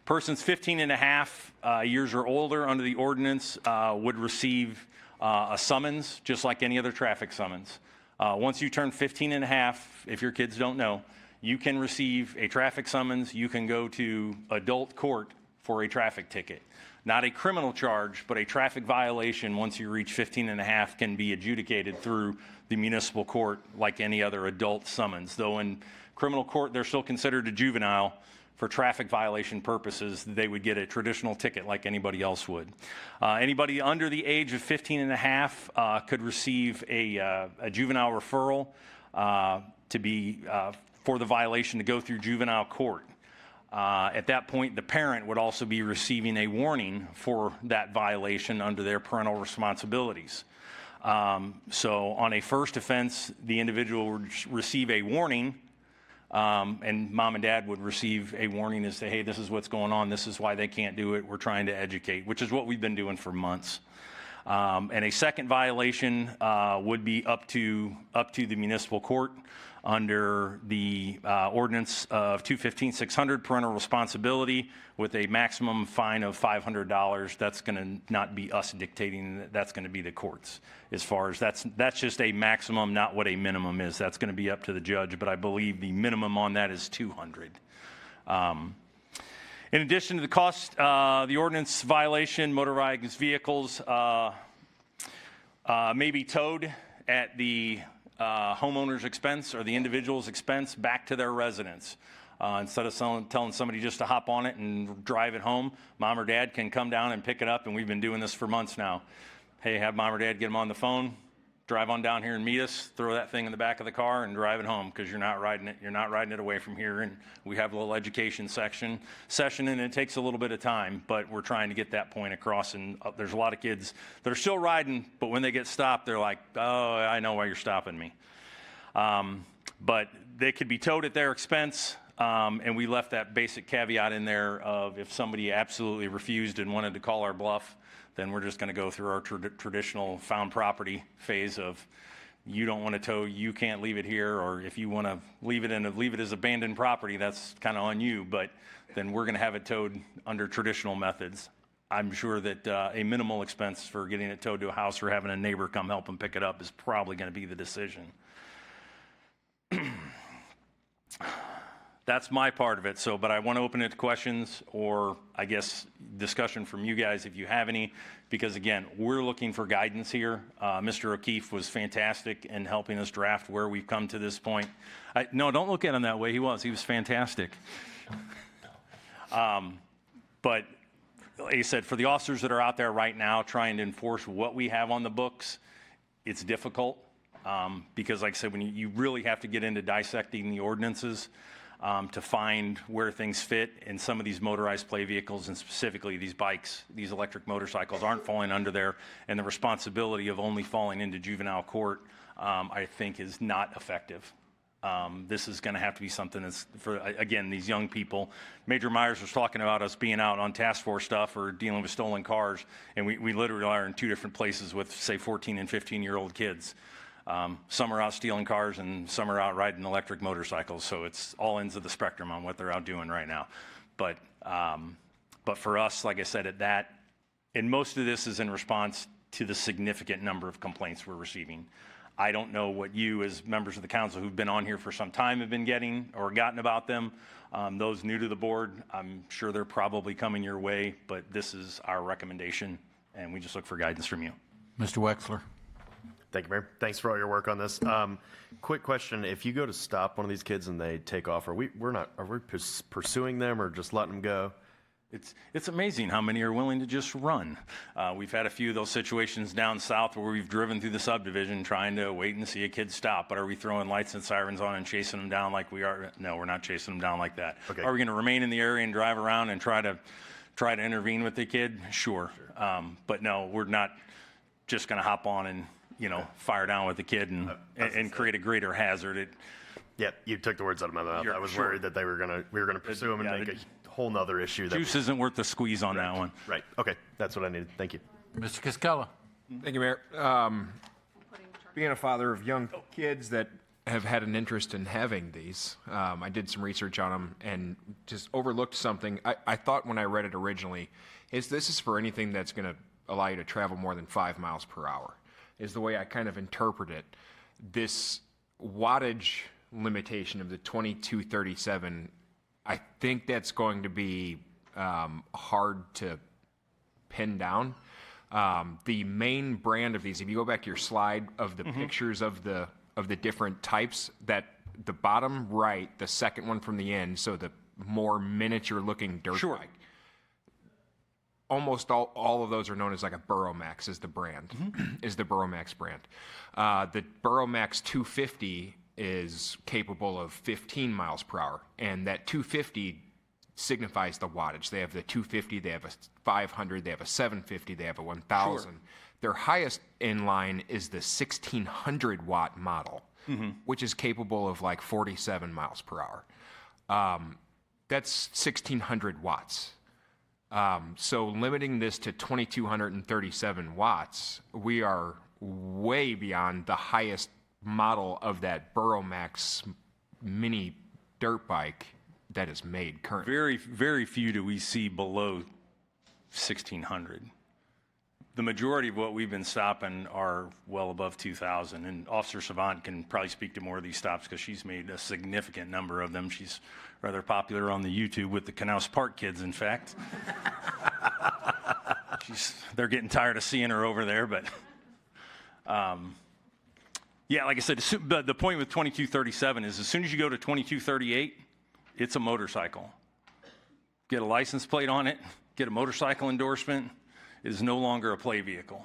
persons 15 and a half years or older under the ordinance would receive a summons, just like any other traffic summons. Once you turn 15 and a half, if your kids don't know, you can receive a traffic summons. You can go to adult court for a traffic ticket. Not a criminal charge, but a traffic violation once you reach 15 and a half can be adjudicated through the municipal court like any other adult summons. Though in criminal court, they're still considered a juvenile. For traffic violation purposes, they would get a traditional ticket like anybody else would. Anybody under the age of 15 and a half could receive a juvenile referral to be for the violation to go through juvenile court. At that point, the parent would also be receiving a warning for that violation under their parental responsibilities. So on a first offense, the individual would receive a warning, and mom and dad would receive a warning as to, hey, this is what's going on, this is why they can't do it, we're trying to educate, which is what we've been doing for months. And a second violation would be up to the municipal court under the ordinance of 215-600, parental responsibility, with a maximum fine of $500. That's going to not be us dictating, that's going to be the courts. As far as that's just a maximum, not what a minimum is. That's going to be up to the judge, but I believe the minimum on that is $200. In addition to the cost, the ordinance violation, motorized vehicles may be towed at the homeowner's expense or the individual's expense back to their residence. Instead of telling somebody just to hop on it and drive it home, mom or dad can come down and pick it up, and we've been doing this for months now. Hey, have mom or dad get them on the phone, drive on down here and meet us, throw that thing in the back of the car and drive it home, because you're not riding it away from here. And we have a little education session, and it takes a little bit of time, but we're trying to get that point across. And there's a lot of kids that are still riding, but when they get stopped, they're like, oh, I know why you're stopping me. But they could be towed at their expense. And we left that basic caveat in there of if somebody absolutely refused and wanted to call our bluff, then we're just going to go through our traditional found property phase of, you don't want to tow, you can't leave it here, or if you want to leave it as abandoned property, that's kind of on you, but then we're going to have it towed under traditional methods. I'm sure that a minimal expense for getting it towed to a house or having a neighbor come help them pick it up is probably going to be the decision. That's my part of it. So, but I want to open it to questions, or I guess discussion from you guys if you have any, because again, we're looking for guidance here. Mr. O'Keefe was fantastic in helping us draft where we've come to this point. No, don't look at him that way. He was fantastic. But like I said, for the officers that are out there right now trying to enforce what we have on the books, it's difficult because like I said, when you really have to get into dissecting the ordinances, to find where things fit, and some of these motorized play vehicles, and specifically these bikes, these electric motorcycles, aren't falling under there, and the responsibility of only falling into juvenile court, I think, is not effective. This is going to have to be something that's for, again, these young people. Major Myers was talking about us being out on task force stuff or dealing with stolen cars, and we literally are in two different places with, say, 14 and 15-year-old kids. Some are out stealing cars and some are out riding electric motorcycles. So it's all ends of the spectrum on what they're out doing right now. But for us, like I said, at that, and most of this is in response to the significant number of complaints we're receiving. I don't know what you as members of the council who've been on here for some time have been getting or gotten about them. Those new to the board, I'm sure they're probably coming your way, but this is our recommendation and we just look for guidance from you. Mr. Wexler. Thank you, Mayor. Thanks for all your work on this. Quick question: if you go to stop one of these kids and they take off, are we pursuing them or just letting them go? It's amazing how many are willing to just run. We've had a few of those situations down south where we've driven through the subdivision trying to wait and see a kid stop. But are we throwing lights and sirens on and chasing them down like we are? No, we're not chasing them down like that. Okay. Are we going to remain in the area and drive around and try to intervene with the kid? Sure. But no, we're not just going to hop on and fire down with the kid and create a greater hazard. Yeah, you took the words out of my mouth. I was worried that we were gonna pursue him and make a whole nother issue. Juice isn't worth the squeeze on that one. Right. Okay, that's what I needed. Thank you. Mr. Cascella. Thank you, Mayor. Being a father of young kids that have had an interest in having these, I did some research on them and just overlooked something. I thought when I read it originally, this is for anything that's going to allow you to travel more than 5 miles per hour. Is the way I kind of interpret it. This wattage limitation of the 2237, I think that's going to be hard to pin down. The main brand of these, if you go back to your slide of the pictures of the different types, that the bottom right, the second one from the end, so the more miniature looking dirt bike. Almost all of those are known as like a Burromax is the brand, is the Burromax brand. The Burromax 250 is capable of 15 miles per hour, and that 250 signifies the wattage. They have the 250, they have a 500, they have a 750, they have a 1000. Sure. Their highest in line is the 1600 watt model, which is capable of like 47 miles per hour. That's 1600 watts. So limiting this to 2237 watts, we are way beyond the highest model of that Burromax mini dirt bike that is made currently. Very, very few do we see below 1600. The majority of what we've been stopping are well above 2000, and Officer Savant can probably speak to more of these stops because she's made a significant number of them. She's rather popular on the YouTube with the Canals Park kids, in fact. They're getting tired of seeing her over there, but yeah, like I said, the point with 2237 is as soon as you go to 2238, it's a motorcycle. Get a license plate on it, get a motorcycle endorsement. It is no longer a play vehicle.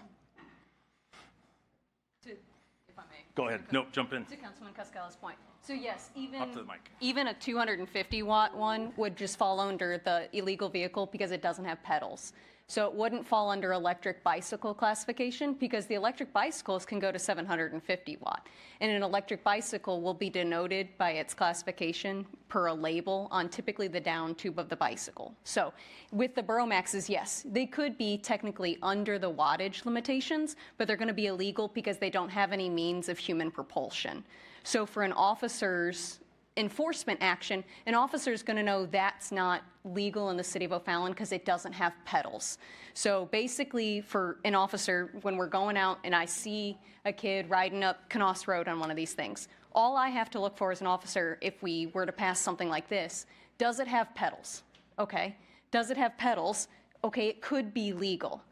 Go ahead. No, jump in. To Councilman Cascalla's point. So yes, Up to the mic. even a 250 watt one would just fall under the illegal vehicle because it doesn't have pedals. So it wouldn't fall under electric bicycle classification because the electric bicycles can go to 750 watt. And an electric bicycle will be denoted by its classification per a label on typically the down tube of the bicycle. So with the Burromaxes, yes, they could be technically under the wattage limitations, but they're going to be illegal because they don't have any means of human propulsion. So for an officer's enforcement action, an officer is going to know that's not legal in the city of O'Fallon because it doesn't have pedals. So basically for an officer, when we're going out and I see a kid riding up Canoss Road on one of these things, all I have to look for as an officer, if we were to pass something like this, does it have pedals? Okay. Does it have pedals? Okay, it could be legal.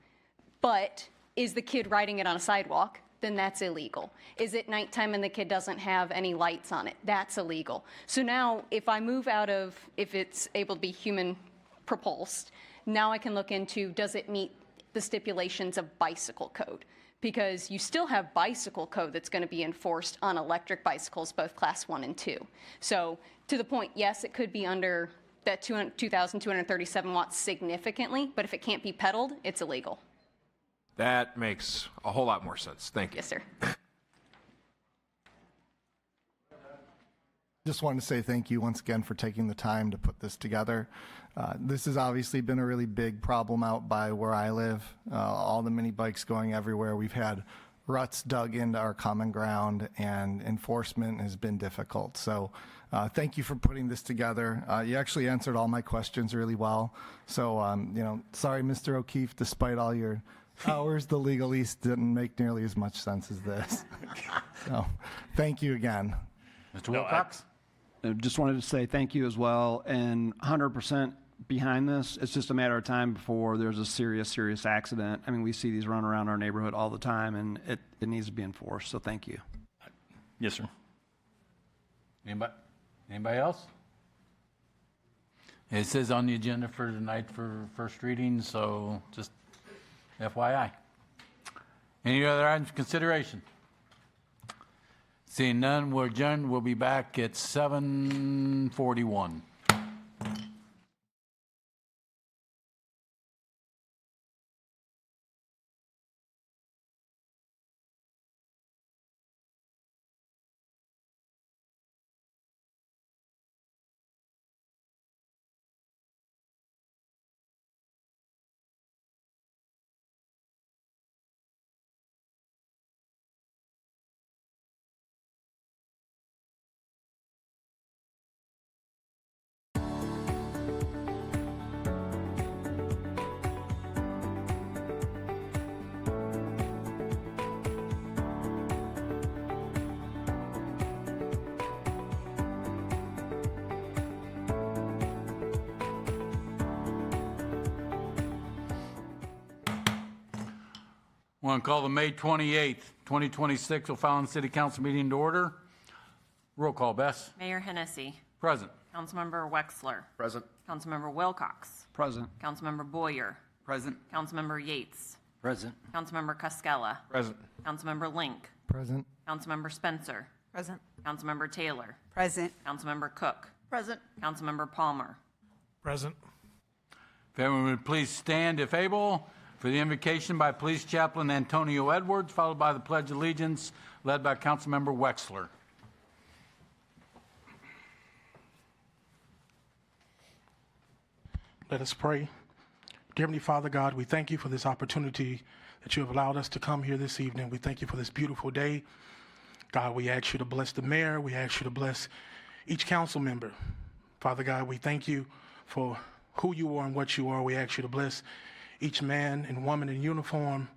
But is the kid riding it on a sidewalk? Then that's illegal. Is it nighttime and the kid doesn't have any lights on it? That's illegal. So now if I move out of, if it's able to be human propulsed, now I can look into, does it meet the stipulations of bicycle code? Because you still have bicycle code that's going to be enforced on electric bicycles, both class 1 and 2. So to the point, yes, it could be under that 2,237 watts significantly, but if it can't be pedaled, it's illegal. That makes a whole lot more sense. Thank you. Yes, sir. Just wanted to say thank you once again for taking the time to put this together. This has obviously been a really big problem out by where I live. All the mini bikes going everywhere. We've had ruts dug into our common ground, and enforcement has been difficult. So thank you for putting this together. You actually answered all my questions really well. So, sorry, Mr. O'Keefe, despite all your hours, the legalese didn't make nearly as much sense as this. So thank you again. Mr. Wilcox? I just wanted to say thank you as well, and 100% behind this. It's just a matter of time before there's a serious accident. I mean, we see these run around our neighborhood all the time, and it needs to be enforced, so thank you. Yes, sir. Anybody else? It says on the agenda for tonight for first reading, so just FYI. Any other items for consideration? Seeing none, we're adjourned. We'll be back at 7:41. Want to call the May 28th, 2026 O'Fallon City Council meeting to order. Roll call, Bess. Mayor Hennessy. Present. Councilmember Wexler. Present. Councilmember Wilcox. Present. Councilmember Boyer. Present. Councilmember Yates. Present. Councilmember Cascella. Present. Councilmember Link. Present. Councilmember Spencer. Present. Councilmember Taylor. Present. Councilmember Cook. Present. Councilmember Palmer. Present. If everyone would please stand if able for the invocation by Police Chaplain Antonio Edwards, followed by the Pledge of Allegiance led by Councilmember Wexler. Let us pray. Dear Heavenly Father God, we thank you for this opportunity that you have allowed us to come here this evening. We thank you for this beautiful day. God, we ask you to bless the mayor. We ask you to bless each council member. Father God, we thank you for who you are and what you are. We ask you to bless each man and woman in uniform.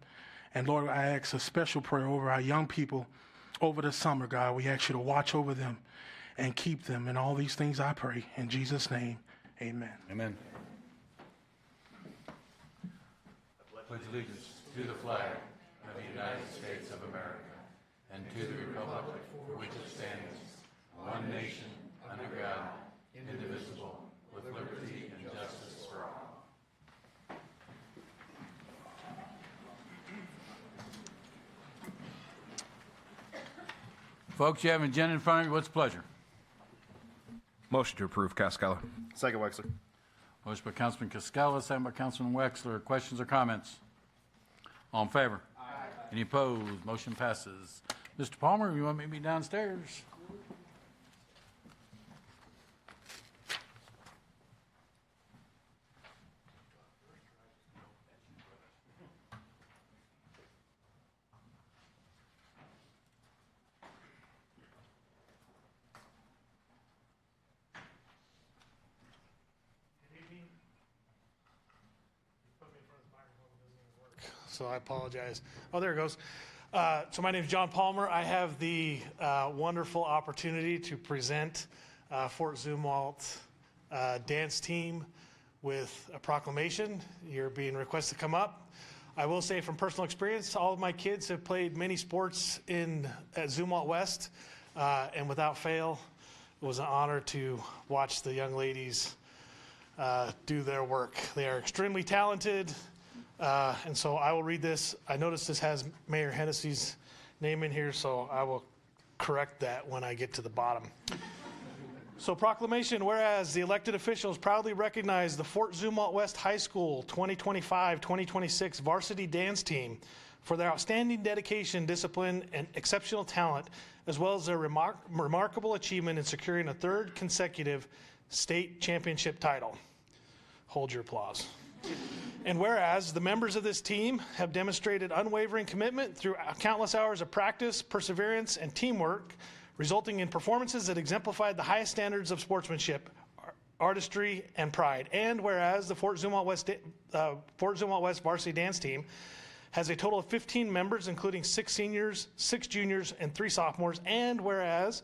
And Lord, I ask a special prayer over our young people over the summer, God. We ask you to watch over them and keep them. And all these things I pray. In Jesus' name, amen. Amen. Pledge allegiance to the flag of the United States of America and to the republic for which it stands, one nation, under God, indivisible, with liberty and justice for all. Folks, you have an agenda in front of you. What's the pleasure? Motion to approve, Cascala. Second, Wexler. Motion by Councilman Cascala, second by Councilman Wexler. Questions or comments? All in favor? Aye. Any opposed? Motion passes. Mr. Palmer, you want me to be downstairs? So I apologize. Oh, there it goes. So my name is John Palmer. I have the wonderful opportunity to present Fort Zumwalt dance team with a proclamation. You're being requested to come up. I will say from personal experience, all of my kids have played many sports at Zumwalt West, and without fail, it was an honor to watch the young ladies do their work. They are extremely talented. And so I will read this. I notice this has Mayor Hennessy's name in here, so I will correct that when I get to the bottom. So proclamation, whereas the elected officials proudly recognize the Fort Zumwalt West High School 2025-2026 varsity dance team for their outstanding dedication, discipline, and exceptional talent, as well as their remarkable achievement in securing a third consecutive state championship title. Hold your applause. And whereas the members of this team have demonstrated unwavering commitment through countless hours of practice, perseverance, and teamwork, resulting in performances that exemplified the highest standards of sportsmanship, artistry, and pride. And whereas the Fort Zumwalt West varsity dance team has a total of 15 members, including 6 seniors, 6 juniors, and 3 sophomores. And whereas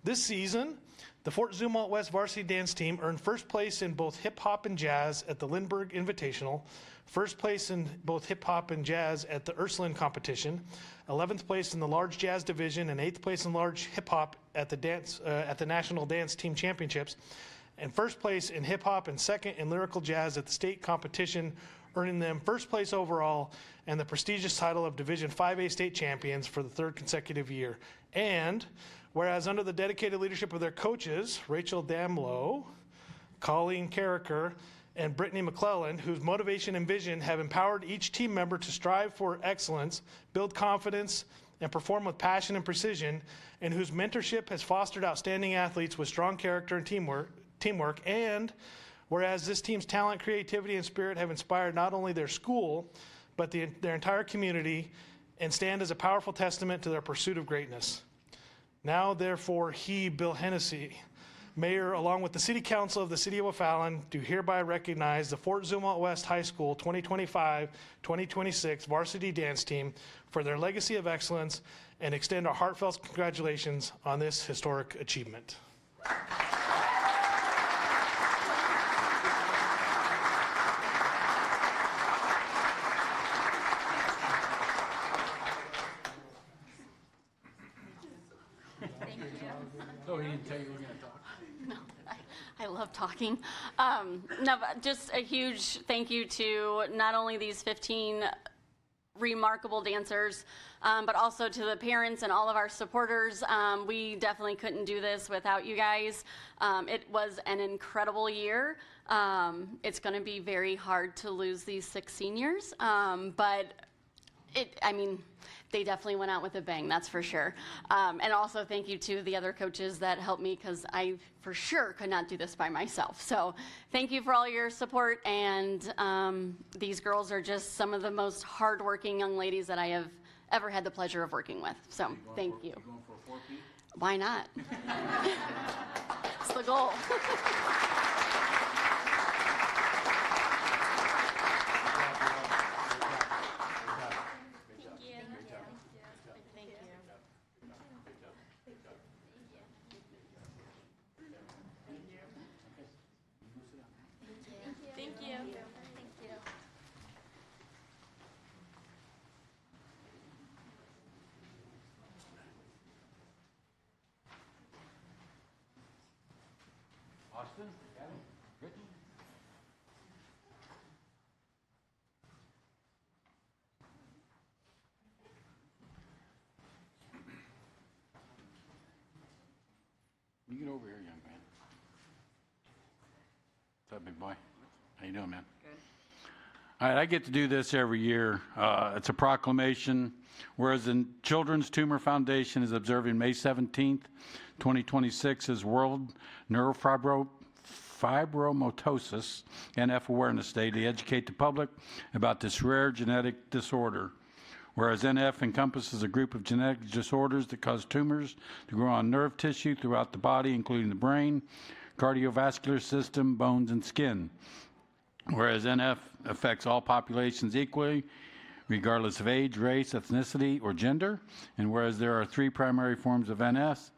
this season, the Fort Zumwalt West varsity dance team earned first place in both hip hop and jazz at the Lindbergh Invitational, first place in both hip hop and jazz at the Ursuline competition, 11th place in the large jazz division, and 8th place in large hip hop at the National Dance Team Championships, and first place in hip hop and second in lyrical jazz at the state competition, earning them first place overall and the prestigious title of Division 5A state champions for the 3rd consecutive year. And whereas under the dedicated leadership of their coaches, Rachel Damlow, Colleen Carricker, and Brittany McClellan, whose motivation and vision have empowered each team member to strive for excellence, build confidence, and perform with passion and precision, and whose mentorship has fostered outstanding athletes with strong character and teamwork, and whereas this team's talent, creativity, and spirit have inspired not only their school, but their entire community, and stand as a powerful testament to their pursuit of greatness. Now, therefore, he, Bill Hennessy, Mayor, along with the City Council of the City of O'Fallon, do hereby recognize the Fort Zumwalt West High School 2025-2026 varsity dance team for their legacy of excellence and extend our heartfelt congratulations on this historic achievement. Oh, he didn't tell you we were going to talk? No, I love talking. No, but just a huge thank you to not only these 15 remarkable dancers, but also to the parents and all of our supporters. We definitely couldn't do this without you guys. It was an incredible year. It's going to be very hard to lose these 6 seniors, but they definitely went out with a bang, that's for sure. And also thank you to the other coaches that helped me, because I for sure could not do this by myself. So thank you for all your support, and these girls are just some of the most hardworking young ladies that I have ever had the pleasure of working with. So thank you. You going for a 4P? Why not? It's the goal. Austin, Gavin, Brittany. What's up, big boy? How you doing, man? Good. All right, I get to do this every year. It's a proclamation, whereas the Children's Tumor Foundation is observing May 17th, 2026 as World Neurofibromatosis NF Awareness Day to educate the public about this rare genetic disorder. Whereas NF encompasses a group of genetic disorders that cause tumors to grow on nerve tissue throughout the body, including the brain, cardiovascular system, bones, and skin. Whereas NF affects all populations equally, regardless of age, race, ethnicity, or gender. And whereas there are 3 primary forms of NF,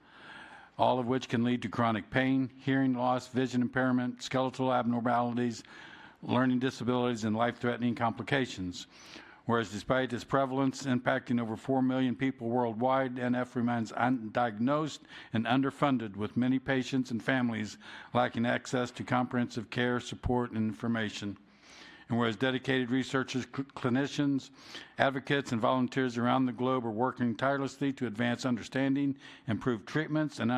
all of which can lead to chronic pain, hearing loss, vision impairment, skeletal abnormalities, learning disabilities, and life-threatening complications. Whereas despite its prevalence impacting over 4 million people worldwide, NF remains undiagnosed and underfunded, with many patients and families lacking access to comprehensive care, support, and information. And whereas dedicated researchers, clinicians, advocates, and volunteers around the globe are working tirelessly to advance understanding, improve treatments, and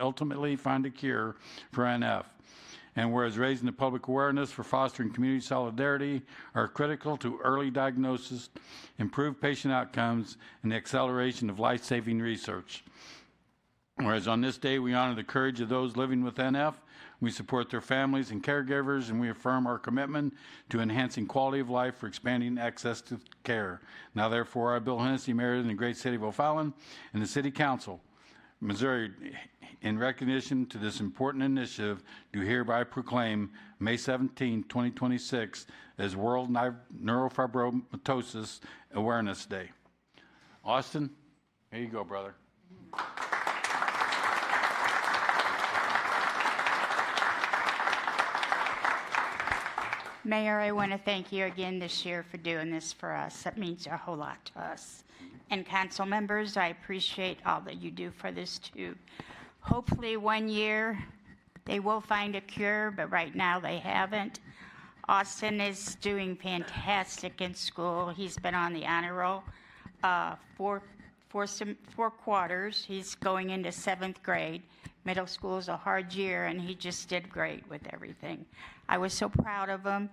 ultimately find a cure for NF. And whereas raising the public awareness for fostering community solidarity are critical to early diagnosis, improved patient outcomes, and the acceleration of life-saving research. Whereas on this day, we honor the courage of those living with NF, we support their families and caregivers, and we affirm our commitment to enhancing quality of life for expanding access to care. Now, therefore, I, Bill Hennessy, Mayor in the great city of O'Fallon, and the City Council, Missouri, in recognition to this important initiative, do hereby proclaim May 17, 2026 as World Neurofibromatosis Awareness Day. Austin, here you go, brother. Mayor, I want to thank you again this year for doing this for us. That means a whole lot to us. And council members, I appreciate all that you do for this too. Hopefully one year they will find a cure, but right now they haven't. Austin is doing fantastic in school. He's been on the honor roll four quarters. He's going into 7th grade. Middle school is a hard year, and he just did great with everything. I was so proud of him.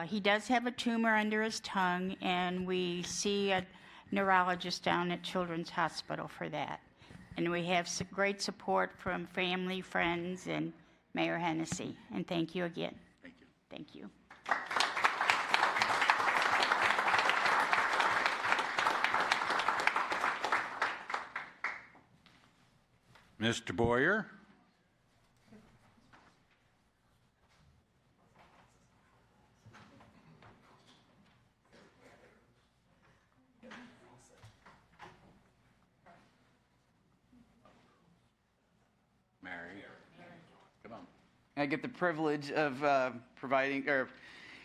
He does have a tumor under his tongue, and we see a neurologist down at Children's Hospital for that. And we have some great support from family, friends, and Mayor Hennessy. And thank you again. Thank you. Thank you. Mr. Boyer. Mary, come on. I get the privilege of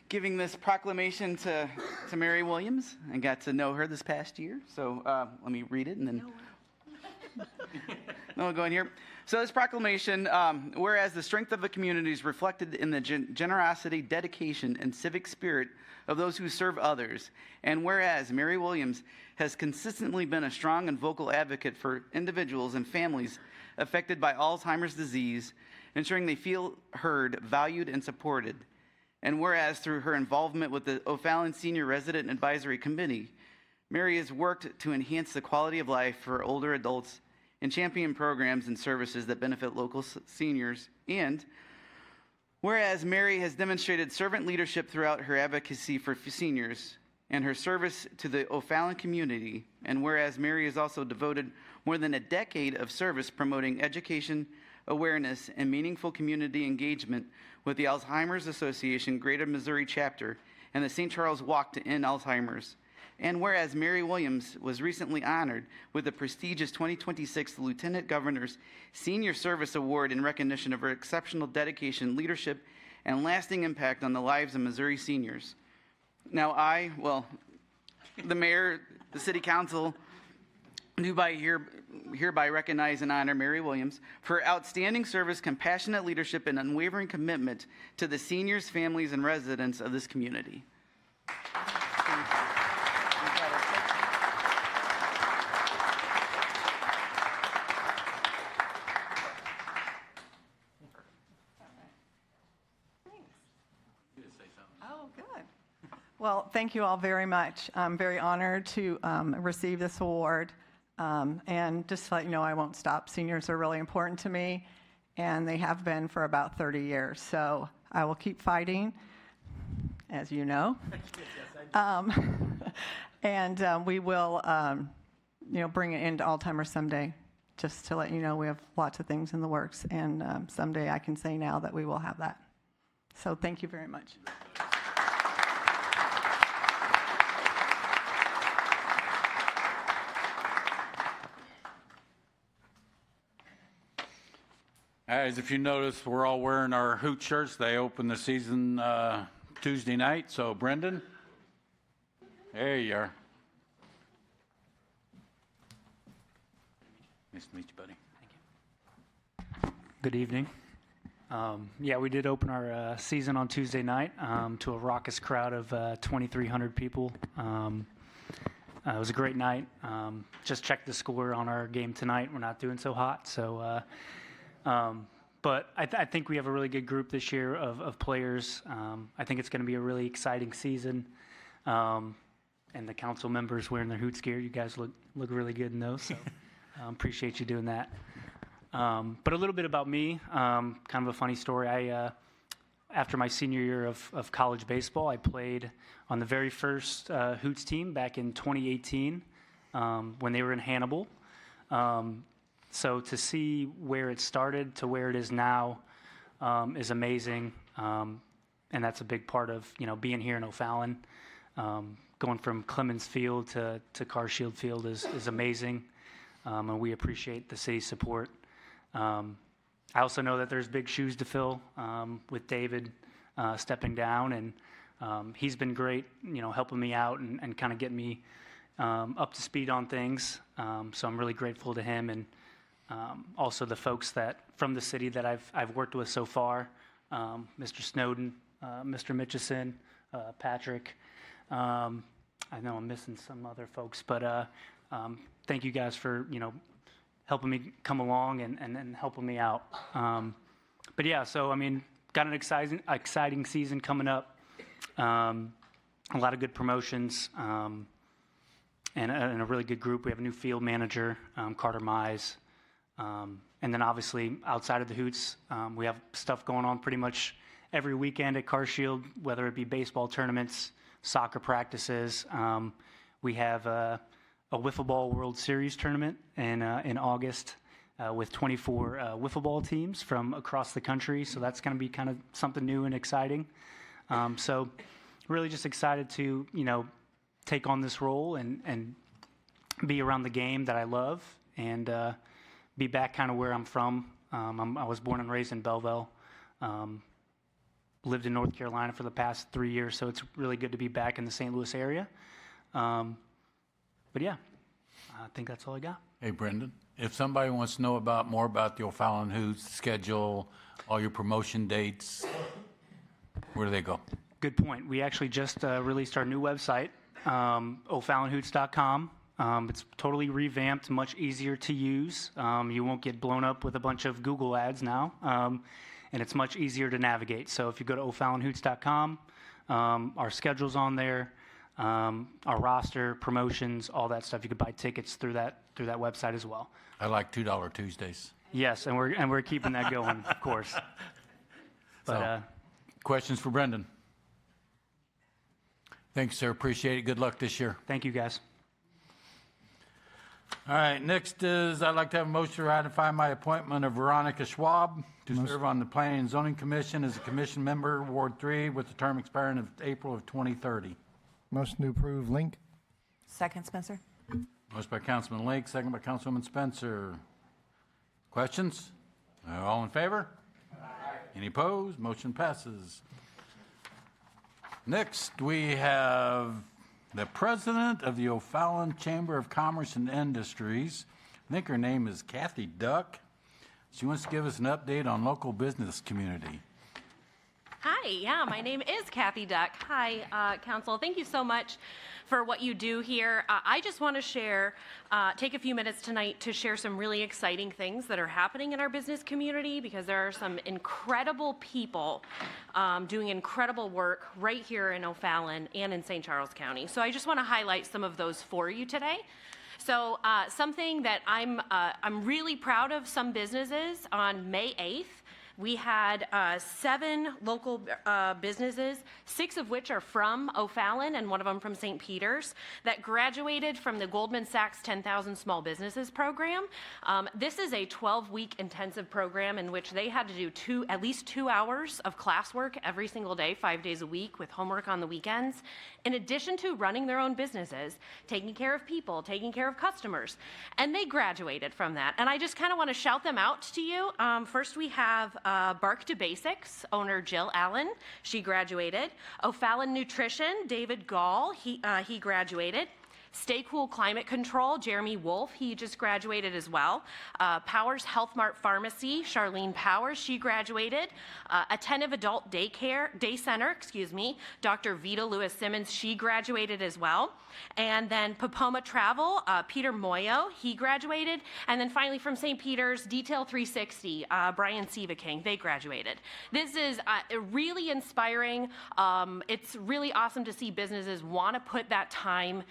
giving this proclamation to Mary Williams. I got to know her this past year, so let me read it and then we'll go in here. So this proclamation, whereas the strength of a community is reflected in the generosity, dedication, and civic spirit of those who serve others, and whereas Mary Williams has consistently been a strong and vocal advocate for individuals and families affected by Alzheimer's disease, ensuring they feel heard, valued, and supported. And whereas through her involvement with the O'Fallon Senior Resident Advisory Committee, Mary has worked to enhance the quality of life for older adults and champion programs and services that benefit local seniors. And whereas Mary has demonstrated servant leadership throughout her advocacy for seniors and her service to the O'Fallon community, and whereas Mary has also devoted more than a decade of service promoting education, awareness, and meaningful community engagement with the Alzheimer's Association Greater Missouri Chapter and the St. Charles Walk to End Alzheimer's. And whereas Mary Williams was recently honored with the prestigious 2026 Lieutenant Governor's Senior Service Award in recognition of her exceptional dedication, leadership, and lasting impact on the lives of Missouri seniors. Now the mayor, the city council, do hereby recognize and honor Mary Williams for outstanding service, compassionate leadership, and unwavering commitment to the seniors, families, and residents of this community. Well, thank you all very much. I'm very honored to receive this award. And just to let you know, I won't stop. Seniors are really important to me, and they have been for about 30 years. So I will keep fighting, as you know. And we will, bring it into Alzheimer's someday. Just to let you know, we have lots of things in the works, and someday I can say now that we will have that. So thank you very much. As if you notice, we're all wearing our Hoot shirts. They open the season Tuesday night. So, Brendan, there you are. Nice to meet you, buddy. Good evening. Yeah, we did open our season on Tuesday night to a raucous crowd of 2,300 people. It was a great night. Just checked the score on our game tonight. We're not doing so hot, so. But I think we have a really good group this year of players. I think it's going to be a really exciting season. And the council members wearing their Hoots gear, you guys look really good in those. So appreciate you doing that. But a little bit about me, kind of a funny story. After my senior year of college baseball, I played on the very first Hoots team back in 2018 when they were in Hannibal. So to see where it started to where it is now is amazing, and that's a big part of being here in O'Fallon. Going from Clemens Field to Carshield Field is amazing, and we appreciate the city's support. I also know that there's big shoes to fill with David stepping down, and he's been great, helping me out and kind of getting me up to speed on things. So I'm really grateful to him, and also the folks from the city that I've worked with so far, Mr. Snowden, Mr. Mitchison, Patrick. I know I'm missing some other folks, but thank you guys for helping me come along and helping me out. But yeah, so got an exciting season coming up. A lot of good promotions, and a really good group. We have a new field manager, Carter Mize. And then obviously outside of the Hoots, we have stuff going on pretty much every weekend at Carshield, whether it be baseball tournaments, soccer practices. We have a wiffle ball World Series tournament in August with 24 wiffle ball teams from across the country. So that's going to be kind of something new and exciting. So really just excited to, take on this role and be around the game that I love and be back kind of where I'm from. I was born and raised in Belleville. Lived in North Carolina for the past 3 years, so it's really good to be back in the St. Louis area. But yeah, I think that's all I got. Hey, Brendan, if somebody wants to know more about the O'Fallon Hoots schedule, all your promotion dates, where do they go? Good point. We actually just released our new website, OFallonHoots.com. It's totally revamped, much easier to use. You won't get blown up with a bunch of Google ads now, and it's much easier to navigate. So if you go to OFallonHoots.com, our schedule's on there, our roster, promotions, all that stuff. You could buy tickets through that website as well. I like $2 Tuesdays. Yes, and we're keeping that going, of course. But questions for Brendan? Thanks, sir. Appreciate it. Good luck this year. Thank you, guys. All right, next is I'd like to have a motion to ratify my appointment of Veronica Schwab to serve on the Planning and Zoning Commission as a commission member, Ward 3, with the term expiring of April of 2030. Motion to approve, Link. Second, Spencer. Motion by Councilman Lake, second by Councilwoman Spencer. Questions? All in favor? Aye. Any opposed? Motion passes. Next, we have the president of the O'Fallon Chamber of Commerce and Industries. I think her name is Kathy Duck. She wants to give us an update on local business community. Hi, yeah, my name is Kathy Duck. Hi, Council. Thank you so much for what you do here. I just want to share, take a few minutes tonight to share some really exciting things that are happening in our business community, because there are some incredible people doing incredible work right here in O'Fallon and in St. Charles County. So I just want to highlight some of those for you today. So something that I'm really proud of, some businesses on May 8th, we had 7 local businesses, 6 of which are from O'Fallon and 1 of them from St. Peter's, that graduated from the Goldman Sachs 10,000 Small Businesses program. This is a 12-week intensive program in which they had to do at least 2 hours of classwork every single day, 5 days a week, with homework on the weekends, in addition to running their own businesses, taking care of people, taking care of customers. And they graduated from that. And I just kind of want to shout them out to you. First, we have Bark to Basics owner Jill Allen. She graduated. O'Fallon Nutrition, David Gall, he graduated. Stay Cool Climate Control, Jeremy Wolf, he just graduated as well. Powers Health Mart Pharmacy, Charlene Powers, she graduated. Attentive Adult Day Center, Dr. Vita Lewis Simmons, she graduated as well. And then Popoma Travel, Peter Moyo, he graduated. And then finally from St. Peter's, Detail 360, Brian Sieveking, they graduated. This is really inspiring. It's really awesome to see businesses want to put that time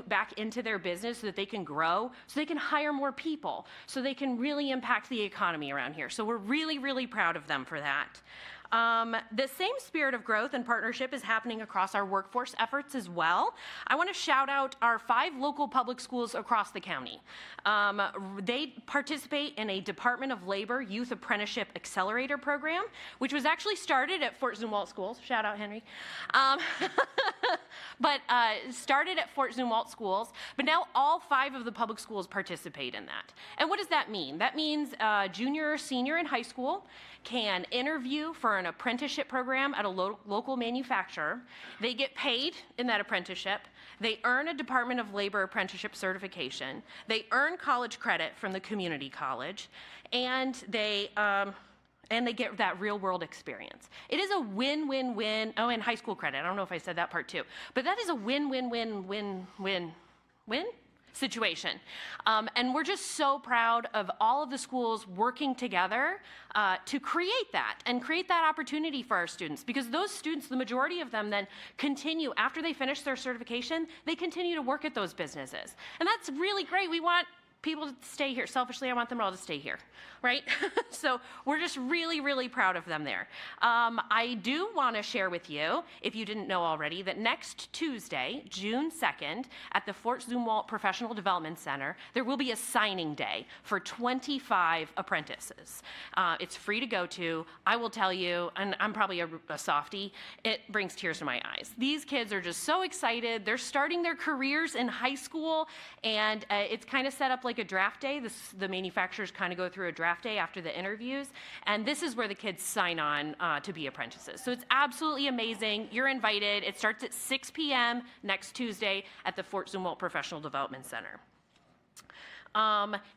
back into their business so that they can grow, so they can hire more people, so they can really impact the economy around here. So we're really, really proud of them for that. The same spirit of growth and partnership is happening across our workforce efforts as well. I want to shout out our 5 local public schools across the county. They participate in a Department of Labor Youth Apprenticeship Accelerator Program, which was actually started at Fort Zumwalt Schools. Shout out, Henry. But started at Fort Zumwalt Schools, but now all 5 of the public schools participate in that. And what does that mean? That means junior or senior in high school can interview for an apprenticeship program at a local manufacturer. They get paid in that apprenticeship. They earn a Department of Labor apprenticeship certification. They earn college credit from the community college, and they get that real-world experience. It is a win-win-win. Oh, and high school credit. I don't know if I said that part too. But that is a win-win-win-win-win-win situation. And we're just so proud of all of the schools working together to create that and create that opportunity for our students. Because those students, the majority of them then continue, after they finish their certification, they continue to work at those businesses. And that's really great. We want people to stay here. Selfishly, I want them all to stay here, right? So we're just really, really proud of them there. I do want to share with you, if you didn't know already, that next Tuesday, June 2nd, at the Fort Zumwalt Professional Development Center, there will be a signing day for 25 apprentices. It's free to go to. I will tell you, and I'm probably a softie, it brings tears to my eyes. These kids are just so excited. They're starting their careers in high school, and it's kind of set up like a draft day. The manufacturers kind of go through a draft day after the interviews, and this is where the kids sign on to be apprentices. So it's absolutely amazing. You're invited. It starts at 6 p.m. next Tuesday at the Fort Zumwalt Professional Development Center.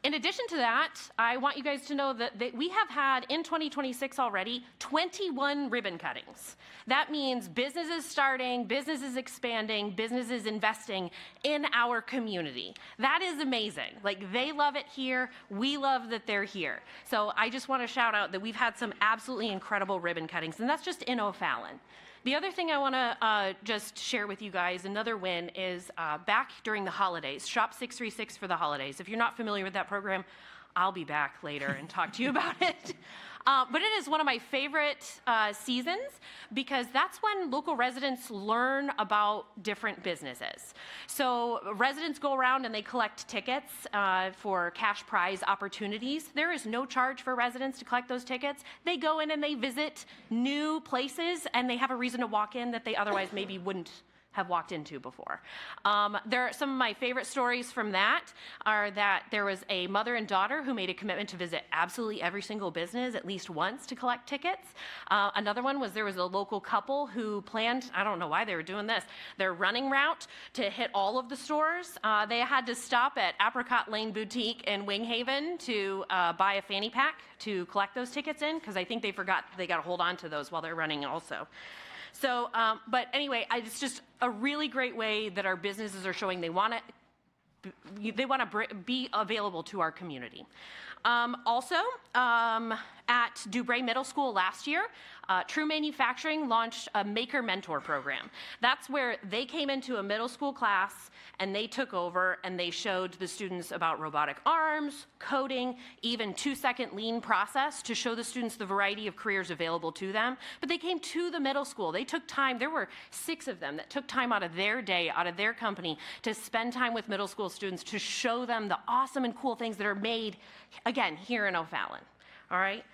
In addition to that, I want you guys to know that we have had in 2026 already 21 ribbon cuttings. That means businesses starting, businesses expanding, businesses investing in our community. That is amazing. Like, they love it here. We love that they're here. So I just want to shout out that we've had some absolutely incredible ribbon cuttings, and that's just in O'Fallon. The other thing I want to just share with you guys, another win, is back during the holidays, Shop 636 for the holidays. If you're not familiar with that program, I'll be back later and talk to you about it. But it is one of my favorite seasons because that's when local residents learn about different businesses. So residents go around and they collect tickets for cash prize opportunities. There is no charge for residents to collect those tickets. They go in and they visit new places, and they have a reason to walk in that they otherwise maybe wouldn't have walked into before. There are some of my favorite stories from that are that there was a mother and daughter who made a commitment to visit absolutely every single business at least once to collect tickets. Another one was there was a local couple who planned, I don't know why they were doing this, their running route to hit all of the stores. They had to stop at Apricot Lane Boutique in Winghaven to buy a fanny pack to collect those tickets in, because I think they forgot they got to hold on to those while they're running also. So, but anyway, it's just a really great way that our businesses are showing they want to be available to our community. Also, at Dubray Middle School last year, True Manufacturing launched a Maker Mentor program. That's where they came into a middle school class and they took over and they showed the students about robotic arms, coding, even 2-second lean process to show the students the variety of careers available to them. But they came to the middle school. They took time. There were 6 of them that took time out of their day, out of their company, to spend time with middle school students to show them the awesome and cool things that are made, again, here in O'Fallon. All right.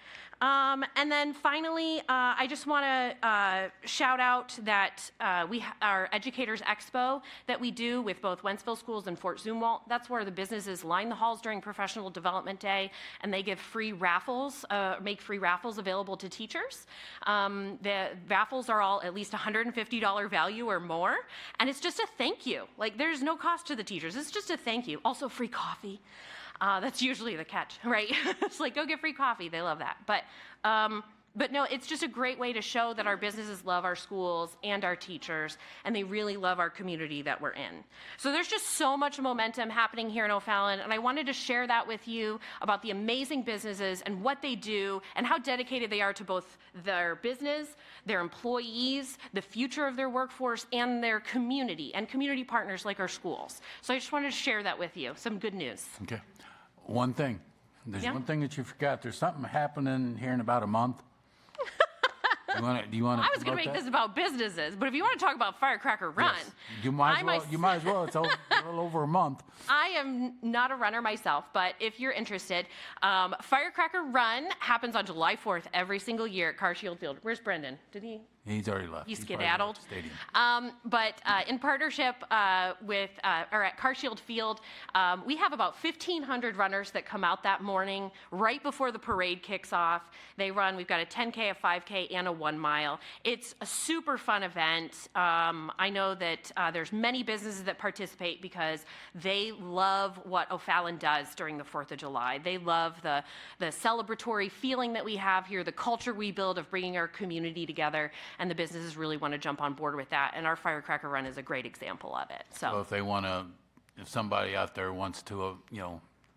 And then finally, I just want to shout out that our Educators Expo that we do with both Wentzville Schools and Fort Zumwalt. That's where the businesses line the halls during Professional Development Day, and they give free raffles, make free raffles available to teachers. The raffles are all at least $150 value or more, and it's just a thank you. Like, there's no cost to the teachers. It's just a thank you. Also, free coffee. That's usually the catch, right? It's like, go get free coffee. They love that. But no, it's just a great way to show that our businesses love our schools and our teachers, and they really love our community that we're in. So there's just so much momentum happening here in O'Fallon, and I wanted to share that with you about the amazing businesses and what they do and how dedicated they are to both their business, their employees, the future of their workforce, and their community and community partners like our schools. So I just wanted to share that with you. Some good news. Okay. One thing. There's Yeah. one thing that you forgot. There's something happening here in about a month. Do you want to I was going to make this about businesses, but if you want to talk about Firecracker Run, Yes. You might as well. It's a little over a month. I am not a runner myself, but if you're interested, Firecracker Run happens on July 4th every single year at Carshield Field. Where's Brendan? Did he? He's already left. He's probably skedaddled. left the stadium. But in partnership with, or at Carshield Field, we have about 1,500 runners that come out that morning right before the parade kicks off. They run, we've got a 10K, a 5K, and a 1 mile. It's a super fun event. I know that there's many businesses that participate because they love what O'Fallon does during the 4th of July. They love the celebratory feeling that we have here, the culture we build of bringing our community together, and the businesses really want to jump on board with that. And our Firecracker Run is a great example of it. So if somebody out there wants to,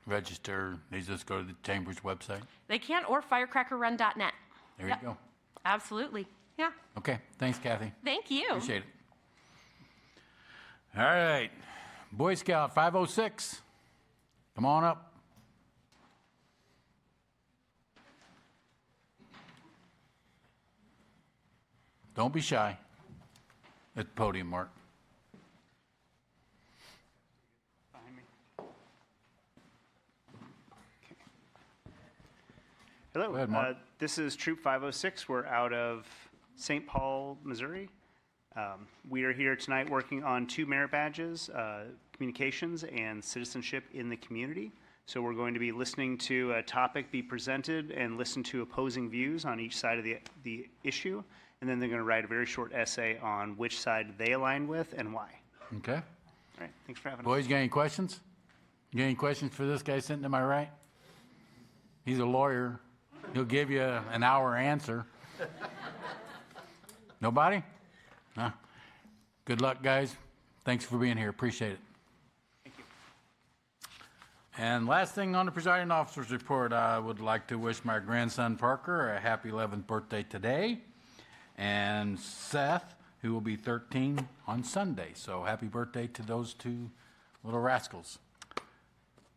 register, they just go to the Chamber's website. They can, or firecrackerrun.net. There you go. Absolutely. Yeah. Okay. Thanks, Kathy. Thank you. Appreciate it. All right. Boy Scout 506. Come on up. Don't be shy at the podium, Mark. Hello. Go ahead, Mark. This is Troop 506. We're out of St. Paul, Missouri. We are here tonight working on 2 merit badges, communications and citizenship in the community. So we're going to be listening to a topic be presented and listen to opposing views on each side of the issue. And then they're going to write a very short essay on which side they align with and why. Okay. All right. Thanks for having us. Boys, you got any questions? You got any questions for this guy sitting to my right? He's a lawyer. He'll give you an hour answer. Nobody? Huh? Good luck, guys. Thanks for being here. Appreciate it. Thank you. And last thing on the presiding officer's report, I would like to wish my grandson Parker a happy 11th birthday today, and Seth, who will be 13 on Sunday. So happy birthday to those 2 little rascals.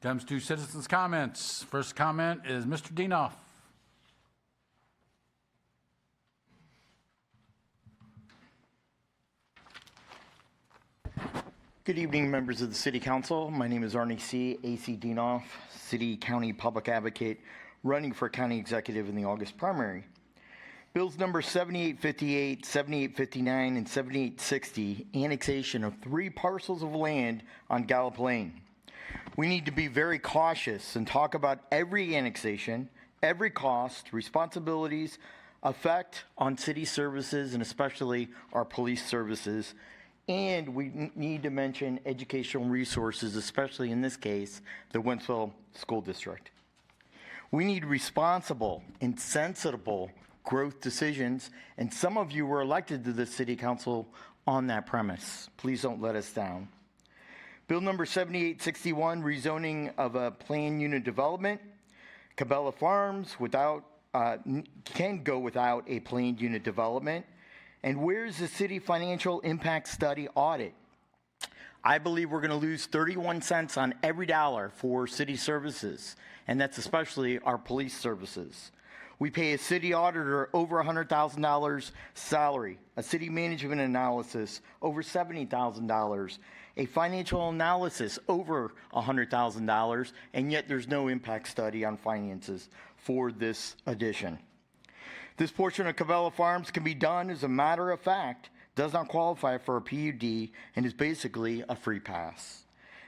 Comes to citizens' comments. First comment is Mr. Dienoff. Good evening, members of the City Council. My name is Arnie C. A.C. Dienoff, City County Public Advocate, running for County Executive in the August primary. Bills number 7858, 7859, and 7860, annexation of 3 parcels of land on Gallup Lane. We need to be very cautious and talk about every annexation, every cost, responsibilities, effect on city services, and especially our police services. And we need to mention educational resources, especially in this case, the Wentzville School District. We need responsible and sensible growth decisions, and some of you were elected to the City Council on that premise. Please don't let us down. Bill number 7861, rezoning of a planned unit development. Cabela Farms can go without a planned unit development. And where's the city financial impact study audit? I believe we're going to lose 31 cents on every dollar for city services, and that's especially our police services. We pay a city auditor over $100,000 salary, a city management analysis over $70,000, a financial analysis over $100,000, and yet there's no impact study on finances for this addition. This portion of Cabela Farms can be done as a matter of fact, does not qualify for a PUD, and is basically a free pass.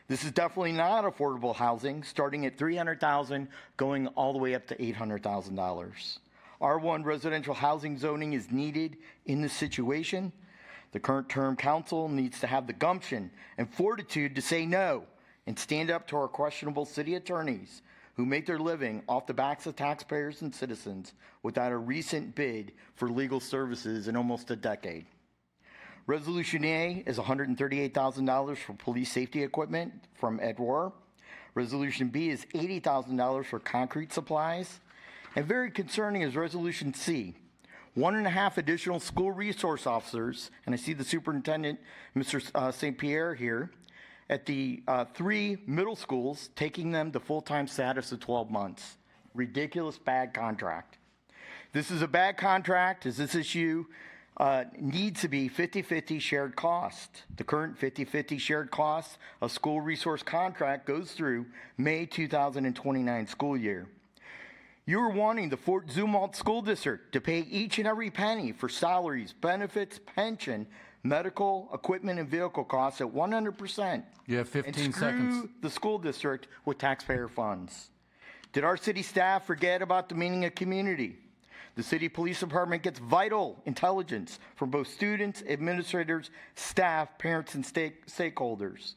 This is definitely not affordable housing, starting at $300,000, going all the way up to $800,000. R1 residential housing zoning is needed in this situation. The current term council needs to have the gumption and fortitude to say no and stand up to our questionable city attorneys who make their living off the backs of taxpayers and citizens without a recent bid for legal services in almost a decade. Resolution A is $138,000 for police safety equipment from Ed Rohr. Resolution B is $80,000 for concrete supplies. And very concerning is Resolution C, 1.5 additional school resource officers, and I see the superintendent, Mr. St. Pierre here, at the 3 middle schools, taking them to full-time status of 12 months. Ridiculous, bad contract. This is a bad contract, as this issue needs to be 50-50 shared cost. The current 50-50 shared cost of school resource contract goes through May 2029 school year. You're wanting the Fort Zumwalt School District to pay each and every penny for salaries, benefits, pension, medical, equipment, and vehicle costs at 100%. You have 15 and seconds. screw the school district with taxpayer funds. Did our city staff forget about the meaning of community? The city police department gets vital intelligence from both students, administrators, staff, parents, and stakeholders.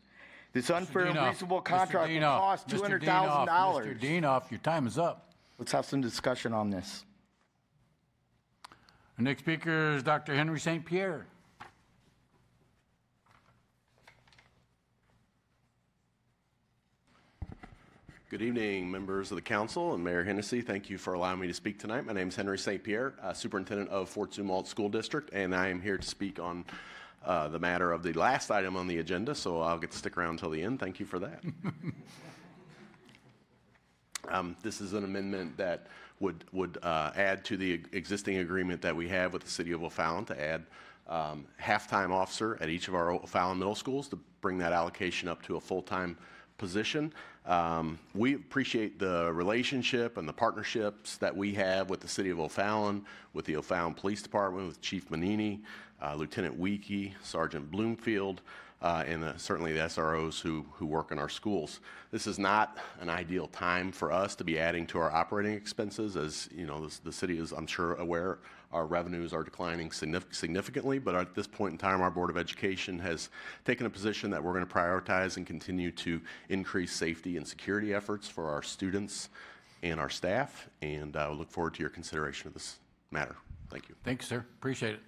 This unfair and reasonable contract will cost $200,000. Mr. Deanoff, your time is up. Let's have some discussion on this. Our next speaker is Dr. Henry St. Pierre. Good evening, members of the council and Mayor Hennessy. Thank you for allowing me to speak tonight. My name is Henry St. Pierre, Superintendent of Fort Zumwalt School District, and I am here to speak on the matter of the last item on the agenda, so I'll get to stick around until the end. Thank you for that. This is an amendment that would add to the existing agreement that we have with the City of O'Fallon to add half-time officer at each of our O'Fallon middle schools to bring that allocation up to a full-time position. We appreciate the relationship and the partnerships that we have with the City of O'Fallon, with the O'Fallon Police Department, with Chief Manini, Lieutenant Weekey, Sergeant Bloomfield, and certainly the SROs who work in our schools. This is not an ideal time for us to be adding to our operating expenses. As you know, the city is, I'm sure, aware our revenues are declining significantly, but at this point in time, our Board of Education has taken a position that we're going to prioritize and continue to increase safety and security efforts for our students and our staff, and I look forward to your consideration of this matter. Thank you. Thank you, sir. Appreciate it.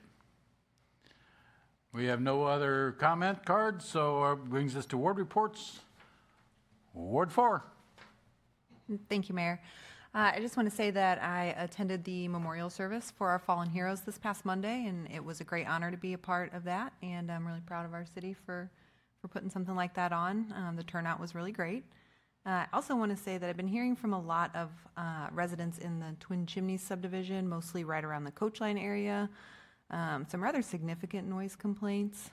We have no other comment cards, so brings us to ward reports. Ward 4. Thank you, Mayor. I just want to say that I attended the memorial service for our fallen heroes this past Monday, and it was a great honor to be a part of that, and I'm really proud of our city for putting something like that on. The turnout was really great. I also want to say that I've been hearing from a lot of residents in the Twin Chimneys subdivision, mostly right around the coach line area, some rather significant noise complaints.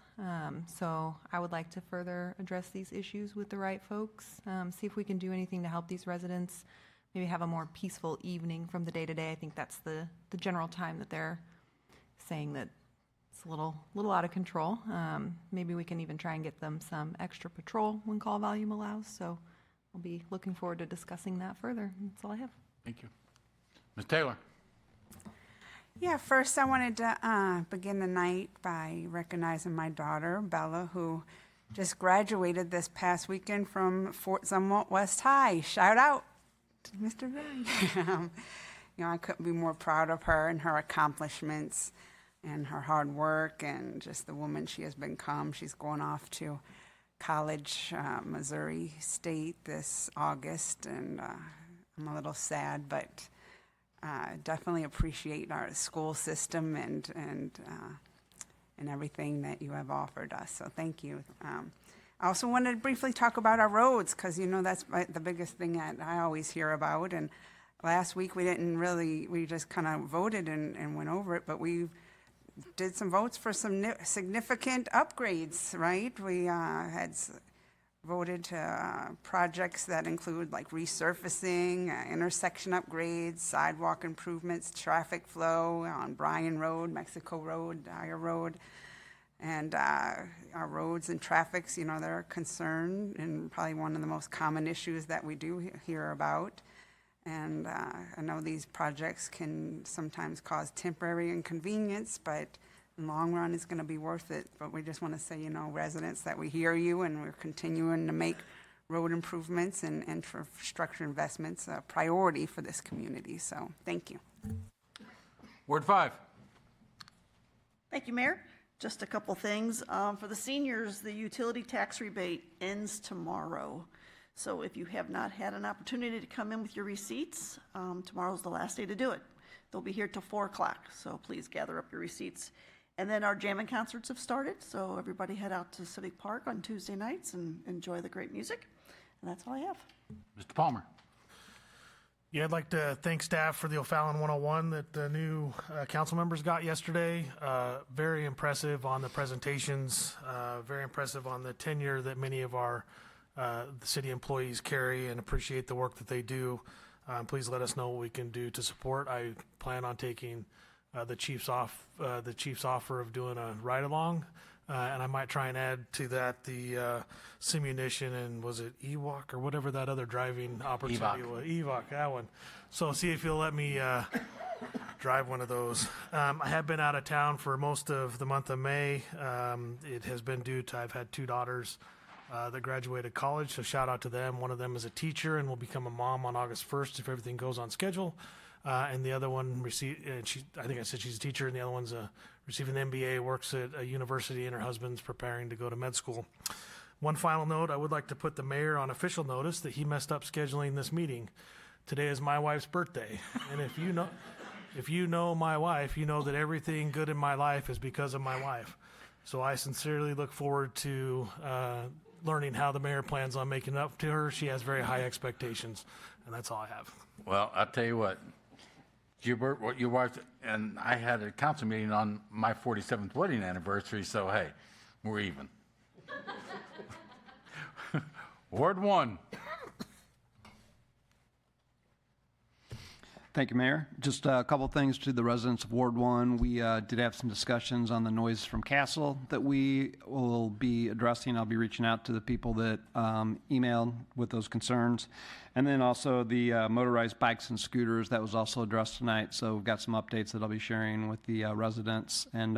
So I would like to further address these issues with the right folks, see if we can do anything to help these residents maybe have a more peaceful evening from the day to day. I think that's the general time that they're saying that it's a little out of control. Maybe we can even try and get them some extra patrol when call volume allows. So I'll be looking forward to discussing that further. That's all I have. Thank you. Ms. Taylor? Yeah, first I wanted to begin the night by recognizing my daughter, Bella, who just graduated this past weekend from Fort Sumwalt West High. Shout out to Mr. Berry. I couldn't be more proud of her and her accomplishments and her hard work and just the woman she has become. She's going off to college, Missouri State this August, and I'm a little sad, but definitely appreciate our school system and everything that you have offered us. So thank you. I also wanted to briefly talk about our roads because, that's the biggest thing that I always hear about. And last week we just kind of voted and went over it, but we did some votes for some significant upgrades, right? We had voted to projects that include like resurfacing, intersection upgrades, sidewalk improvements, traffic flow on Bryan Road, Mexico Road, Dyer Road. And our roads and traffics, they're a concern and probably one of the most common issues that we do hear about. And I know these projects can sometimes cause temporary inconvenience, but in the long run, it's going to be worth it. But we just want to say, residents, that we hear you and we're continuing to make road improvements and infrastructure investments a priority for this community. So thank you. Ward 5. Thank you, Mayor. Just a couple things. For the seniors, the utility tax rebate ends tomorrow. So if you have not had an opportunity to come in with your receipts, tomorrow's the last day to do it. They'll be here till 4 o'clock, so please gather up your receipts. And then our jamming concerts have started, so everybody head out to Civic Park on Tuesday nights and enjoy the great music. And that's all I have. Mr. Palmer? Yeah, I'd like to thank staff for the O'Fallon 101 that the new council members got yesterday. Very impressive on the presentations, very impressive on the tenure that many of our the city employees carry, and appreciate the work that they do. Please let us know what we can do to support. I plan on taking the chief's offer of doing a ride-along, and I might try and add to that the simunition and was it Ewok or whatever that other driving opportunity was. Ewok, that one. So see if you'll let me drive one of those. I have been out of town for most of the month of May. It has been due to I've had 2 daughters that graduated college, so shout out to them. One of them is a teacher and will become a mom on August 1st if everything goes on schedule. And the other one I think I said she's a teacher, and the other one's receiving an MBA, works at a university, and her husband's preparing to go to med school. One final note, I would like to put the mayor on official notice that he messed up scheduling this meeting. Today is my wife's birthday, and if you know my wife, you know that everything good in my life is because of my wife. So I sincerely look forward to learning how the mayor plans on making it up to her. She has very high expectations, and that's all I have. Well, I'll tell you what. Your wife and I had a council meeting on my 47th wedding anniversary, so hey, we're even. Ward 1. Thank you, Mayor. Just a couple things to the residents of Ward 1. We did have some discussions on the noise from Castle that we will be addressing. I'll be reaching out to the people that emailed with those concerns. And then also the motorized bikes and scooters, that was also addressed tonight. So we've got some updates that I'll be sharing with the residents. And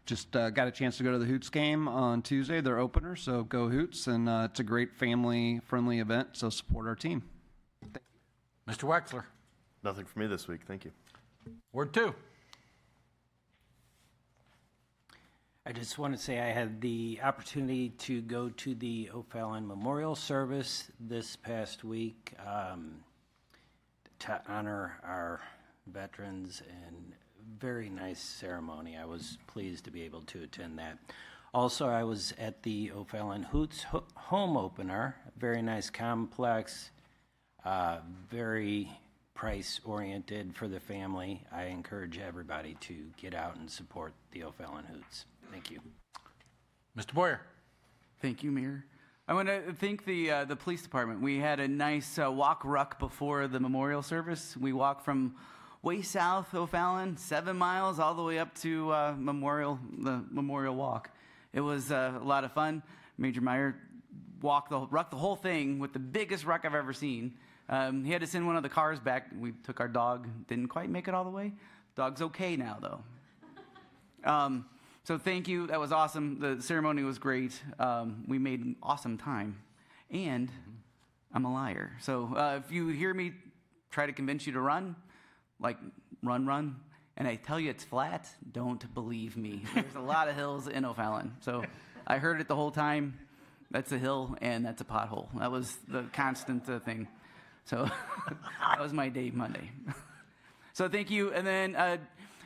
just got a chance to go to the Hoots game on Tuesday, their opener. So go Hoots, and it's a great family-friendly event, so support our team. Mr. Wexler? Nothing for me this week. Thank you. Word 2. I just want to say I had the opportunity to go to the O'Fallon Memorial Service this past week to honor our veterans, and very nice ceremony. I was pleased to be able to attend that. Also, I was at the O'Fallon Hoots home opener, very nice complex, very price-oriented for the family. I encourage everybody to get out and support the O'Fallon Hoots. Thank you. Mr. Boyer? Thank you, Mayor. I want to thank the police department. We had a nice walk ruck before the memorial service. We walked from way south O'Fallon, 7 miles, all the way up to the memorial walk. It was a lot of fun. Major Meyer rucked the whole thing with the biggest ruck I've ever seen. He had to send one of the cars back. We took our dog. Didn't quite make it all the way. Dog's okay now, though. So thank you. That was awesome. The ceremony was great. We made an awesome time. And I'm a liar. So if you hear me try to convince you to run, like run, and I tell you it's flat, don't believe me. There's a lot of hills in O'Fallon. So I heard it the whole time. That's a hill and that's a pothole. That was the constant thing. So that was my day Monday. So thank you. And then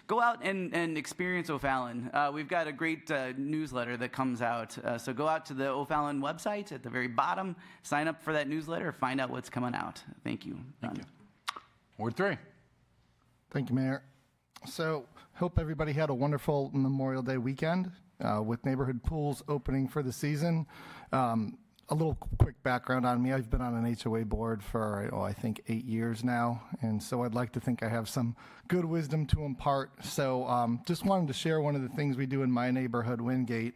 go out and experience O'Fallon. We've got a great newsletter that comes out. So go out to the O'Fallon website at the very bottom, sign up for that newsletter, find out what's coming out. Thank you. Thank you. Ward 3. Thank you, Mayor. So, hope everybody had a wonderful Memorial Day weekend with neighborhood pools opening for the season. A little quick background on me. I've been on an HOA board for, I think 8 years now, and so I'd like to think I have some good wisdom to impart. So just wanted to share one of the things we do in my neighborhood, Wingate.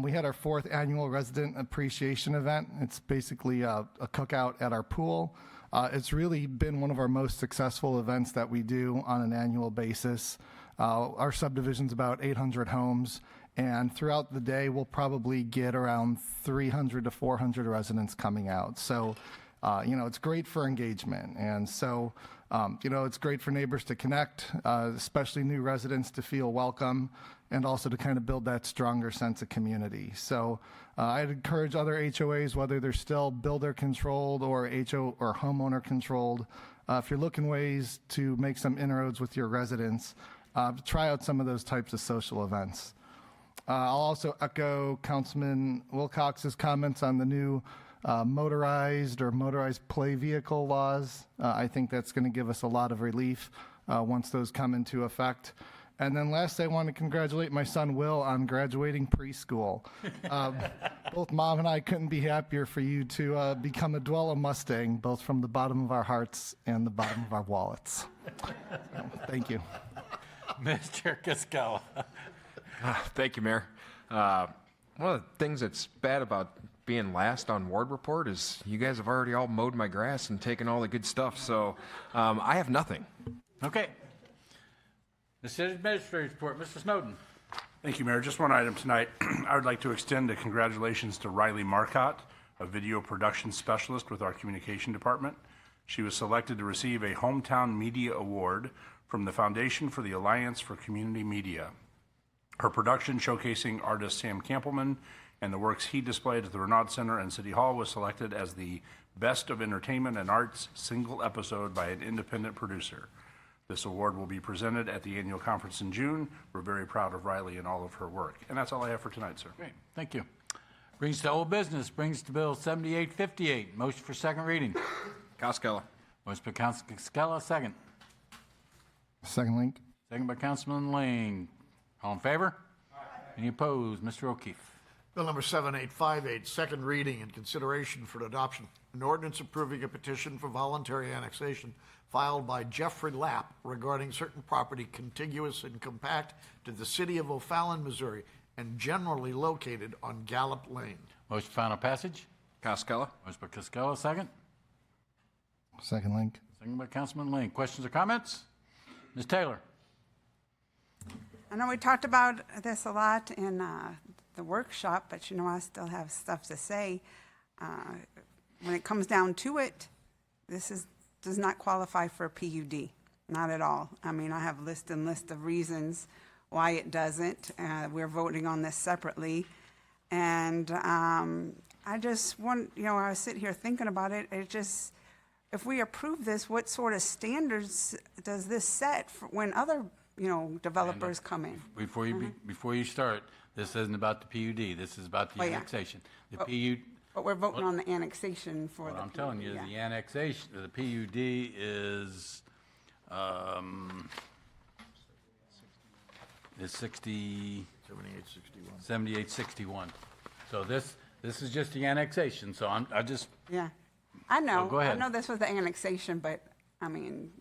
We had our 4th annual resident appreciation event. It's basically a cookout at our pool. It's really been one of our most successful events that we do on an annual basis. Our subdivision's about 800 homes. And throughout the day, we'll probably get around 300 to 400 residents coming out. So, it's great for engagement. And so, it's great for neighbors to connect, especially new residents to feel welcome, and also to kind of build that stronger sense of community. So I'd encourage other HOAs, whether they're still builder controlled or or homeowner controlled, if you're looking ways to make some inroads with your residents, try out some of those types of social events. I'll also echo Councilman Wilcox's comments on the new motorized play vehicle laws. I think that's going to give us a lot of relief once those come into effect. And then last, I want to congratulate my son Will on graduating preschool. Both Mom and I couldn't be happier for you to become a Dwella Mustang, both from the bottom of our hearts and the bottom of our wallets. So, thank you. Mr. Cascella. Thank you, Mayor. One of the things that's bad about being last on ward report is you guys have already all mowed my grass and taken all the good stuff, so I have nothing. Okay. The city administrator's report, Mr. Snowden. Thank you, Mayor. Just one item tonight. I would like to extend a congratulations to Riley Marcotte, a video production specialist with our communication department. She was selected to receive a Hometown Media Award from the Foundation for the Alliance for Community Media. Her production showcasing artist Sam Campbellman and the works he displayed at the Renaud Center and City Hall was selected as the Best of Entertainment and Arts single episode by an independent producer. This award will be presented at the annual conference in June. We're very proud of Riley and all of her work. And that's all I have for tonight, sir. Great, thank you. Brings to old business, brings to Bill 7858. Motion for second reading. Cascella. Motion by Councilman Cascella, second. Second link. Second by Councilman Ling. All in favor? Aye. Any opposed? Mr. O'Keefe. Bill number 7858, second reading and consideration for adoption. An ordinance approving a petition for voluntary annexation filed by Jeffrey Lapp regarding certain property contiguous and compact to the city of O'Fallon, Missouri, and generally located on Gallup Lane. Motion for final passage. Cascella. Motion by Cascella, second. Second link. Second by Councilman Ling. Questions or comments? Ms. Taylor. I know we talked about this a lot in the workshop, but I still have stuff to say. When it comes down to it, this does not qualify for a PUD, not at all. I mean, I have list of reasons why it doesn't. We're voting on this separately. And I just want, I sit here thinking about it. If we approve this, what sort of standards does this set for when other developers come in? Before you start, this isn't about the PUD. This is about the annexation. But we're voting on the annexation for the I'm telling you, the annexation, the PUD is 7861. So this This is just the annexation, so I just, Yeah, I know. go ahead. I know this was the annexation, but, I mean,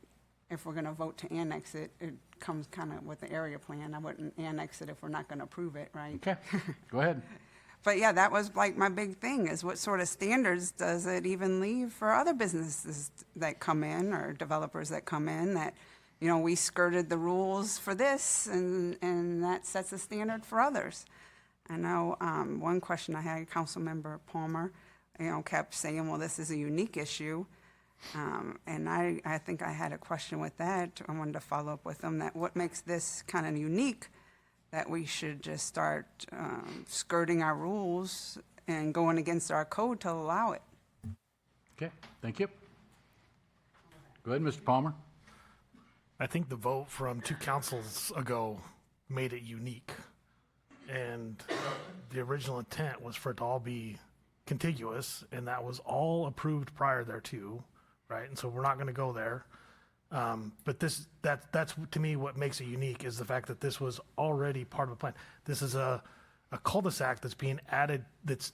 if we're gonna vote to annex it, it comes kind of with the area plan. I wouldn't annex it if we're not gonna approve it, right? okay, go ahead. But yeah, that was like my big thing, is what sort of standards does it even leave for other businesses that come in, or developers that come in, that, you know, we skirted the rules for this, and that sets a standard for others. I know one question I had, Councilmember Palmer, you know, kept saying, well, this is a unique issue. And I think I had a question with that. I wanted to follow up with them, that what makes this kind of unique, that we should just start skirting our rules and going against our code to allow it. Okay, thank you. Go ahead, Mr. Palmer. I think the vote from 2 councils ago made it unique. And the original intent was for it to all be contiguous, and that was all approved prior thereto, right? And so we're not going to go there. But that's to me what makes it unique, is the fact that this was already part of a plan. This is a cul-de-sac that's being added, that's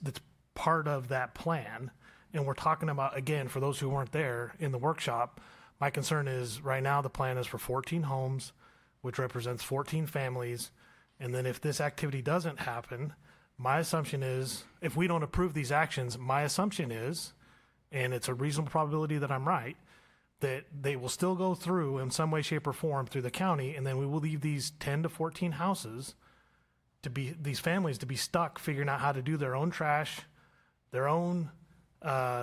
part of that plan. And we're talking about, again, for those who weren't there in the workshop, my concern is right now the plan is for 14 homes, which represents 14 families. And then if this activity doesn't happen, my assumption is, if we don't approve these actions, my assumption is, and it's a reasonable probability that I'm right, that they will still go through in some way, shape, or form through the county, and then we will leave these 10 to 14 houses to be, these families to be stuck figuring out how to do their own trash, their own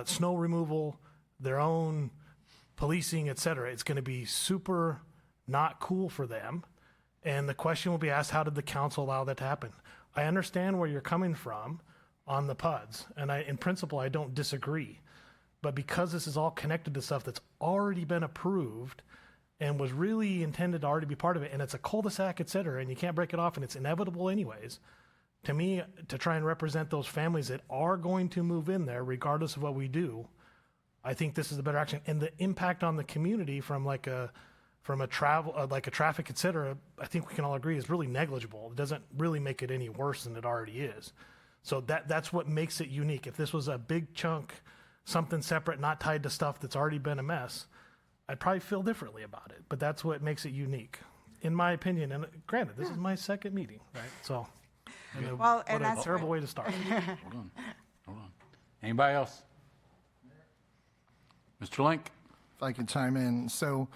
snow removal, their own policing, et cetera. It's going to be super not cool for them. And the question will be asked, how did the council allow that to happen? I understand where you're coming from on the PUDs, and in principle, I don't disagree. But because this is all connected to stuff that's already been approved and was really intended to already be part of it, and it's a cul-de-sac, et cetera, and you can't break it off, and it's inevitable anyways, to me, to try and represent those families that are going to move in there regardless of what we do, I think this is the better action. And the impact on the community from a travel, like a traffic, et cetera, I think we can all agree is really negligible. It doesn't really make it any worse than it already is. So that's what makes it unique. If this was a big chunk, something separate, not tied to stuff that's already been a mess, I'd probably feel differently about it. But that's what makes it unique, in my opinion. And granted, this is my second meeting, right? So, Well, and what a that's terrible way to start. Hold on. Anybody else? Mr. Link? If I could chime in. So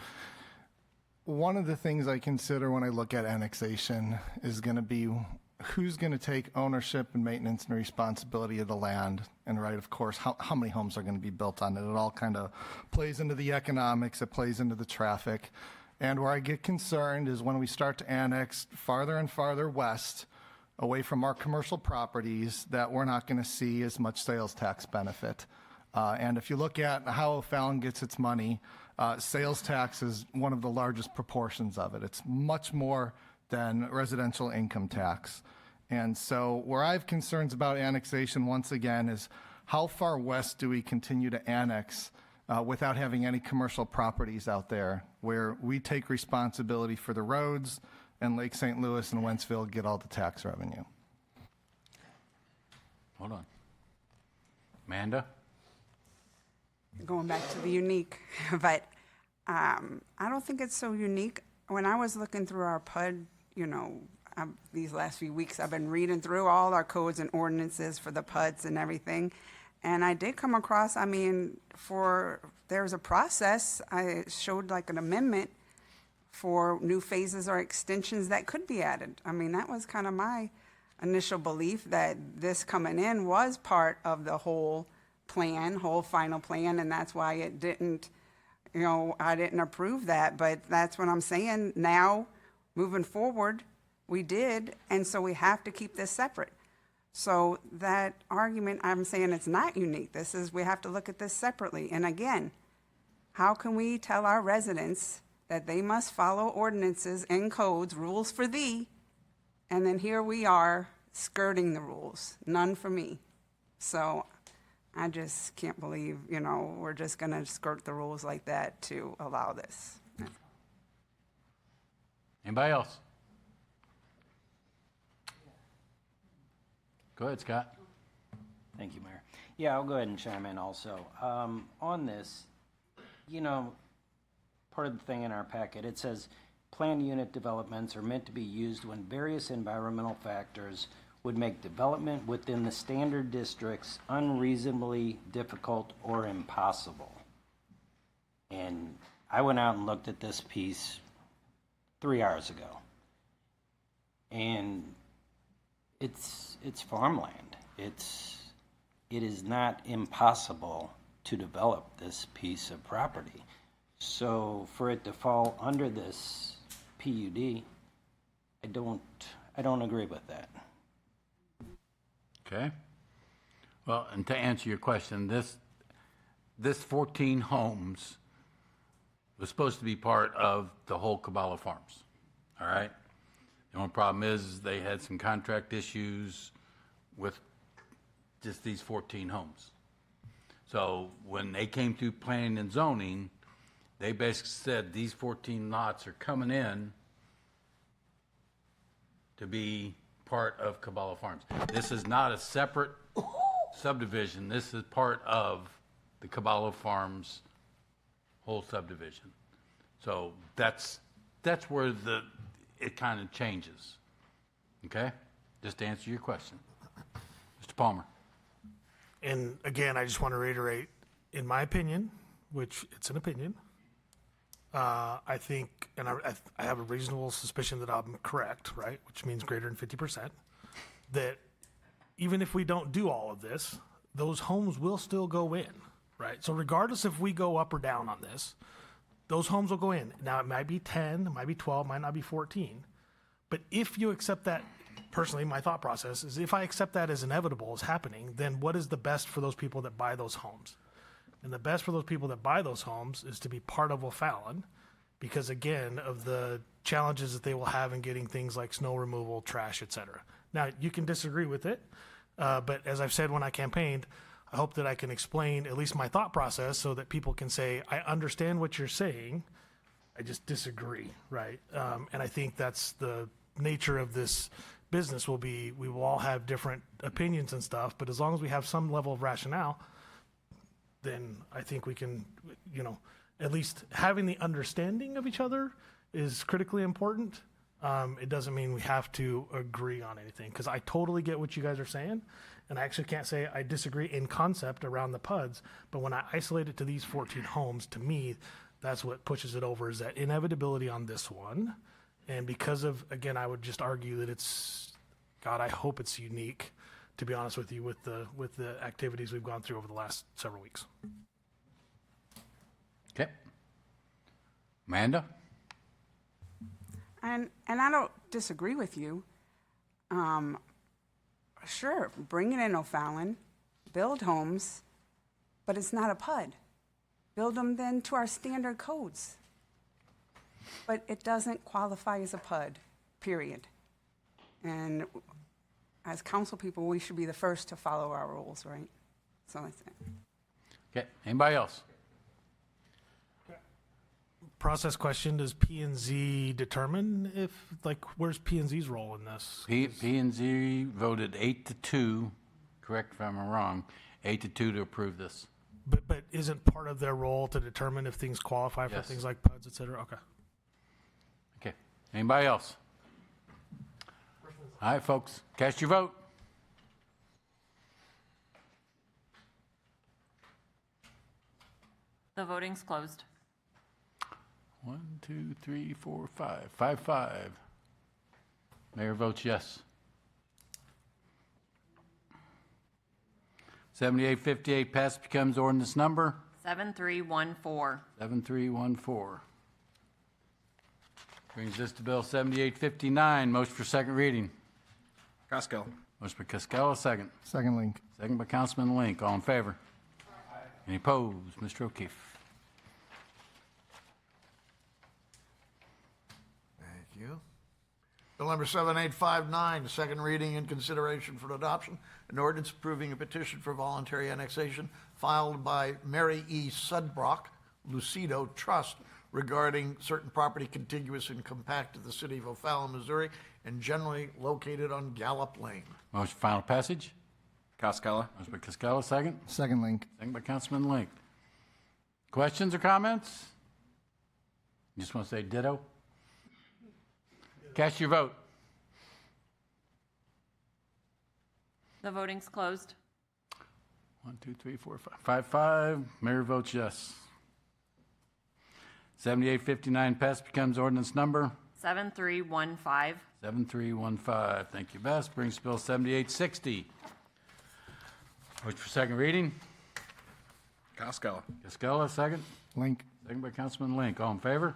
one of the things I consider when I look at annexation is going to be who's going to take ownership and maintenance and responsibility of the land, and right, of course, how many homes are going to be built on it. It all kind of plays into the economics, it plays into the traffic. And where I get concerned is when we start to annex farther and farther west, away from our commercial properties, that we're not going to see as much sales tax benefit. And if you look at how O'Fallon gets its money, sales tax is one of the largest proportions of it. It's much more than residential income tax. And so where I have concerns about annexation, once again, is how far west do we continue to annex without having any commercial properties out there, where we take responsibility for the roads and Lake St. Louis and Wentzville get all the tax revenue. Hold on. Amanda? Going back to the unique, but I don't think it's so unique. When I was looking through our PUD, these last few weeks, I've been reading through all our codes and ordinances for the PUDs and everything. And I did come across, there's a process. I showed like an amendment for new phases or extensions that could be added. That was kind of my initial belief, that this coming in was part of the whole final plan, and that's why it didn't, I didn't approve that. But that's what I'm saying. Now, moving forward, we did, and so we have to keep this separate. So that argument, I'm saying it's not unique. We have to look at this separately. And again, how can we tell our residents that they must follow ordinances and codes, rules for thee, and then here we are skirting the rules? None for me. So I just can't believe, we're just going to skirt the rules like that to allow this. Anybody else? Go ahead, Scott. Thank you, Mayor. Yeah, I'll go ahead and chime in also. On this, part of the thing in our packet, it says planned unit developments are meant to be used when various environmental factors would make development within the standard districts unreasonably difficult or impossible. And I went out and looked at this piece 3 hours ago. And it's farmland. It is not impossible to develop this piece of property. So for it to fall under this PUD, I don't agree with that. Okay. Well, and to answer your question, this 14 homes was supposed to be part of the whole Kabbalah Farms. All right? The only problem is they had some contract issues with just these 14 homes. So when they came through planning and zoning, they basically said these 14 lots are coming in to be part of Kabbalah Farms. This is not a separate subdivision. This is part of the Kabbalah Farms whole subdivision. So that's where it kind of changes. Okay? Just to answer your question. Mr. Palmer. And again, I just want to reiterate, in my opinion, which it's an opinion, I think, and I have a reasonable suspicion that I'm correct, right, which means greater than 50%, that even if we don't do all of this, those homes will still go in, right? So regardless if we go up or down on this, those homes will go in. Now, it might be 10, it might be 12, it might not be 14, but if you accept that, personally, my thought process is if I accept that as inevitable, as happening, then what is the best for those people that buy those homes? And the best for those people that buy those homes is to be part of O'Fallon because, again, of the challenges that they will have in getting things like snow removal, trash, et cetera. Now, you can disagree with it, but as I've said when I campaigned, I hope that I can explain at least my thought process so that people can say, I understand what you're saying, I just disagree, right? And I think that's the nature of this business we will all have different opinions and stuff, but as long as we have some level of rationale, then I think we can, at least having the understanding of each other is critically important. It doesn't mean we have to agree on anything, because I totally get what you guys are saying, and I actually can't say I disagree in concept around the PUDs, but when I isolate it to these 14 homes, to me, that's what pushes it over, is that inevitability on this one. And because of, again, I would just argue that God, I hope it's unique, to be honest with you, with the activities we've gone through over the last several weeks. Okay. Amanda? And I don't disagree with you. Sure, bring it in O'Fallon, build homes, but it's not a PUD. Build them then to our standard codes. But it doesn't qualify as a PUD, period. And as council people, we should be the first to follow our rules, right? So that's it. Okay. Anybody else? Process question, does P&Z determine where's P&Z's role in this? P&Z voted 8-2, correct if I'm wrong, 8-2 to approve this. But isn't part of their role to determine if things qualify for Yes. things like PUDs, et cetera? Okay. Okay. Anybody else? All right, folks, cast your vote. The voting's closed. 1, 2, 3, 4, 5. 5-5. Mayor votes yes. 7858 passed, becomes ordinance number 7314. 7314. Brings this to Bill 7859. Motion for second reading. Costello. Motion by Costello, second. Second link. Second by Councilman Link. All in favor? Any opposed? Mr. O'Keefe. Thank you. Bill number 7859, second reading and consideration for adoption. An ordinance approving a petition for voluntary annexation filed by Mary E. Sudbrock, Lucido Trust, regarding certain property contiguous and compact to the city of O'Fallon, Missouri, and generally located on Gallup Lane. Motion for final passage. Costello. Motion by Costello, second. Second Link. Second by Councilman Link. Questions or comments? You just want to say ditto? Cast your vote. The voting's closed. 1, 2, 3, 4, 5. 5. Mayor votes yes. 7859 passed, becomes ordinance number 7315. 7315. Thank you, Bess. Brings Bill 7860. Which for second reading? Costello. Costello, second. Link. Second by Councilman Link. All in favor?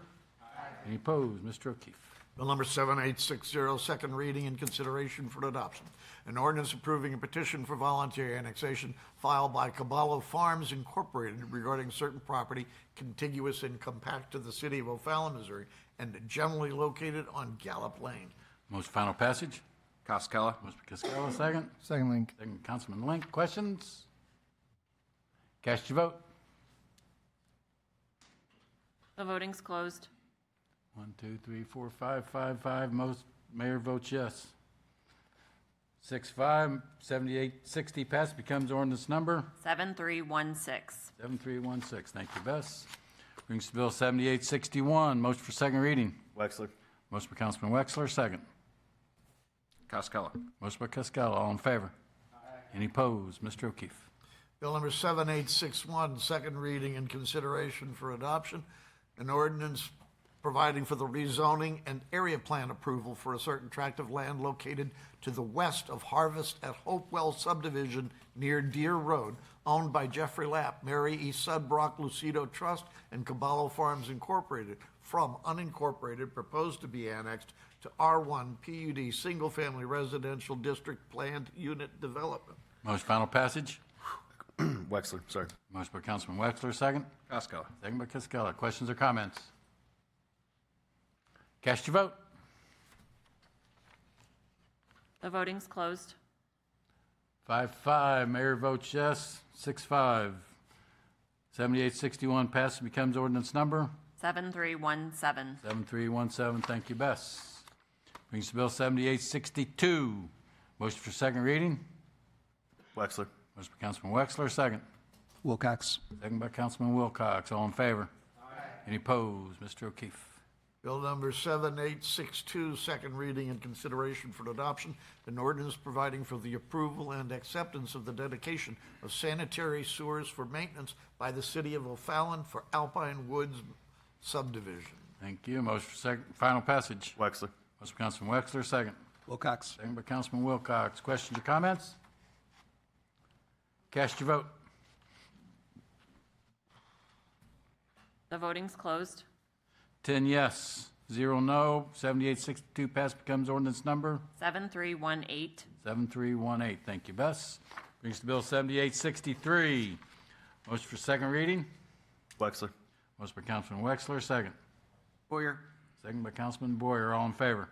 Any opposed? Mr. O'Keefe. Bill number 7860, second reading and consideration for adoption. An ordinance approving a petition for voluntary annexation filed by Caballo Farms Incorporated regarding certain property contiguous and compact to the city of O'Fallon, Missouri, and generally located on Gallup Lane. Motion final passage? Costello. Motion by Costello, second. Second Link. Second by Councilman Link. Questions? Cast your vote. The voting's closed. 1, 2, 3, 4, 5, 5, 5. Most mayor votes yes. 6-5, 7860 passed, becomes ordinance number 7316. 7316. Thank you, Bess. Brings to Bill 7861. Motion for second reading. Wexler. Motion by Councilman Wexler, second. Costello. Motion by Costello. All in favor? Any opposed? Mr. O'Keefe. Bill number 7861, second reading and consideration for adoption. An ordinance providing for the rezoning and area plan approval for a certain tract of land located to the west of Harvest at Hopewell subdivision near Deer Road, owned by Jeffrey Lapp, Mary E. Sudbrock Lucido Trust, and Caballo Farms Incorporated, from unincorporated, proposed to be annexed to R1 PUD Single Family Residential District Planned Unit Development. Motion final passage. Wexler, sorry. Motion by Councilman Wexler, second. Costello. Second by Costello. Questions or comments? Cast your vote. The voting's closed. 5-5. Mayor votes yes. 6-5. 7861 passes, becomes ordinance number 7317. 7317. Thank you, Bess. Brings to Bill 7862. Motion for second reading. Wexler. Motion by Councilman Wexler, second. Wilcox. Second by Councilman Wilcox. All in favor? Any opposed? Mr. O'Keefe. Bill number 7862, second reading and consideration for adoption. An ordinance providing for the approval and acceptance of the dedication of sanitary sewers for maintenance by the city of O'Fallon for Alpine Woods subdivision. Thank you. Motion for second, final passage. Wexler. Motion by Councilman Wexler, second. Wilcox. Second by Councilman Wilcox. Questions or comments? Cast your vote. The voting's closed. 10 yes, 0 no. 7862 passed, becomes ordinance number 7318. 7318. Thank you, Bess. Brings to Bill 7863. Motion for second reading. Wexler. Motion by Councilman Wexler, second. Boyer. Second by Councilman Boyer. All in favor?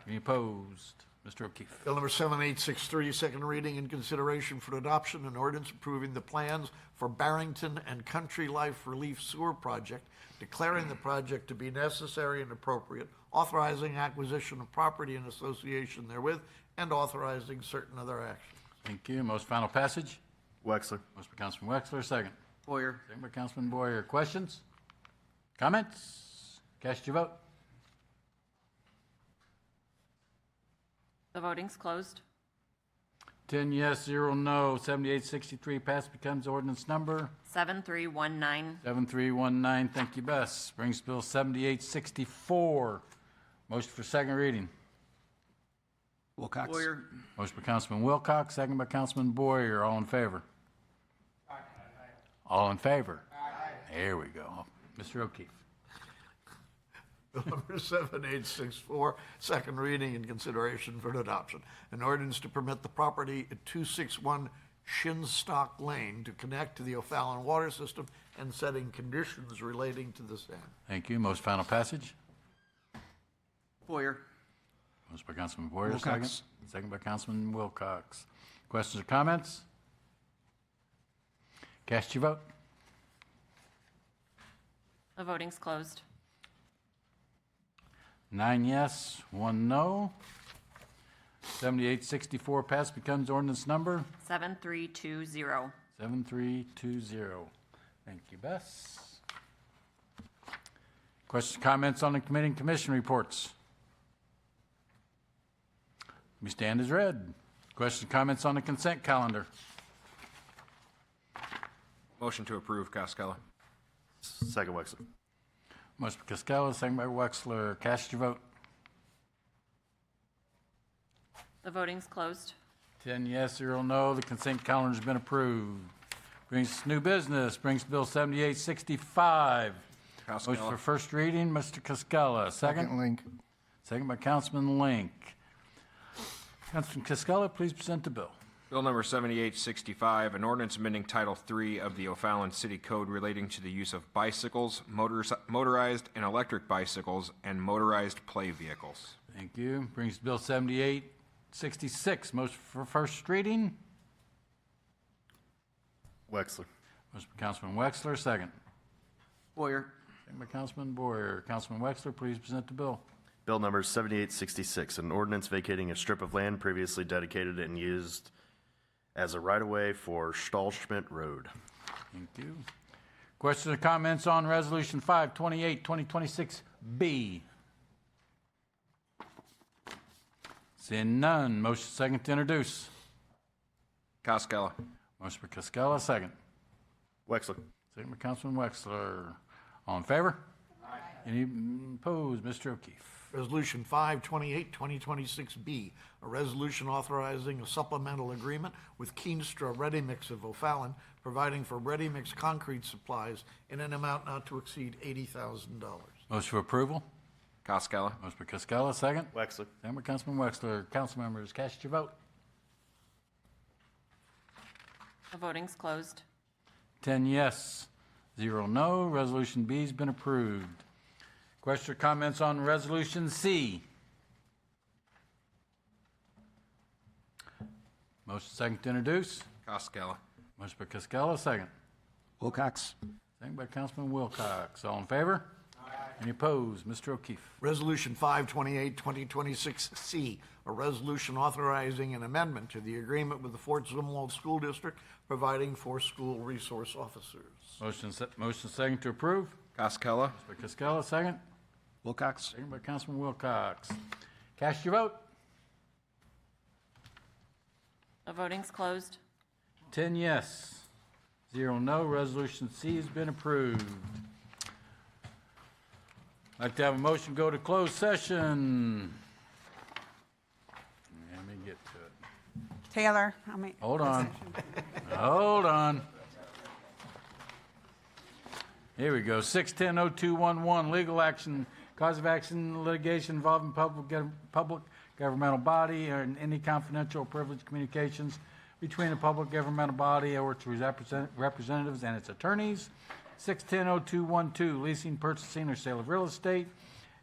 Any opposed? Mr. O'Keefe. Bill number 7863, second reading and consideration for adoption. An ordinance approving the plans for Barrington and Country Life Relief Sewer Project, declaring the project to be necessary and appropriate, authorizing acquisition of property in association therewith, and authorizing certain other actions. Thank you. Most final passage. Wexler. Motion by Councilman Wexler, second. Boyer. Second by Councilman Boyer. Questions? Comments? Cast your vote. The voting's closed. 10 yes, 0 no. 7863 passed, becomes ordinance number 7319. 7319. Thank you, Bess. Brings Bill 7864. Motion for second reading. Wilcox. Boyer. Motion by Councilman Wilcox, second by Councilman Boyer. All in favor? All in favor? There we go. Mr. O'Keefe. Bill number 7864, second reading and consideration for adoption. An ordinance to permit the property at 261 Shinstock Lane to connect to the O'Fallon water system and setting conditions relating to the same. Thank you. Most final passage. Boyer. Motion by Councilman Boyer, Wilcox. second. Second by Councilman Wilcox. Questions or comments? Cast your vote. The voting's closed. 9 yes, 1 no. 7864 passed, becomes ordinance number 7320. 7320. Thank you, Bess. Questions, comments on the committee and commission reports? We stand as read. Questions, comments on the consent calendar? Motion to approve, Costello. Second, Wexler. Motion by Costello, second by Wexler. Cast your vote. The voting's closed. 10 yes, 0 no. The consent calendar's been approved. Brings us new business. Brings Bill 7865. Motion for first reading, Mr. Costello. Second? Link. Second by Councilman Link. Councilman Costello, please present the bill. Bill number 7865, an ordinance amending Title III of the O'Fallon City Code relating to the use of bicycles, motorized and electric bicycles, and motorized play vehicles. Thank you. Brings Bill 7866. Motion for first reading. Wexler. Motion by Councilman Wexler. Second. Boyer. Second by Councilman Boyer. Councilman Wexler, please present the bill. Bill number 7866, an ordinance vacating a strip of land previously dedicated and used as a right-of-way for Stahlschmidt Road. Thank you. Questions or comments on Resolution 528, 2026B? Seeing none. Motion second to introduce. Costello. Motion by Costello, second. Wexler. Second by Councilman Wexler. All in favor? Aye. Any opposed? Mr. O'Keefe. Resolution 528, 2026B, a resolution authorizing a supplemental agreement with Keenstra Ready Mix of O'Fallon, providing for ready mix concrete supplies in an amount not to exceed $80,000. Motion for approval. Costello. Motion by Costello, second. Wexler. Second by Councilman Wexler. Council members, cast your vote. The voting's closed. 10 yes, 0 no. Resolution B has been approved. Questions or comments on Resolution C? Motion second to introduce. Costello. Motion by Costello, second. Wilcox. Second by Councilman Wilcox. All in favor? Aye. Any opposed? Mr. O'Keefe. Resolution 528, 2026C, a resolution authorizing an amendment to the agreement with the Fort Zumwalt School District, providing for school resource officers. Motion second to approve. Costello. Motion by Costello, second. Wilcox. Second by Councilman Wilcox. Cast your vote. The voting's closed. 10 yes, 0 no. Resolution C has been approved. I'd like to have a motion go to closed session. Let me get to it. Taylor, Hold on. Hold on. Here we go. 610-0211, legal action, cause of action, litigation involving public governmental body or any confidential or privileged communications between a public governmental body or its representatives and its attorneys. 610-0212, leasing, purchasing, or sale of real estate.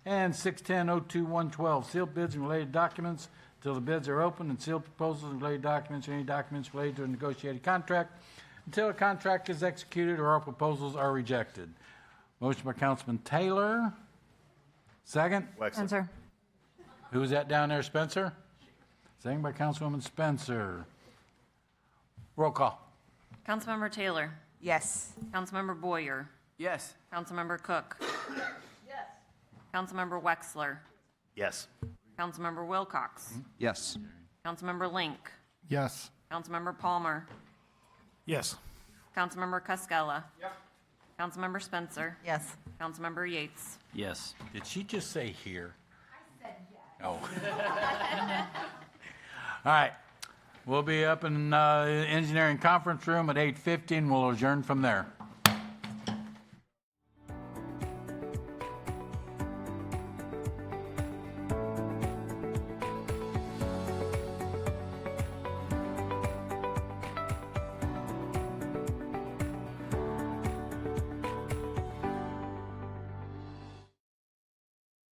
And 610-0212, sealed bids and related documents until the bids are open, and sealed proposals and related documents or any documents related to a negotiated contract until a contract is executed or all proposals are rejected. Motion by Councilman Taylor. Second? Spencer. Who is that down there, Spencer? Second by Councilwoman Spencer. Roll call. Councilmember Taylor. Yes. Councilmember Boyer. Yes. Councilmember Cook. Yes. Councilmember Wexler. Yes. Councilmember Wilcox. Yes. Councilmember Link. Yes. Councilmember Palmer. Yes. Councilmember Costello. Yep. Councilmember Spencer. Yes. Councilmember Yates. Yes. Did she just say here? I said yes. Oh. All right. We'll be up in engineering conference room at 8:50, and we'll adjourn from there.